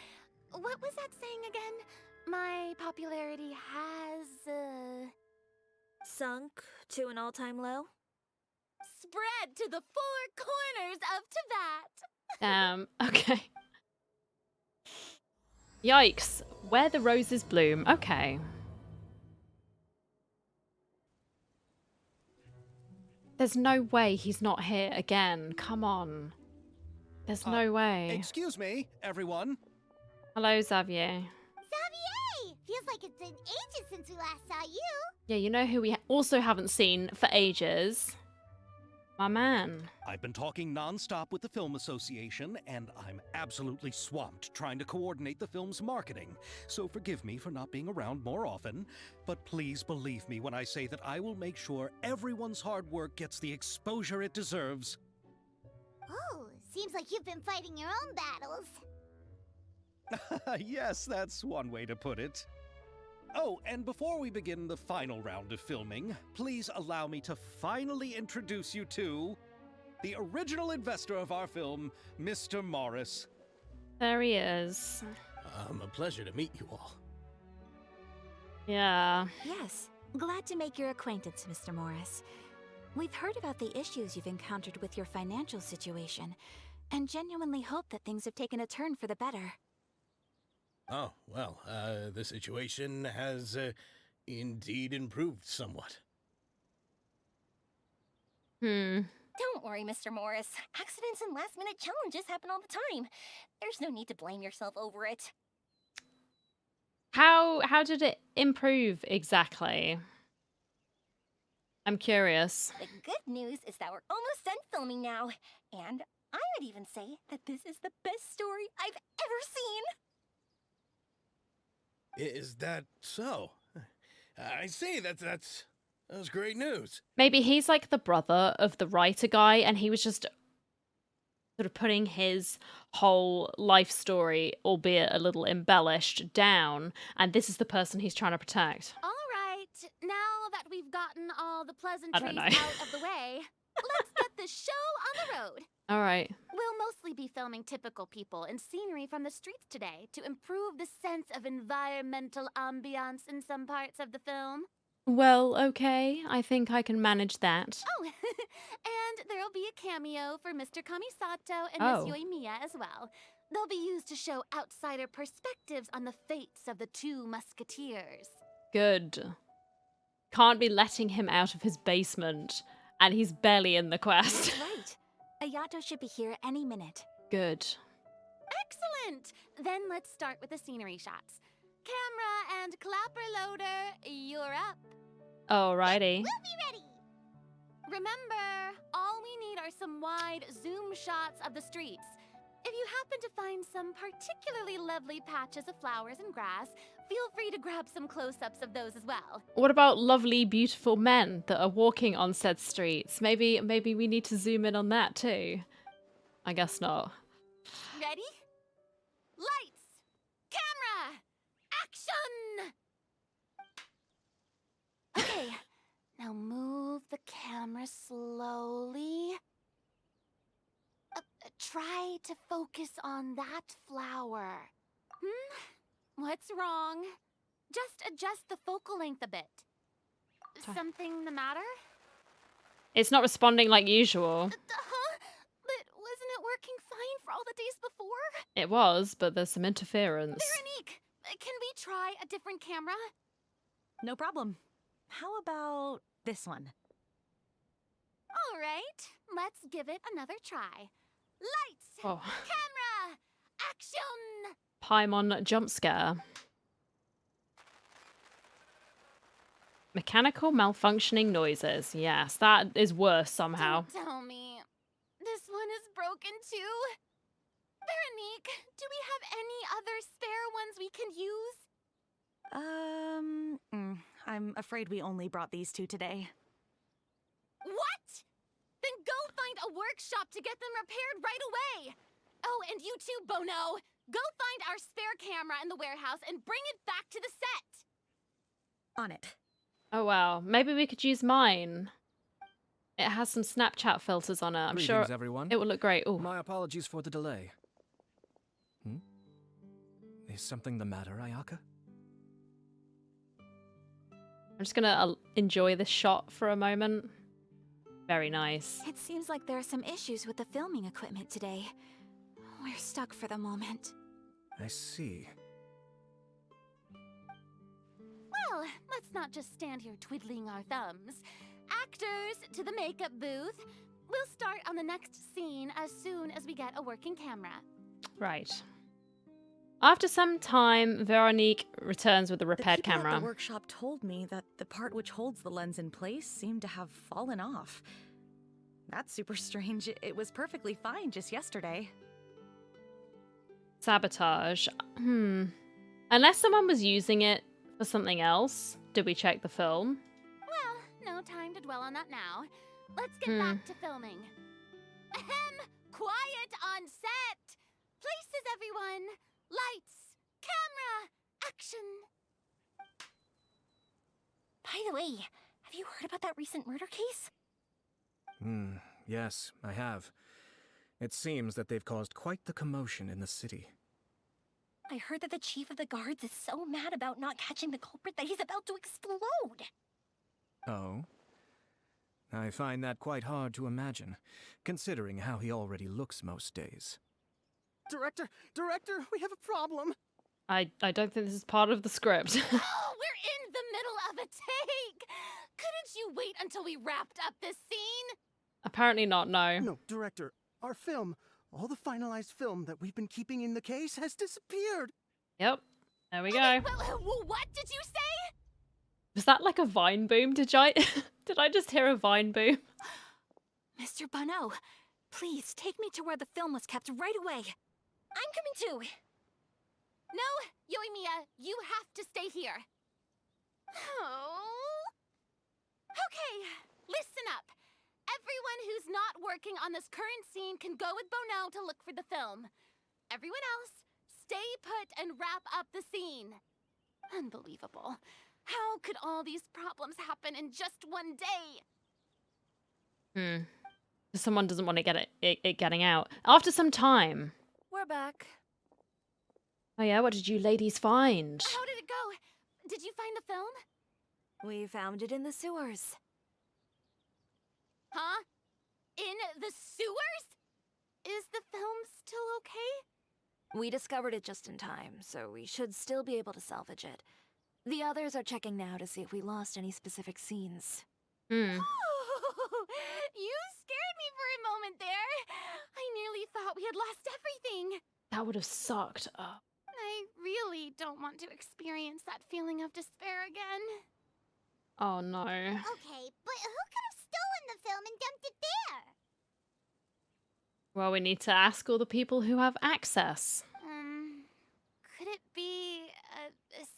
What was that saying again? My popularity has, Sunk to an all-time low? spread to the four corners of Tibet. Okay. Yikes. Where the roses bloom. Okay. There's no way he's not here again. Come on. There's no way. Excuse me, everyone. Hello, Xavier. Xavier! Feels like it's been ages since we last saw you. Yeah, you know who we also haven't seen for ages? My man. I've been talking non-stop with the Film Association, and I'm absolutely swamped trying to coordinate the film's marketing. So forgive me for not being around more often, but please believe me when I say that I will make sure everyone's hard work gets the exposure it deserves. Oh, seems like you've been fighting your own battles. Yes, that's one way to put it. Oh, and before we begin the final round of filming, please allow me to finally introduce you to the original investor of our film, Mr. Morris. There he is. A pleasure to meet you all. Yeah. Yes, glad to make your acquaintance, Mr. Morris. We've heard about the issues you've encountered with your financial situation, and genuinely hope that things have taken a turn for the better. Oh, well, the situation has indeed improved somewhat. Don't worry, Mr. Morris. Accidents and last-minute challenges happen all the time. There's no need to blame yourself over it. How did it improve exactly? I'm curious. The good news is that we're almost done filming now. And I would even say that this is the best story I've ever seen. Is that so? I see, that's great news. Maybe he's like the brother of the writer guy, and he was just sort of putting his whole life story, albeit a little embellished, down, and this is the person he's trying to protect. All right, now that we've gotten all the pleasantries know. out of the way, let's get this show on the road. All right. We'll mostly be filming typical people and scenery from the streets today to improve the sense of environmental ambiance in some parts of the film. Well, okay. I think I can manage that. Oh, and there'll be a cameo for Mr. Kamisato and Oh. Miss Yoimiya as well. They'll be used to show outsider perspectives on the fates of the Two Musketeers. Good. Can't be letting him out of his basement, and he's barely in the quest. That's right. Ayato should be here any minute. Good. Excellent! Then let's start with the scenery shots. Camera and clapper loader, you're up. Alrighty. We'll be ready. Remember, all we need are some wide zoom shots of the streets. If you happen to find some particularly lovely patches of flowers and grass, feel free to grab some close-ups of those as well. What about lovely, beautiful men that are walking on said streets? Maybe we need to zoom in on that too. I guess not. Ready? Lights! Camera! Action! Okay, now move the camera slowly. Try to focus on that flower. What's wrong? Just adjust the focal length a bit. Something the matter? It's not responding like usual. Huh? But wasn't it working fine for all the days before? It was, but there's some interference. Veronique, can we try a different camera? No problem. How about this one? All right, let's give it another try. Lights! Oh. Camera! Action! Paimon jump scare. Mechanical malfunctioning noises. Yes, that is worse somehow. Don't tell me. This one is broken too? Veronique, do we have any other spare ones we can use? I'm afraid we only brought these two today. What? Then go find a workshop to get them repaired right away. Oh, and you too, Bono. Go find our spare camera in the warehouse and bring it back to the set. On it. Oh wow, maybe we could use mine. It has some Snapchat filters on it. I'm sure everyone. it will look great. Oh, My apologies for the delay. Is something the matter, Ayaka? I'm just gonna enjoy this shot for a moment. Very nice. It seems like there are some issues with the filming equipment today. We're stuck for the moment. I see. Well, let's not just stand here twiddling our thumbs. Actors, to the makeup booth. We'll start on the next scene as soon as we get a working camera. Right. After some time, Veronique returns with a repaired The people camera. at the workshop told me that the part which holds the lens in place seemed to have fallen off. That's super strange. It was perfectly fine just yesterday. Sabotage. Unless someone was using it for something else. Did we check the film? Well, no time to dwell on that now. Let's get back to filming. Ahem! Quiet on set! Places, everyone! Lights! Camera! Action! By the way, have you heard about that recent murder case? Yes, I have. It seems that they've caused quite the commotion in the city. I heard that the chief of the guards is so mad about not catching the culprit that he's about to explode. Oh? I find that quite hard to imagine, considering how he already looks most days. Director, we have a problem. I don't think this is part of the script. Oh, we're in the middle of a take! Couldn't you wait until we wrapped up this scene? Apparently not, no. No, Director, our film, all the finalized film that we've been keeping in the case has disappeared. Yep. There we go. What did you say? Was that like a vine boom? Did I just hear a vine boom? Mr. Bono, please take me to where the film was kept right away. I'm coming too. No, Yoimiya, you have to stay here. Oh. Okay, listen up. Everyone who's not working on this current scene can go with Bono to look for the film. Everyone else, stay put and wrap up the scene. Unbelievable. How could all these problems happen in just one day? Someone doesn't want to get it getting out. After some time. We're back. Oh yeah, what did you ladies find? How did it go? Did you find the film? We found it in the sewers. Huh? In the sewers? Is the film still okay? We discovered it just in time, so we should still be able to salvage it. The others are checking now to see if we lost any specific scenes. Oh, you scared me for a moment there. I nearly thought we had lost everything. That would have sucked. Oh. I really don't want to experience that feeling of despair again. Oh no. Okay, but who could have stolen the film and dumped it there. Well, we need to ask all the people who have access. Could it be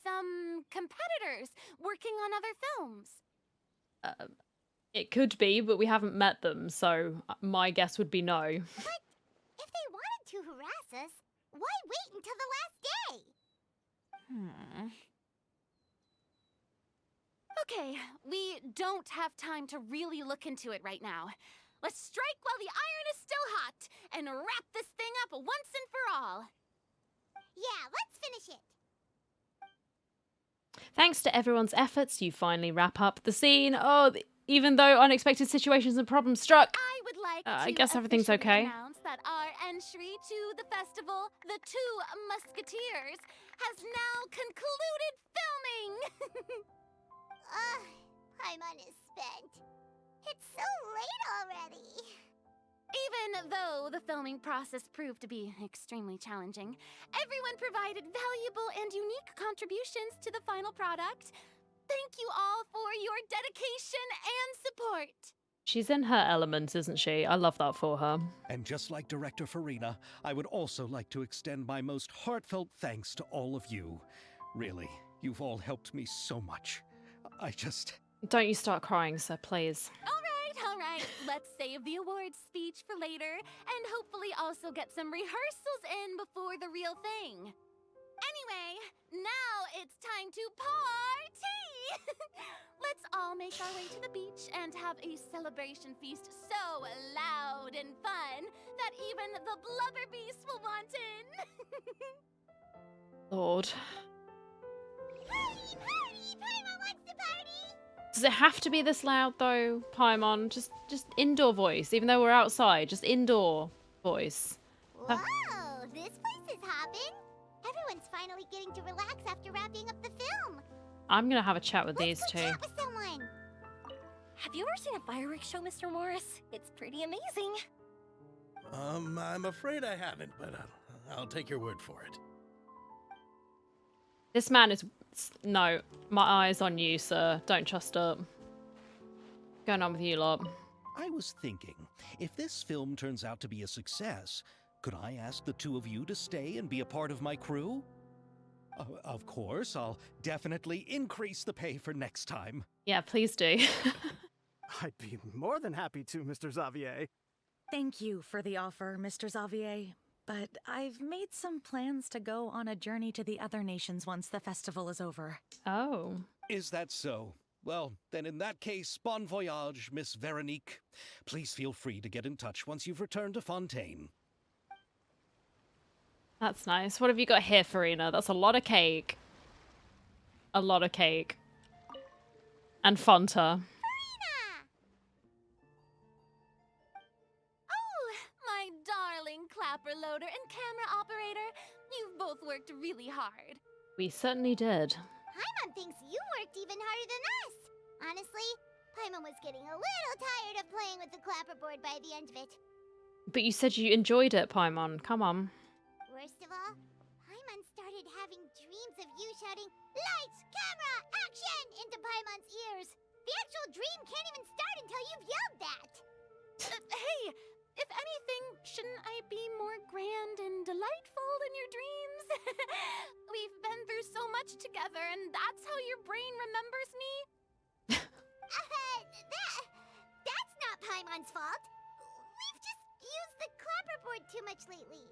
some competitors working on other films? It could be, but we haven't met them, so my guess would be no. But if they wanted to harass us, why wait until the last day? Okay, we don't have time to really look into it right now. Let's strike while the iron is still hot and wrap this thing up once and for all. Yeah, let's finish it. Thanks to everyone's efforts, you finally wrap up the scene. Oh, even though unexpected situations and problems struck, I would like to I guess everything's officially okay. announce that our entry to the festival, The Two Musketeers, has now concluded filming. Paimon is spent. It's so late already. Even though the filming process proved to be extremely challenging, everyone provided valuable and unique contributions to the final product. Thank you all for your dedication and support. She's in her element, isn't she? I love that for her. And just like Director Farina, I would also like to extend my most heartfelt thanks to all of you. Really, you've all helped me so much. Don't you start crying, sir, please. All right. Let's save the awards speech for later, and hopefully also get some rehearsals in before the real thing. Anyway, now it's time to party! Let's all make our way to the beach and have a celebration feast so loud and fun that even the blubber beast will want in. Lord. Party! Paimon wants to party! Does it have to be this loud, though, Paimon? Just indoor voice, even though we're outside. Just indoor voice. Whoa, this place is hopping. Everyone's finally getting to relax after wrapping up the film. I'm gonna have a chat with these two. Chat with someone. Have you ever seen a fireworks show, Mr. Morris? It's pretty amazing. I'm afraid I haven't, but I'll take your word for it. This man is... No, my eye's on you, sir. Don't trust it. What's going on with you lot? I was thinking, if this film turns out to be a success, could I ask the two of you to stay and be a part of my crew? Of course, I'll definitely increase the pay for next time. Yeah, please do. I'd be more than happy to, Mr. Xavier. Thank you for the offer, Mr. Xavier. But I've made some plans to go on a journey to the other nations once the festival is over. Oh. Is that so? Well, then in that case, bon voyage, Miss Veronique. Please feel free to get in touch once you've returned to Fontaine. That's nice. What have you got here, Farina? That's a lot of cake. A lot of cake. And Fanta. My darling clapper loader and camera operator, you've both worked really hard. We certainly did. Paimon thinks you worked even harder than us. Honestly, Paimon was getting a little tired of playing with the clapperboard by the end of it. But you said you enjoyed it, Paimon. Come on. Worst of all, Paimon started having dreams of you shouting, "Lights, camera, action!" into Paimon's ears. The actual dream can't even start until you've yelled that. Hey, if anything, shouldn't I be more grand and delightful in your dreams? We've been through so much together, and that's how your brain remembers me? That's not Paimon's fault. We've just used the clapperboard too much lately.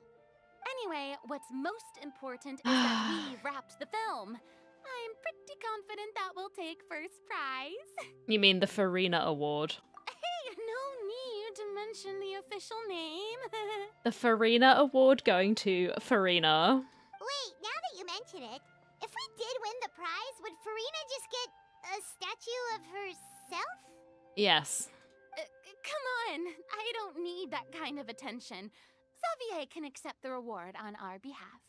Anyway, what's most important is that we wrapped the film. I'm pretty confident that we'll take first prize. You mean the Farina Award? Hey, no need to mention the official name. The Farina Award going to Farina. Wait, now that you mention it, if we did win the prize, would Farina just get a statue of herself? Yes. Come on, I don't need that kind of attention. Xavier can accept the reward on our behalf.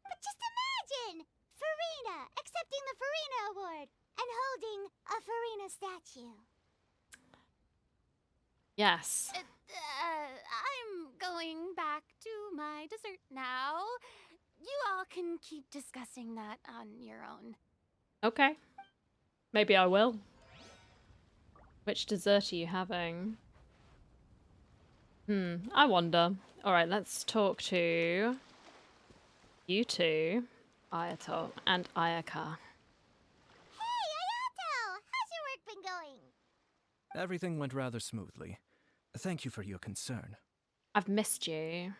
But just imagine! Farina accepting the Farina Award and holding a Farina statue. Yes. I'm going back to my dessert now. You all can keep discussing that on your own. Okay. Maybe I will. Which dessert are you having? I wonder. Alright, let's talk to you two, Ayato and Ayaka. Hey, Ayato! How's your work been going? Everything went rather smoothly. Thank you for your concern. I've missed you.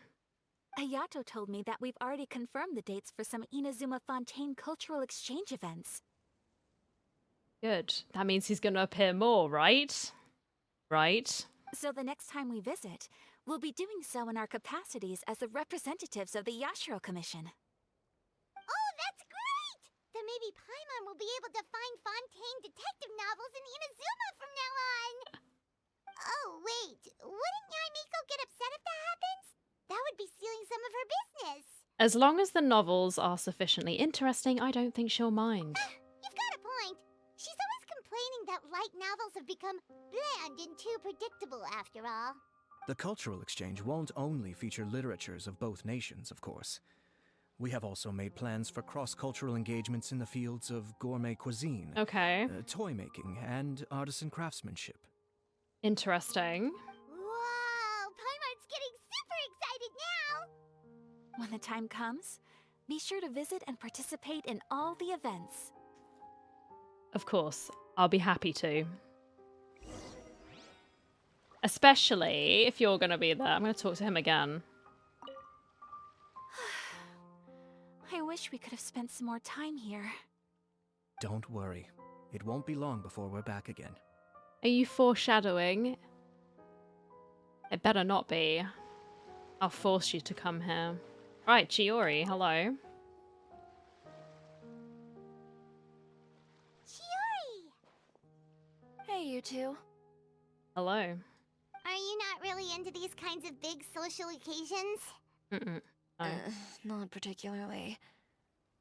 Ayato told me that we've already confirmed the dates for some Inazuma Fontaine cultural exchange events. Good. That means he's going to appear more, right? Right? So the next time we visit, we'll be doing so in our capacities as the representatives of the Yashiro Commission. Oh, that's great! Then maybe Paimon will be able to find Fontaine detective novels in Inazuma from now on! Oh, wait. Wouldn't Yaimiko get upset if that happens? That would be stealing some of her business. As long as the novels are sufficiently interesting, I don't think she'll mind. You've got a point. She's always complaining that light novels have become bland and too predictable after all. The cultural exchange won't only feature literatures of both nations, of course. We have also made plans for cross-cultural engagements in the fields of gourmet cuisine, toy making, and artisan craftsmanship. Interesting. Whoa! Paimon's getting super excited now! When the time comes, be sure to visit and participate in all the events. Of course, I'll be happy to. Especially if you're going to be there. I'm going to talk to him again. I wish we could have spent some more time here. Don't worry. It won't be long before we're back again. Are you foreshadowing? It better not be. I'll force you to come here. Right, Chiori, hello. Chiori! Hey, you two. Hello. Are you not really into these kinds of big social occasions? No. Not particularly.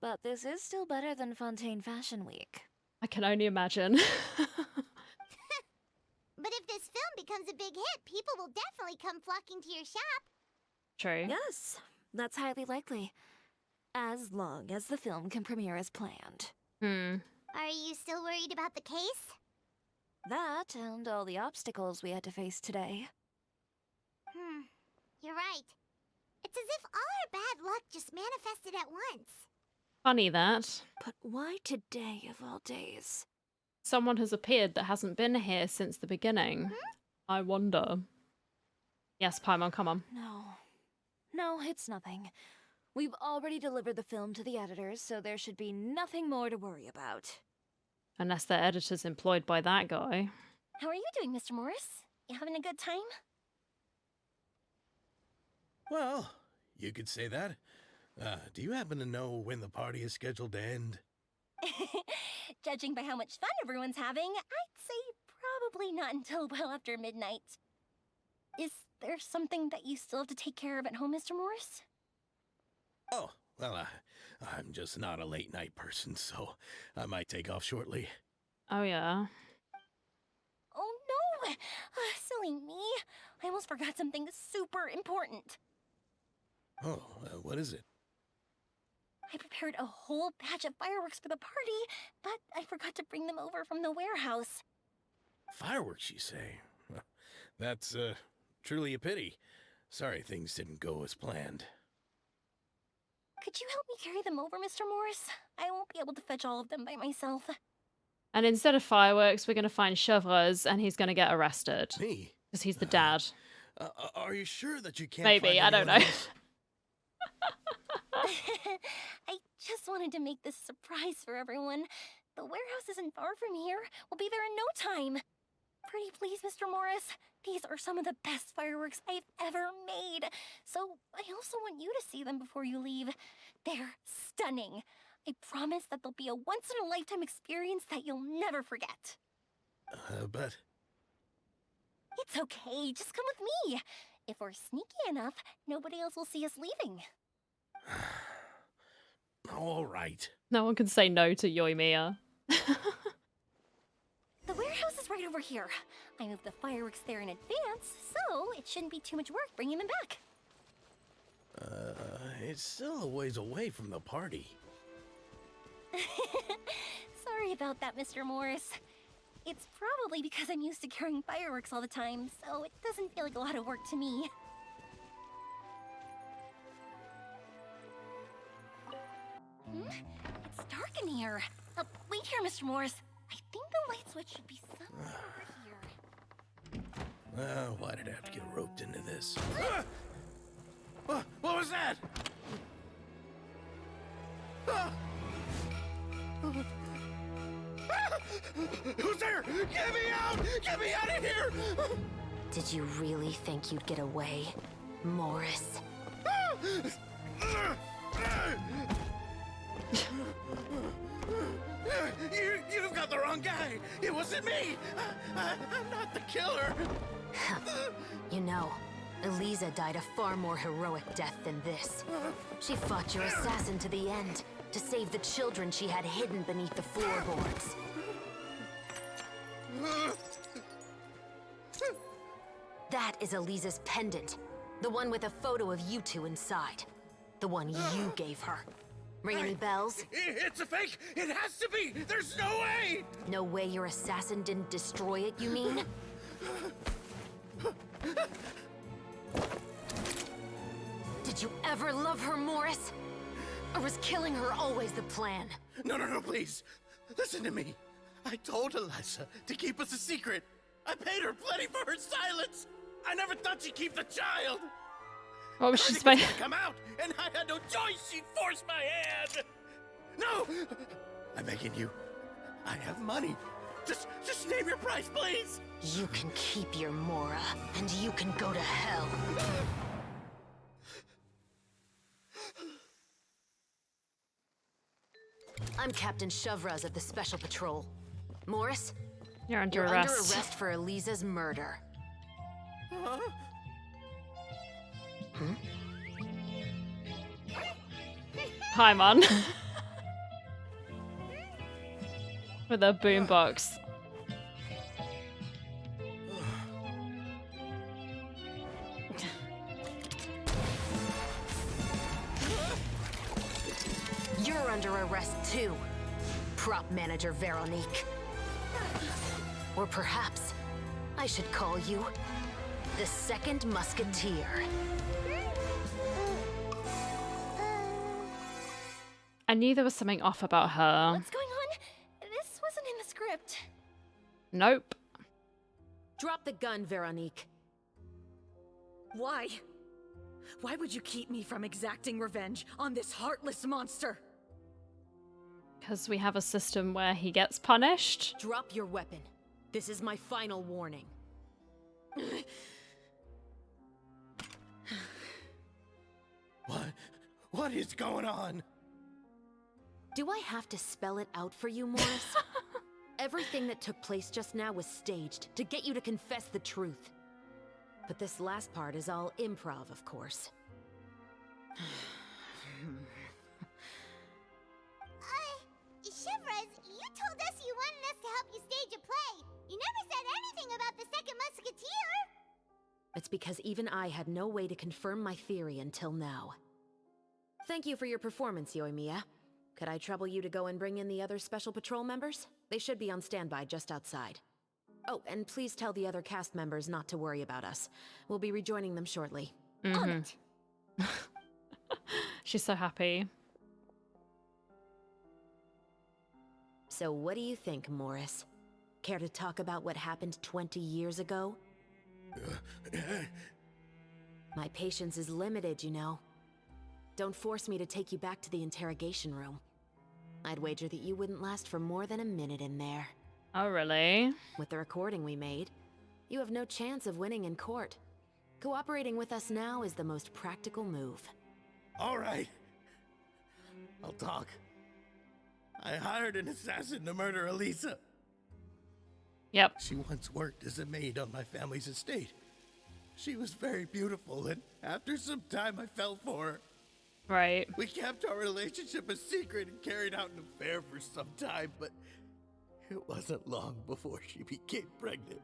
But this is still better than Fontaine Fashion Week. I can only imagine. But if this film becomes a big hit, people will definitely come flocking to your shop. True. Yes, that's highly likely. As long as the film can premiere as planned. Are you still worried about the case? That and all the obstacles we had to face today. You're right. It's as if all our bad luck just manifested at once. Funny that. But why today of all days? Someone has appeared that hasn't been here since the beginning. I wonder. Yes, Paimon, come on. No, it's nothing. We've already delivered the film to the editors, so there should be nothing more to worry about. Unless their editor's employed by that guy. How are you doing, Mr. Morris? You having a good time? Well, you could say that. Do you happen to know when the party is scheduled to end? Judging by how much fun everyone's having, I'd say probably not until well after midnight. Is there something that you still have to take care of at home, Mr. Morris? Oh, well, I'm just not a late night person, so I might take off shortly. Oh, yeah. Oh, no! Silly me. I almost forgot something super important. Oh, what is it? I prepared a whole batch of fireworks for the party, but I forgot to bring them over from the warehouse. Fireworks, you say? That's, truly a pity. Sorry things didn't go as planned. Could you help me carry them over, Mr. Morris? I won't be able to fetch all of them by myself. And instead of fireworks, we're going to find chevres and he's going to get arrested. Me? Because he's the dad. Are you sure that you can't Maybe, I don't know. I just wanted to make this a surprise for everyone. The warehouse isn't far from here. We'll be there in no time. Pretty please, Mr. Morris. These are some of the best fireworks I've ever made. So I also want you to see them before you leave. They're stunning. I promise that they'll be a once-in-a-lifetime experience that you'll never forget. But... It's okay. Just come with me. If we're sneaky enough, nobody else will see us leaving. All right. No one can say no to Yoimiya. The warehouse is right over here. I moved the fireworks there in advance, so it shouldn't be too much work bringing them back. It's still a ways away from the party. Sorry about that, Mr. Morris. It's probably because I'm used to carrying fireworks all the time, so it doesn't feel like a lot of work to me. It's dark in here. Wait here, Mr. Morris. I think the light switch should be somewhere over here. Well, why did I have to get roped into this? What was that? Who's there? Get me out! Get me out of here! Did you really think you'd get away, Morris? You've got the wrong guy! It wasn't me! I'm not the killer! You know, Eliza died a far more heroic death than this. She fought your assassin to the end, to save the children she had hidden beneath the floorboards. That is Eliza's pendant. The one with a photo of you two inside. The one you gave her. Ring any bells? It's a fake! It has to be! There's no way! No way your assassin didn't destroy it, you mean? Did you ever love her, Morris? Or was killing her always the plan? No, please. Listen to me. I told Eliza to keep us a secret. I paid her plenty for her silence. I never thought she'd keep the child. What was she supposed to come out, and I had no choice. She'd force my hand. No! I'm begging you. I have money. Just name your price, please. You can keep your Mora, and you can go to hell. I'm Captain Shovraz of the Special Patrol. Morris? You're under You're arrest. under arrest for Eliza's murder. Huh? Paimon. With a boombox. You're under arrest too, prop manager Veronique. Or perhaps I should call you the Second Musketeer. I knew there was something off about her. What's going on? This wasn't in the script. Nope. Drop the gun, Veronique. Why? Why would you keep me from exacting revenge on this heartless monster? Because we have a system where he gets punished. Drop your weapon. This is my final warning. What is going on? Do I have to spell it out for you, Morris? Everything that took place just now was staged to get you to confess the truth. But this last part is all improv, of course. Shivers, you told us you wanted us to help you stage a play. You never said anything about the Second Musketeer. It's because even I had no way to confirm my theory until now. Thank you for your performance, Yoimiya. Could I trouble you to go and bring in the other Special Patrol members? They should be on standby just outside. Oh, and please tell the other cast members not to worry about us. We'll be rejoining them shortly. On it. She's so happy. So what do you think, Morris? Care to talk about what happened 20 years ago? My patience is limited, you know. Don't force me to take you back to the interrogation room. I'd wager that you wouldn't last for more than a minute in there. Oh, really? With the recording we made, you have no chance of winning in court. Cooperating with us now is the most practical move. All right. I'll talk. I hired an assassin to murder Eliza. Yep. She once worked as a maid on my family's estate. She was very beautiful, and after some time I fell for her. Right. We kept our relationship a secret and carried out an affair for some time, but it wasn't long before she became pregnant.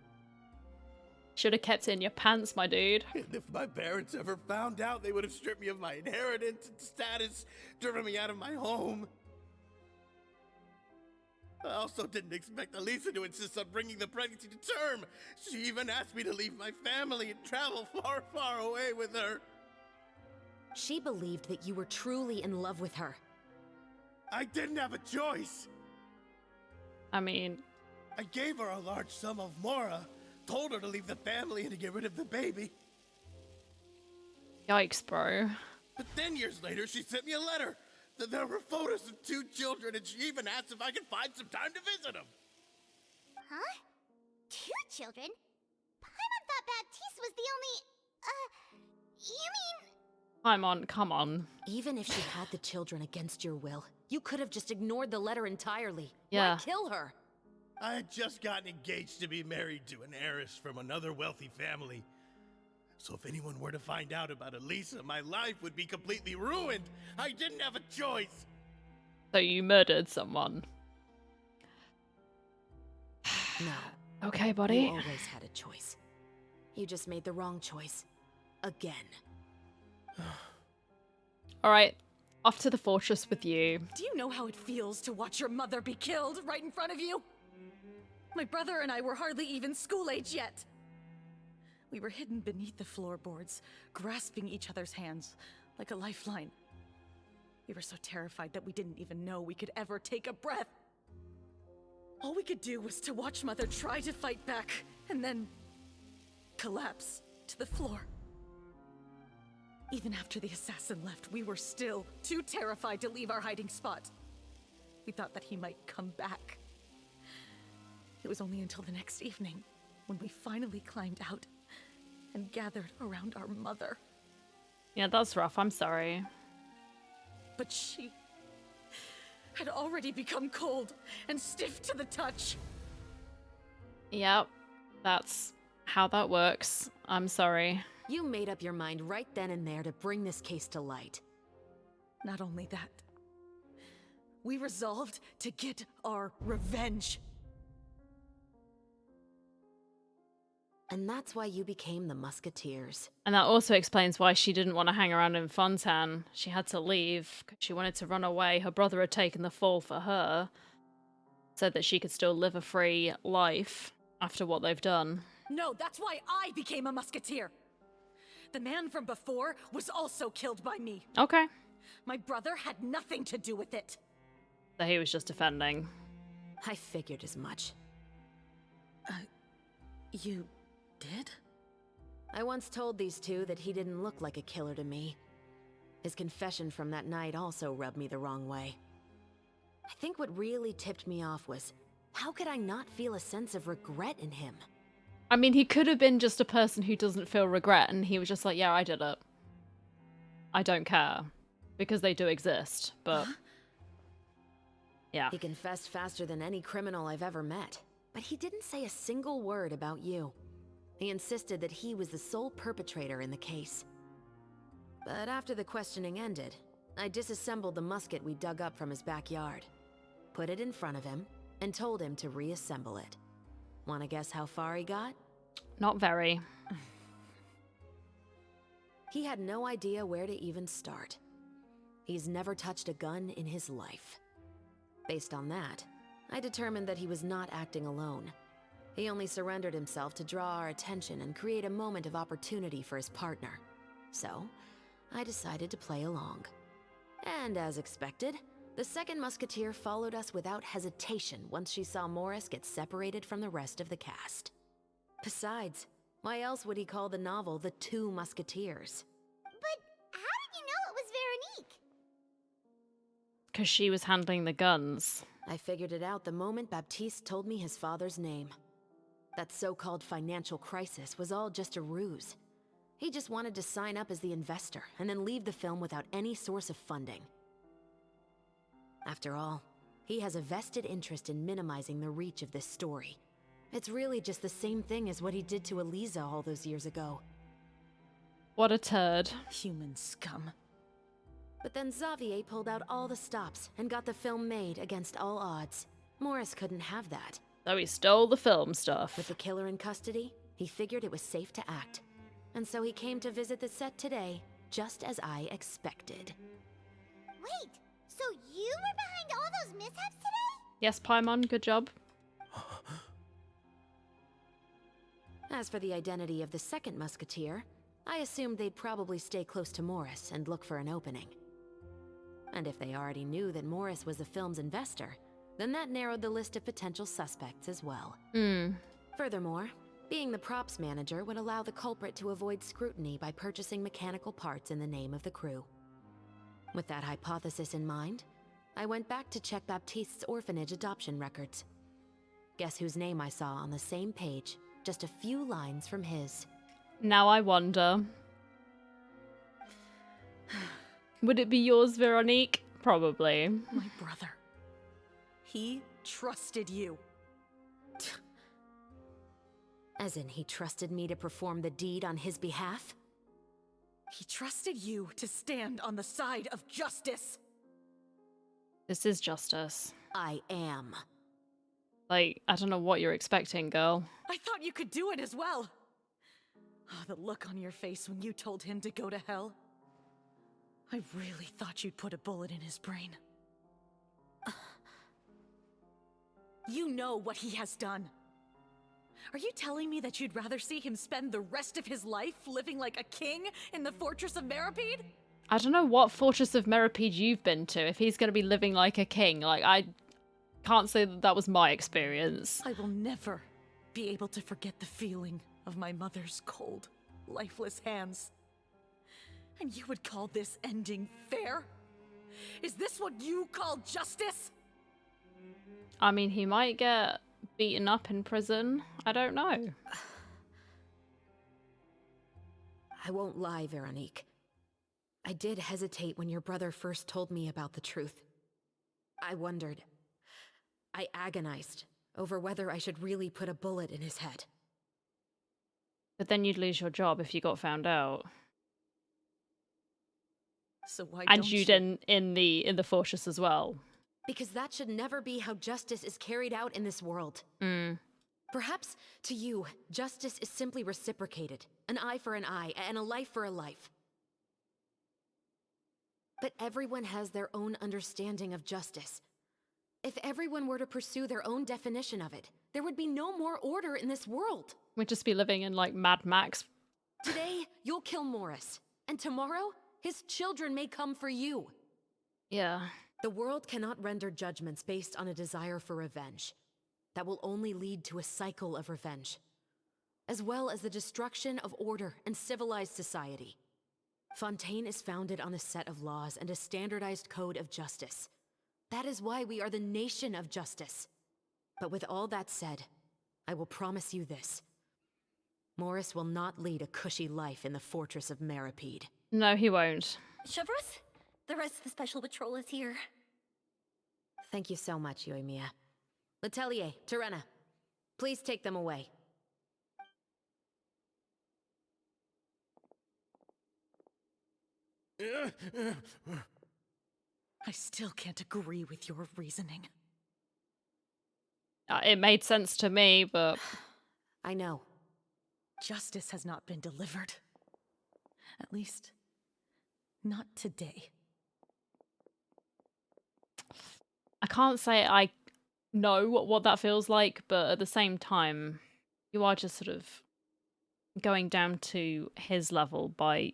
Should have kept it in your pants, my dude. And if my parents ever found out, they would have stripped me of my inheritance and status, driven me out of my home. I also didn't expect Elisa to insist on bringing the pregnancy to term. She even asked me to leave my family and travel far, far away with her. She believed that you were truly in love with her. I didn't have a choice. I mean... I gave her a large sum of mora, told her to leave the family and to get rid of the baby. Yikes, bro. But then years later, she sent me a letter. There were photos of 2 children, and she even asked if I could find some time to visit them. Huh? 2 children? Paimon thought Baptiste was the only... you mean... Paimon, come on. Even if she had the children against your will, you could have just ignored the letter entirely. Yeah. Why kill her? I had just gotten engaged to be married to an heiress from another wealthy family. So if anyone were to find out about Elisa, my life would be completely ruined. I didn't have a choice. So you murdered someone. No. Okay, buddy. You always had a choice. You just made the wrong choice. Again. Alright, off to the fortress with you. Do you know how it feels to watch your mother be killed right in front of you? My brother and I were hardly even school age yet. We were hidden beneath the floorboards, grasping each other's hands like a lifeline. We were so terrified that we didn't even know we could ever take a breath. All we could do was to watch Mother try to fight back, and then collapse to the floor. Even after the assassin left, we were still too terrified to leave our hiding spot. We thought that he might come back. It was only until the next evening, when we finally climbed out and gathered around our mother. Yeah, that's rough. I'm sorry. But she had already become cold and stiff to the touch. Yep, that's how that works. I'm sorry. You made up your mind right then and there to bring this case to light. Not only that, we resolved to get our revenge. And that's why you became the Musketeers. And that also explains why she didn't want to hang around in Fontaine. She had to leave because she wanted to run away. Her brother had taken the fall for her, so that she could still live a free life after what they've done. No, that's why I became a Musketeer. The man from before was also killed by me. Okay. My brother had nothing to do with it. So he was just defending. I figured as much. You did? I once told these two that he didn't look like a killer to me. His confession from that night also rubbed me the wrong way. I think what really tipped me off was, how could I not feel a sense of regret in him? I mean, he could have been just a person who doesn't feel regret, and he was just like, yeah, I did it. I don't care. Because they do exist, but... yeah. He confessed faster than any criminal I've ever met, but he didn't say a single word about you. He insisted that he was the sole perpetrator in the case. But after the questioning ended, I disassembled the musket we dug up from his backyard, put it in front of him, and told him to reassemble it. Wanna guess how far he got? Not very. He had no idea where to even start. He's never touched a gun in his life. Based on that, I determined that he was not acting alone. He only surrendered himself to draw our attention and create a moment of opportunity for his partner. So, I decided to play along. And as expected, the second musketeer followed us without hesitation once she saw Morris get separated from the rest of the cast. Besides, why else would he call the novel The Two Musketeers? But how did you know it was Veronique? Because she was handling the guns. I figured it out the moment Baptiste told me his father's name. That so-called financial crisis was all just a ruse. He just wanted to sign up as the investor and then leave the film without any source of funding. After all, he has a vested interest in minimizing the reach of this story. It's really just the same thing as what he did to Elisa all those years ago. What a turd. Human scum. But then Xavier pulled out all the stops and got the film made against all odds. Morris couldn't have that. So he stole the film stuff. With the killer in custody, he figured it was safe to act. And so he came to visit the set today, just as I expected. Wait, so you were behind all those mishaps today? Yes, Paimon, good job. As for the identity of the second musketeer, I assumed they'd probably stay close to Morris and look for an opening. And if they already knew that Morris was the film's investor, then that narrowed the list of potential suspects as well. Furthermore, being the props manager would allow the culprit to avoid scrutiny by purchasing mechanical parts in the name of the crew. With that hypothesis in mind, I went back to check Baptiste's orphanage adoption records. Guess whose name I saw on the same page, just a few lines from his. Now I wonder. Would it be yours, Veronique? Probably. My brother. He trusted you. As in, he trusted me to perform the deed on his behalf? He trusted you to stand on the side of justice. This is justice. I am. Like, I don't know what you're expecting, girl. I thought you could do it as well. Oh, the look on your face when you told him to go to hell. I really thought you'd put a bullet in his brain. You know what he has done. Are you telling me that you'd rather see him spend the rest of his life living like a king in the Fortress of Meripede? I don't know what Fortress of Meripede you've been to, if he's going to be living like a king. Like, I can't say that that was my experience. I will never be able to forget the feeling of my mother's cold, lifeless hands. And you would call this ending fair? Is this what you call justice? I mean, he might get beaten up in prison. I don't know. I won't lie, Veronique. I did hesitate when your brother first told me about the truth. I wondered. I agonized over whether I should really put a bullet in his head. But then you'd lose your job if you got found out. So why and don't you'd you? in the fortress as well. Because that should never be how justice is carried out in this world. Perhaps, to you, justice is simply reciprocated. An eye for an eye, and a life for a life. But everyone has their own understanding of justice. If everyone were to pursue their own definition of it, there would be no more order in this world. We'd just be living in, like, Mad Max. Today, you'll kill Morris. And tomorrow, his children may come for you. Yeah. The world cannot render judgments based on a desire for revenge. That will only lead to a cycle of revenge, as well as the destruction of order and civilized society. Fontaine is founded on a set of laws and a standardized code of justice. That is why we are the nation of justice. But with all that said, I will promise you this. Morris will not lead a cushy life in the Fortress of Meripede. No, he won't. Chevros, the rest of the special patrol is here. Thank you so much, Yoimiya. Letelier, Terena, please take them away. I still can't agree with your reasoning. It made sense to me, but... I know. Justice has not been delivered. At least, not today. I can't say I know what that feels like, but at the same time, you are just sort of going down to his level by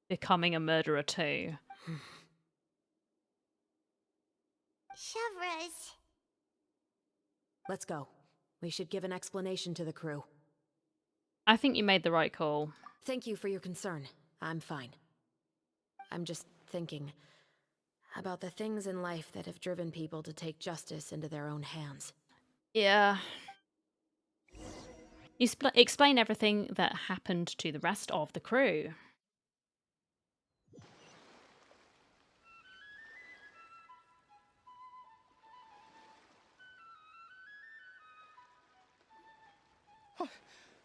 becoming a murderer too. Chevros. Let's go. We should give an explanation to the crew. I think you made the right call. Thank you for your concern. I'm fine. I'm just thinking about the things in life that have driven people to take justice into their own hands. Yeah. You explain everything that happened to the rest of the crew.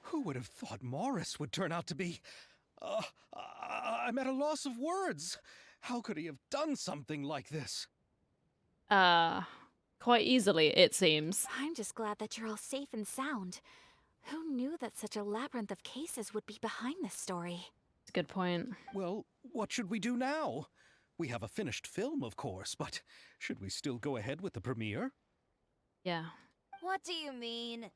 Who would have thought Morris would turn out to be... I'm at a loss of words. How could he have done something like this? Quite easily, it seems. I'm just glad that you're all safe and sound. Who knew that such a labyrinth of cases would be behind this story? That's a good point. Well, what should we do now? We have a finished film, of course, but should we still go ahead with the premiere? Yeah. What do you mean?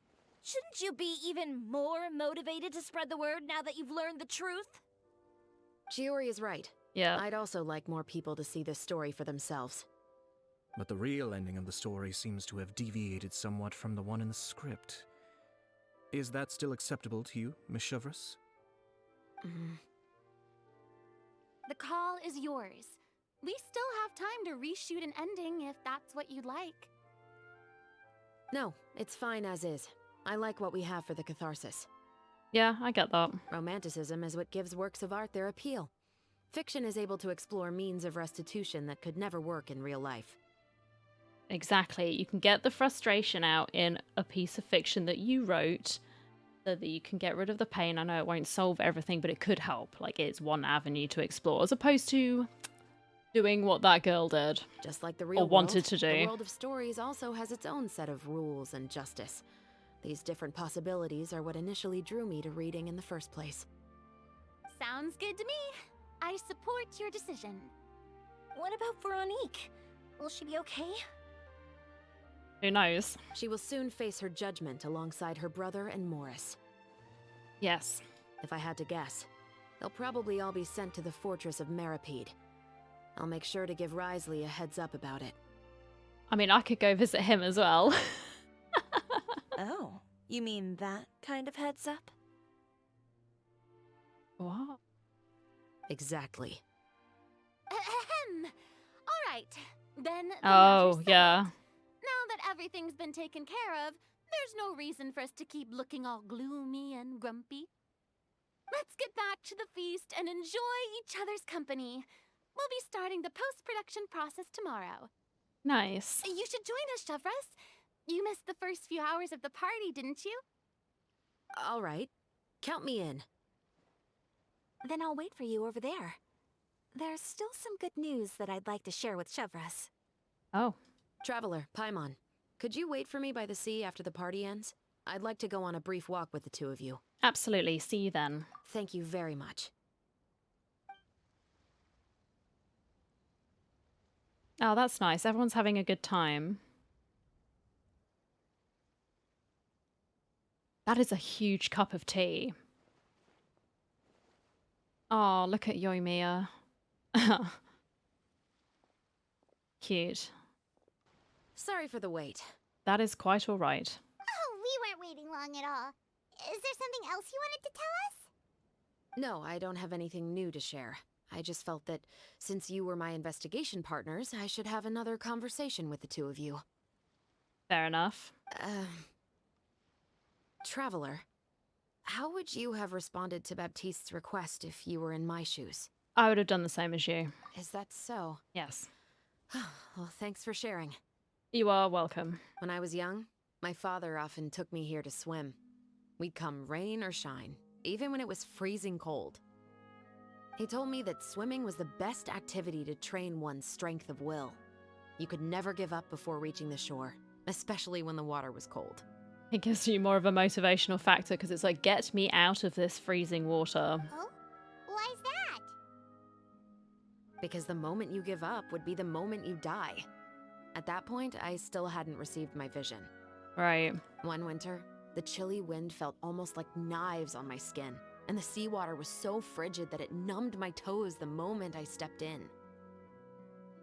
Shouldn't you be even more motivated to spread the word now that you've learned the truth? Chiori is right. Yeah. I'd also like more people to see this story for themselves. But the real ending of the story seems to have deviated somewhat from the one in the script. Is that still acceptable to you, Miss Chevreuse? The call is yours. We still have time to reshoot an ending if that's what you'd like. No, it's fine as is. I like what we have for the catharsis. Yeah, I get that. Romanticism is what gives works of art their appeal. Fiction is able to explore means of restitution that could never work in real life. Exactly. You can get the frustration out in a piece of fiction that you wrote so that you can get rid of the pain. I know it won't solve everything, but it could help. Like, it's one avenue to explore, as opposed to doing what that girl did. Just like the real world, wanted to do. The world of stories also has its own set of rules and justice. These different possibilities are what initially drew me to reading in the first place. Sounds good to me. I support your decision. What about Veronique? Will she be okay? Who knows? She will soon face her judgment alongside her brother and Morris. Yes. If I had to guess, they'll probably all be sent to the fortress of Meripede. I'll make sure to give Risley a heads up about it. I mean, I could go visit him as well. Oh, you mean that kind of heads up? What? Exactly. Ahem. All right. Then the Oh, matter's yeah. settled. Now that everything's been taken care of, there's no reason for us to keep looking all gloomy and grumpy. Let's get back to the feast and enjoy each other's company. We'll be starting the post-production process tomorrow. Nice. You should join us, Chevreuse. You missed the first few hours of the party, didn't you? All right. Count me in. Then I'll wait for you over there. There's still some good news that I'd like to share with Chevreuse. Oh. Traveler, Paimon, could you wait for me by the sea after the party ends? I'd like to go on a brief walk with the two of you. Absolutely. See you then. Thank you very much. Oh, that's nice. Everyone's having a good time. That is a huge cup of tea. Oh, look at Yoimiya. Cute. Sorry for the wait. That is quite all right. Oh, we weren't waiting long at all. Is there something else you wanted to tell us? No, I don't have anything new to share. I just felt that since you were my investigation partners, I should have another conversation with the two of you. Fair enough. Traveler, how would you have responded to Baptiste's request if you were in my shoes? I would have done the same as you. Is that so? Yes. Well, thanks for sharing. You are welcome. When I was young, my father often took me here to swim. We'd come rain or shine, even when it was freezing cold. He told me that swimming was the best activity to train one's strength of will. You could never give up before reaching the shore, especially when the water was cold. It gives you more of a motivational factor because it's like, get me out of this freezing water. Oh? Why is that? Because the moment you give up would be the moment you die. At that point, I still hadn't received my vision. Right. One winter, the chilly wind felt almost like knives on my skin, and the seawater was so frigid that it numbed my toes the moment I stepped in.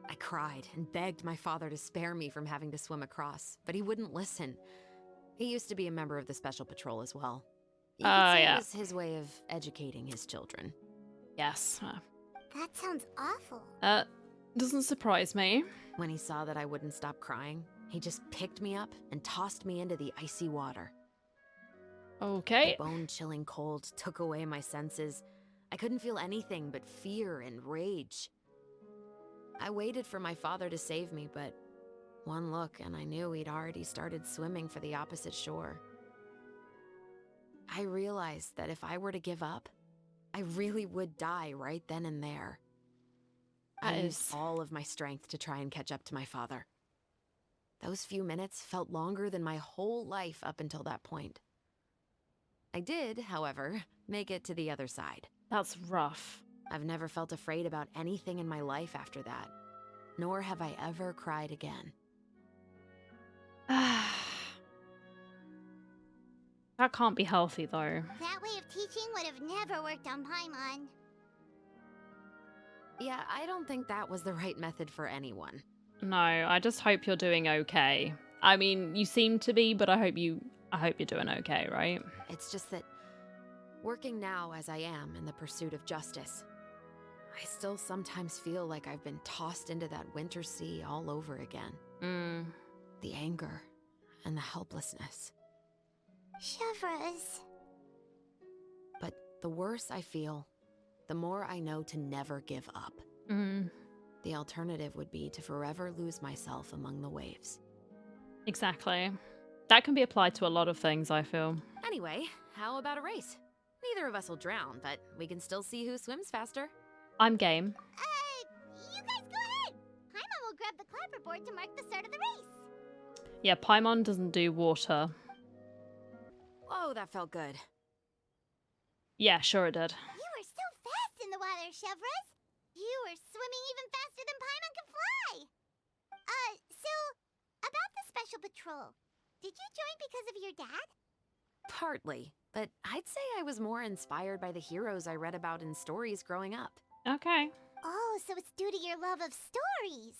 I cried and begged my father to spare me from having to swim across, but he wouldn't listen. He used to be a member of the Special Patrol as well. You could say yeah. it was his way of educating his children. Yes. That sounds awful. Doesn't surprise me. When he saw that I wouldn't stop crying, he just picked me up and tossed me into the icy water. Okay. The bone-chilling cold took away my senses. I couldn't feel anything but fear and rage. I waited for my father to save me, but one look and I knew he'd already started swimming for the opposite shore. I realized that if I were to give up, I really would die right then and there. I used all of my strength to try and catch up to my father. Those few minutes felt longer than my whole life up until that point. I did, however, make it to the other side. That's rough. I've never felt afraid about anything in my life after that, nor have I ever cried again. That can't be healthy, though. That way of teaching would have never worked on Paimon. Yeah, I don't think that was the right method for anyone. No, I just hope you're doing okay. I mean, you seem to be, but I hope you're doing okay, right? It's just that working now as I am in the pursuit of justice, I still sometimes feel like I've been tossed into that winter sea all over again. The anger and the helplessness. Chevreuse. But the worse I feel, the more I know to never give up. The alternative would be to forever lose myself among the waves. Exactly. That can be applied to a lot of things, I feel. Anyway, how about a race? Neither of us will drown, but we can still see who swims faster. I'm game. You guys go ahead. Paimon will grab the clapperboard to mark the start of the race. Yeah, Paimon doesn't do water. Oh, that felt good. Yeah, sure it did. You were so fast in the water, Chevreuse. You were swimming even faster than Paimon can fly. So, about the special patrol, did you join because of your dad? Partly, but I'd say I was more inspired by the heroes I read about in stories growing up. Okay. Oh, so it's due to your love of stories.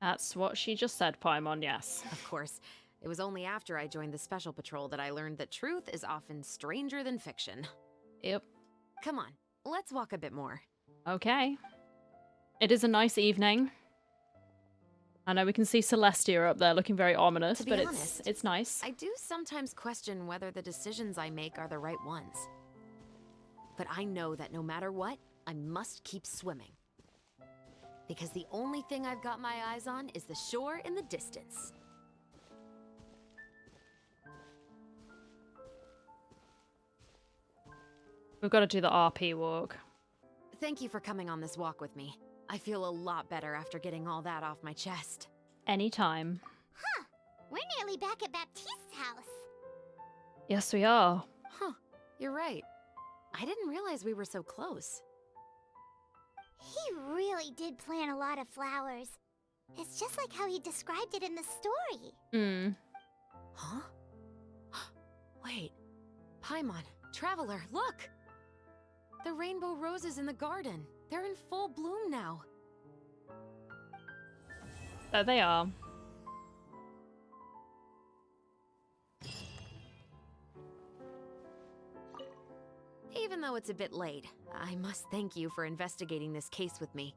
That's what she just said, Paimon, yes. Of course, it was only after I joined the Special Patrol that I learned that truth is often stranger than fiction. Yep. Come on, let's walk a bit more. Okay. It is a nice evening. I know we can see Celestia up there looking very ominous, To be but honest, it's nice. I do sometimes question whether the decisions I make are the right ones. But I know that no matter what, I must keep swimming. Because the only thing I've got my eyes on is the shore in the distance. We've got to do the RP walk. Thank you for coming on this walk with me. I feel a lot better after getting all that off my chest. Anytime. Huh. We're nearly back at Baptiste's house. Yes, we are. Huh. You're right. I didn't realize we were so close. He really did plant a lot of flowers. It's just like how he described it in the story. Huh? Wait. Paimon, Traveler, look! The rainbow roses in the garden. They're in full bloom now. There they are. Even though it's a bit late, I must thank you for investigating this case with me.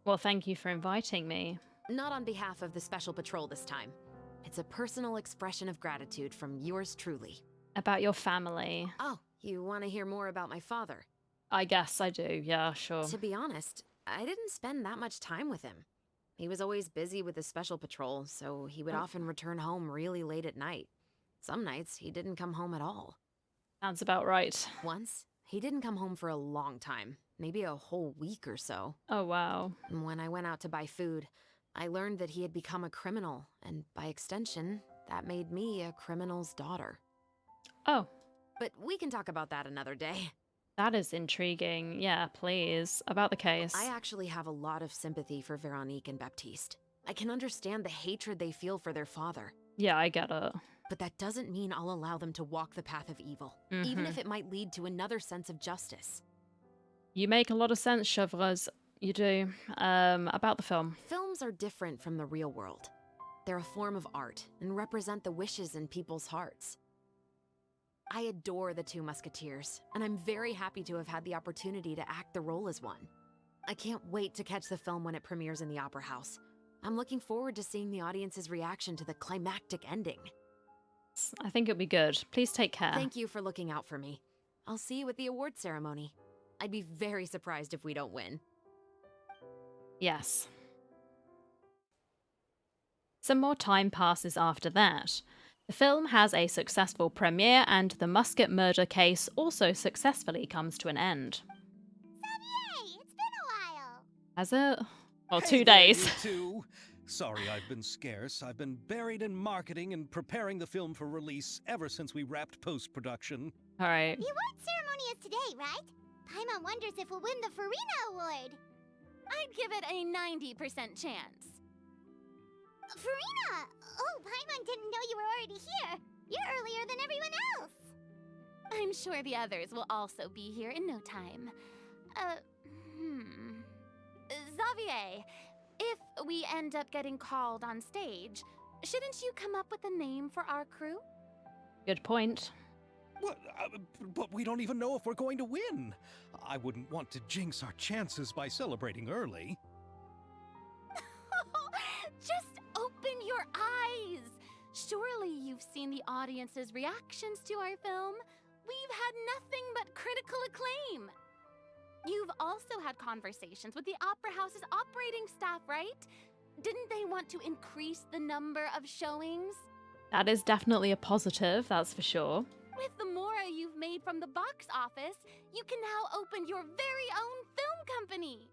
Well, thank you for inviting me. Not on behalf of the Special Patrol this time. It's a personal expression of gratitude from yours truly. About your family. Oh, you want to hear more about my father? I guess I do, yeah, sure. To be honest, I didn't spend that much time with him. He was always busy with the Special Patrol, so he would often return home really late at night. Some nights, he didn't come home at all. Sounds about right. Once, he didn't come home for a long time, maybe a whole week or so. Oh, wow. And when I went out to buy food, I learned that he had become a criminal, and by extension, that made me a criminal's daughter. Oh. But we can talk about that another day. That is intriguing. Yeah, please. About the case. I actually have a lot of sympathy for Veronique and Baptiste. I can understand the hatred they feel for their father. Yeah, I get it. But that doesn't mean I'll allow them to walk the path of evil, even if it might lead to another sense of justice. You make a lot of sense, Chevreuse. You do. About the film. Films are different from the real world. They're a form of art and represent the wishes in people's hearts. I adore the Two Musketeers, and I'm very happy to have had the opportunity to act the role as one. I can't wait to catch the film when it premieres in the Opera House. I'm looking forward to seeing the audience's reaction to the climactic ending. I think it'll be good. Please take care. Thank you for looking out for me. I'll see you at the award ceremony. I'd be very surprised if we don't win. Yes. Some more time passes after that. The film has a successful premiere, and the Musket murder case also successfully comes to an end. Yay! It's been a while. Has it? Well, Hey 2 there, days. you two. Sorry I've been scarce. I've been buried in marketing and preparing the film for release ever since we wrapped post-production. All right. The award ceremony is today, right? Paimon wonders if we'll win the Farina Award. I'd give it a 90% chance. Farina! Oh, Paimon didn't know you were already here. You're earlier than everyone else. I'm sure the others will also be here in no time. Xavier, if we end up getting called on stage, shouldn't you come up with a name for our crew? Good point. What? But we don't even know if we're going to win. I wouldn't want to jinx our chances by celebrating early. Just open your eyes! Surely you've seen the audience's reactions to our film. We've had nothing but critical acclaim. You've also had conversations with the Opera House's operating staff, right? Didn't they want to increase the number of showings? That is definitely a positive, that's for sure. With the more you've made from the box office, you can now open your very own film company.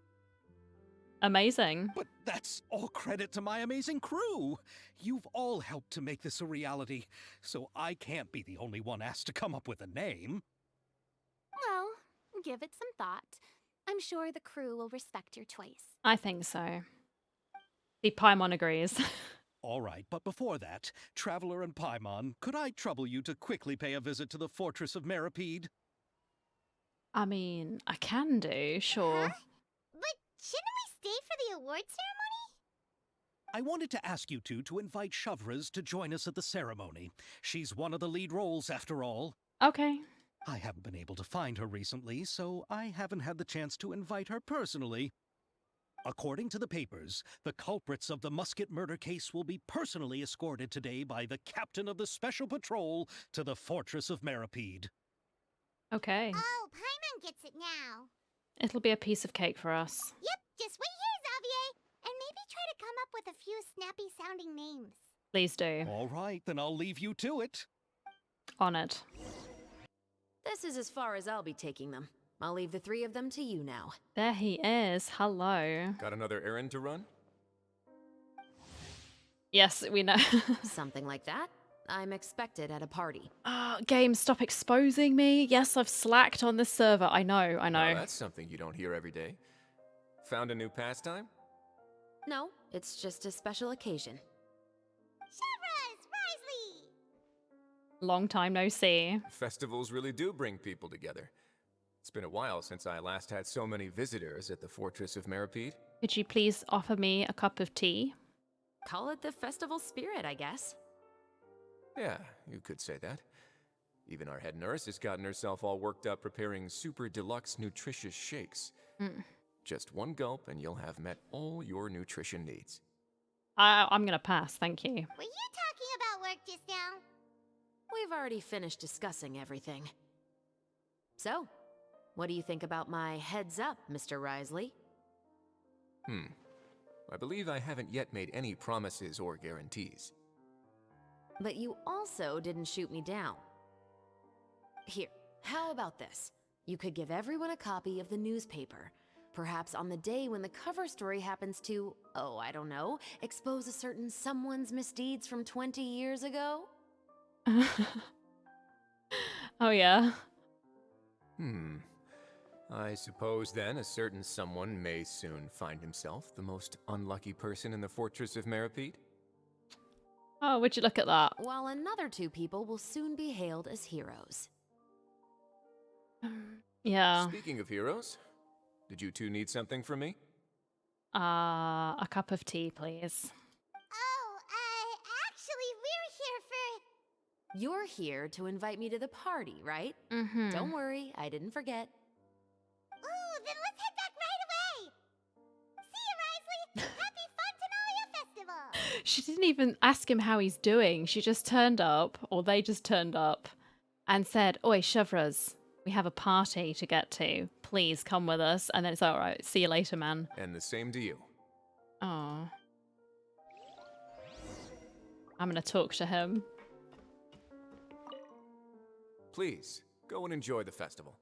Amazing. But that's all credit to my amazing crew. You've all helped to make this a reality, so I can't be the only one asked to come up with a name. Well, give it some thought. I'm sure the crew will respect your choice. I think so. The Paimon agrees. All right, but before that, Traveler and Paimon, could I trouble you to quickly pay a visit to the Fortress of Meripede? I mean, I can do, sure. Huh? But shouldn't we stay for the award ceremony? I wanted to ask you two to invite Shavraz to join us at the ceremony. She's one of the lead roles, after all. Okay. I haven't been able to find her recently, so I haven't had the chance to invite her personally. According to the papers, the culprits of the musket murder case will be personally escorted today by the captain of the Special Patrol to the Fortress of Meripede. Okay. Oh, Paimon gets it now. It'll be a piece of cake for us. Yep, just wait here, Xavier. And maybe try to come up with a few snappy-sounding names. Please do. All right, then I'll leave you to it. On it. This is as far as I'll be taking them. I'll leave the three of them to you now. There he is. Hello. Got another errand to run? Yes, we know. Something like that. I'm expected at a party. Game, stop exposing me. Yes, I've slacked on this server. I know. Now, that's something you don't hear every day. Found a new pastime? No, it's just a special occasion. Shavraz! Risley! Long time no see. Festivals really do bring people together. It's been a while since I last had so many visitors at the Fortress of Meripede. Could you please offer me a cup of tea? Call it the festival spirit, I guess. Yeah, you could say that. Even our head nurse has gotten herself all worked up preparing super deluxe nutritious shakes. Just one gulp and you'll have met all your nutrition needs. I'm gonna pass, thank you. Were you talking about work just now? We've already finished discussing everything. So, what do you think about my heads up, Mr. Risley? I believe I haven't yet made any promises or guarantees. But you also didn't shoot me down. Here, how about this? You could give everyone a copy of the newspaper. Perhaps on the day when the cover story happens to, oh, I don't know, expose a certain someone's misdeeds from 20 years ago? Oh, yeah. I suppose then a certain someone may soon find himself the most unlucky person in the Fortress of Meripede. Oh, would you look at that? While another two people will soon be hailed as heroes. Yeah. Speaking of heroes, did you two need something from me? A cup of tea, please. Oh, actually, we're here for... You're here to invite me to the party, right? Mm-hmm. Don't worry, I didn't forget. Ooh, then let's head back right away! See you, Risley! Happy Fontaine Festival! She didn't even ask him how he's doing. She just turned up, or they just turned up, and said, Oi, Shavraz, we have a party to get to. Please come with us. And then it's all right. See you later, man. And the same to you. Oh. I'm going to talk to him. Please, go and enjoy the festival.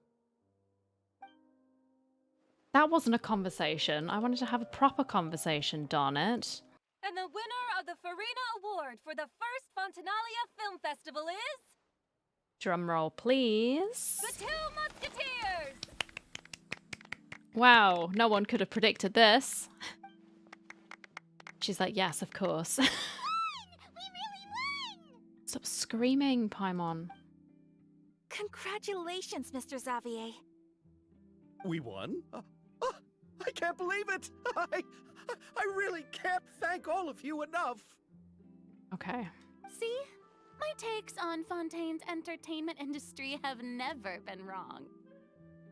That wasn't a conversation. I wanted to have a proper conversation, darn it. And the winner of the Farina Award for the first Fontanalia Film Festival is... Drum roll, please. The Two Musketeers! Wow, no one could have predicted this. She's like, yes, of course. We really won! Stop screaming, Paimon. Congratulations, Mr. Xavier. We won? I can't believe it! I really can't thank all of you enough! Okay. See? My takes on Fontaine's entertainment industry have never been wrong.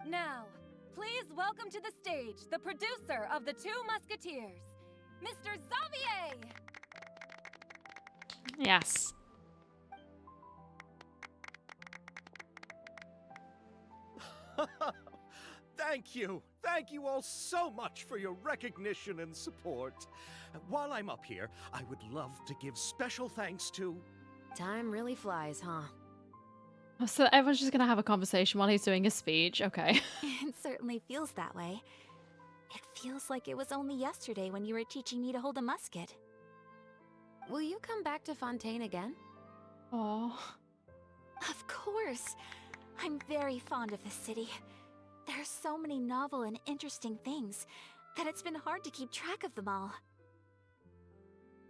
Now, please welcome to the stage the producer of The Two Musketeers, Mr. Xavier! Yes. Thank you! Thank you all so much for your recognition and support. While I'm up here, I would love to give special thanks to... Time really flies, huh? So everyone's just gonna have a conversation while he's doing his speech. Okay. It certainly feels that way. It feels like it was only yesterday when you were teaching me to hold a musket. Will you come back to Fontaine again? Oh. Of course. I'm very fond of this city. There are so many novel and interesting things that it's been hard to keep track of them all.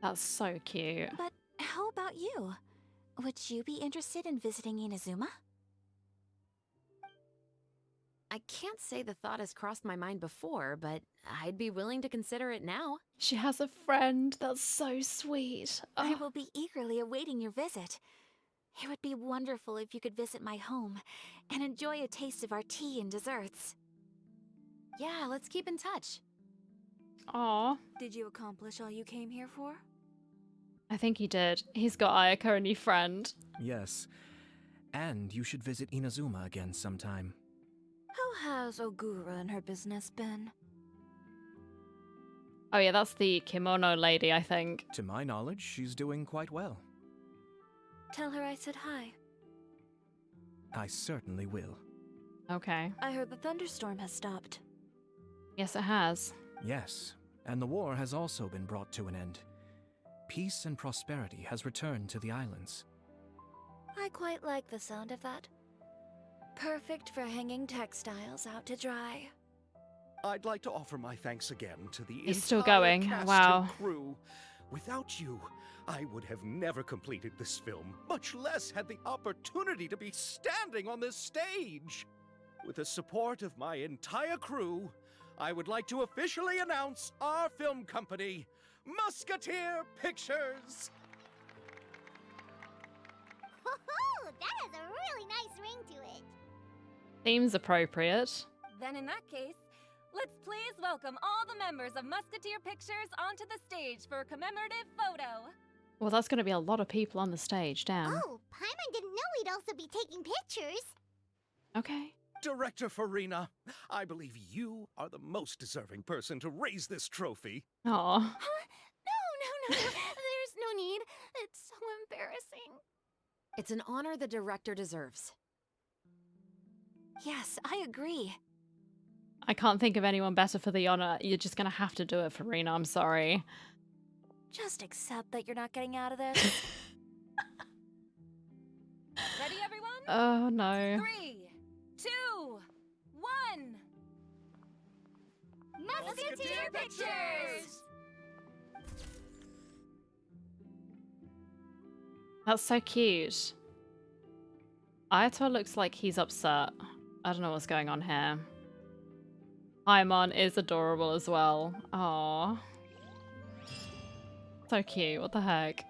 That's so cute. But how about you? Would you be interested in visiting Inazuma? I can't say the thought has crossed my mind before, but I'd be willing to consider it now. She has a friend. That's so sweet. I will be eagerly awaiting your visit. It would be wonderful if you could visit my home and enjoy a taste of our tea and desserts. Yeah, let's keep in touch. Aw. Did you accomplish all you came here for? I think he did. He's got Ayaka, a new friend. Yes. And you should visit Inazuma again sometime. How has Ogura and her business been? Oh yeah, that's the kimono lady, I think. To my knowledge, she's doing quite well. Tell her I said hi. I certainly will. Okay. I heard the thunderstorm has stopped. Yes, it has. Yes, and the war has also been brought to an end. Peace and prosperity has returned to the islands. I quite like the sound of that. Perfect for hanging textiles out to dry. I'd like to offer my thanks again to the He's still entire going. cast Wow. and crew. Without you, I would have never completed this film, much less had the opportunity to be standing on this stage. With the support of my entire crew, I would like to officially announce our film company, Musketeer Pictures! Ho-ho! That has a really nice ring to it. Seems appropriate. Then in that case, let's please welcome all the members of Musketeer Pictures onto the stage for a commemorative photo. Well, that's going to be a lot of people on the stage. Damn. Oh, Paimon didn't know we'd also be taking pictures. Okay. Director Farina, I believe you are the most deserving person to raise this trophy. Aw. No. There's no need. It's so embarrassing. It's an honor the director deserves. Yes, I agree. I can't think of anyone better for the honor. You're just going to have to do it, Farina. I'm sorry. Just accept that you're not getting out of this. Ready, everyone? Oh, no. 3, 2, 1. Musketeer Pictures! That's so cute. Ayato looks like he's upset. I don't know what's going on here. Paimon is adorable as well. Aww. So cute. What the heck?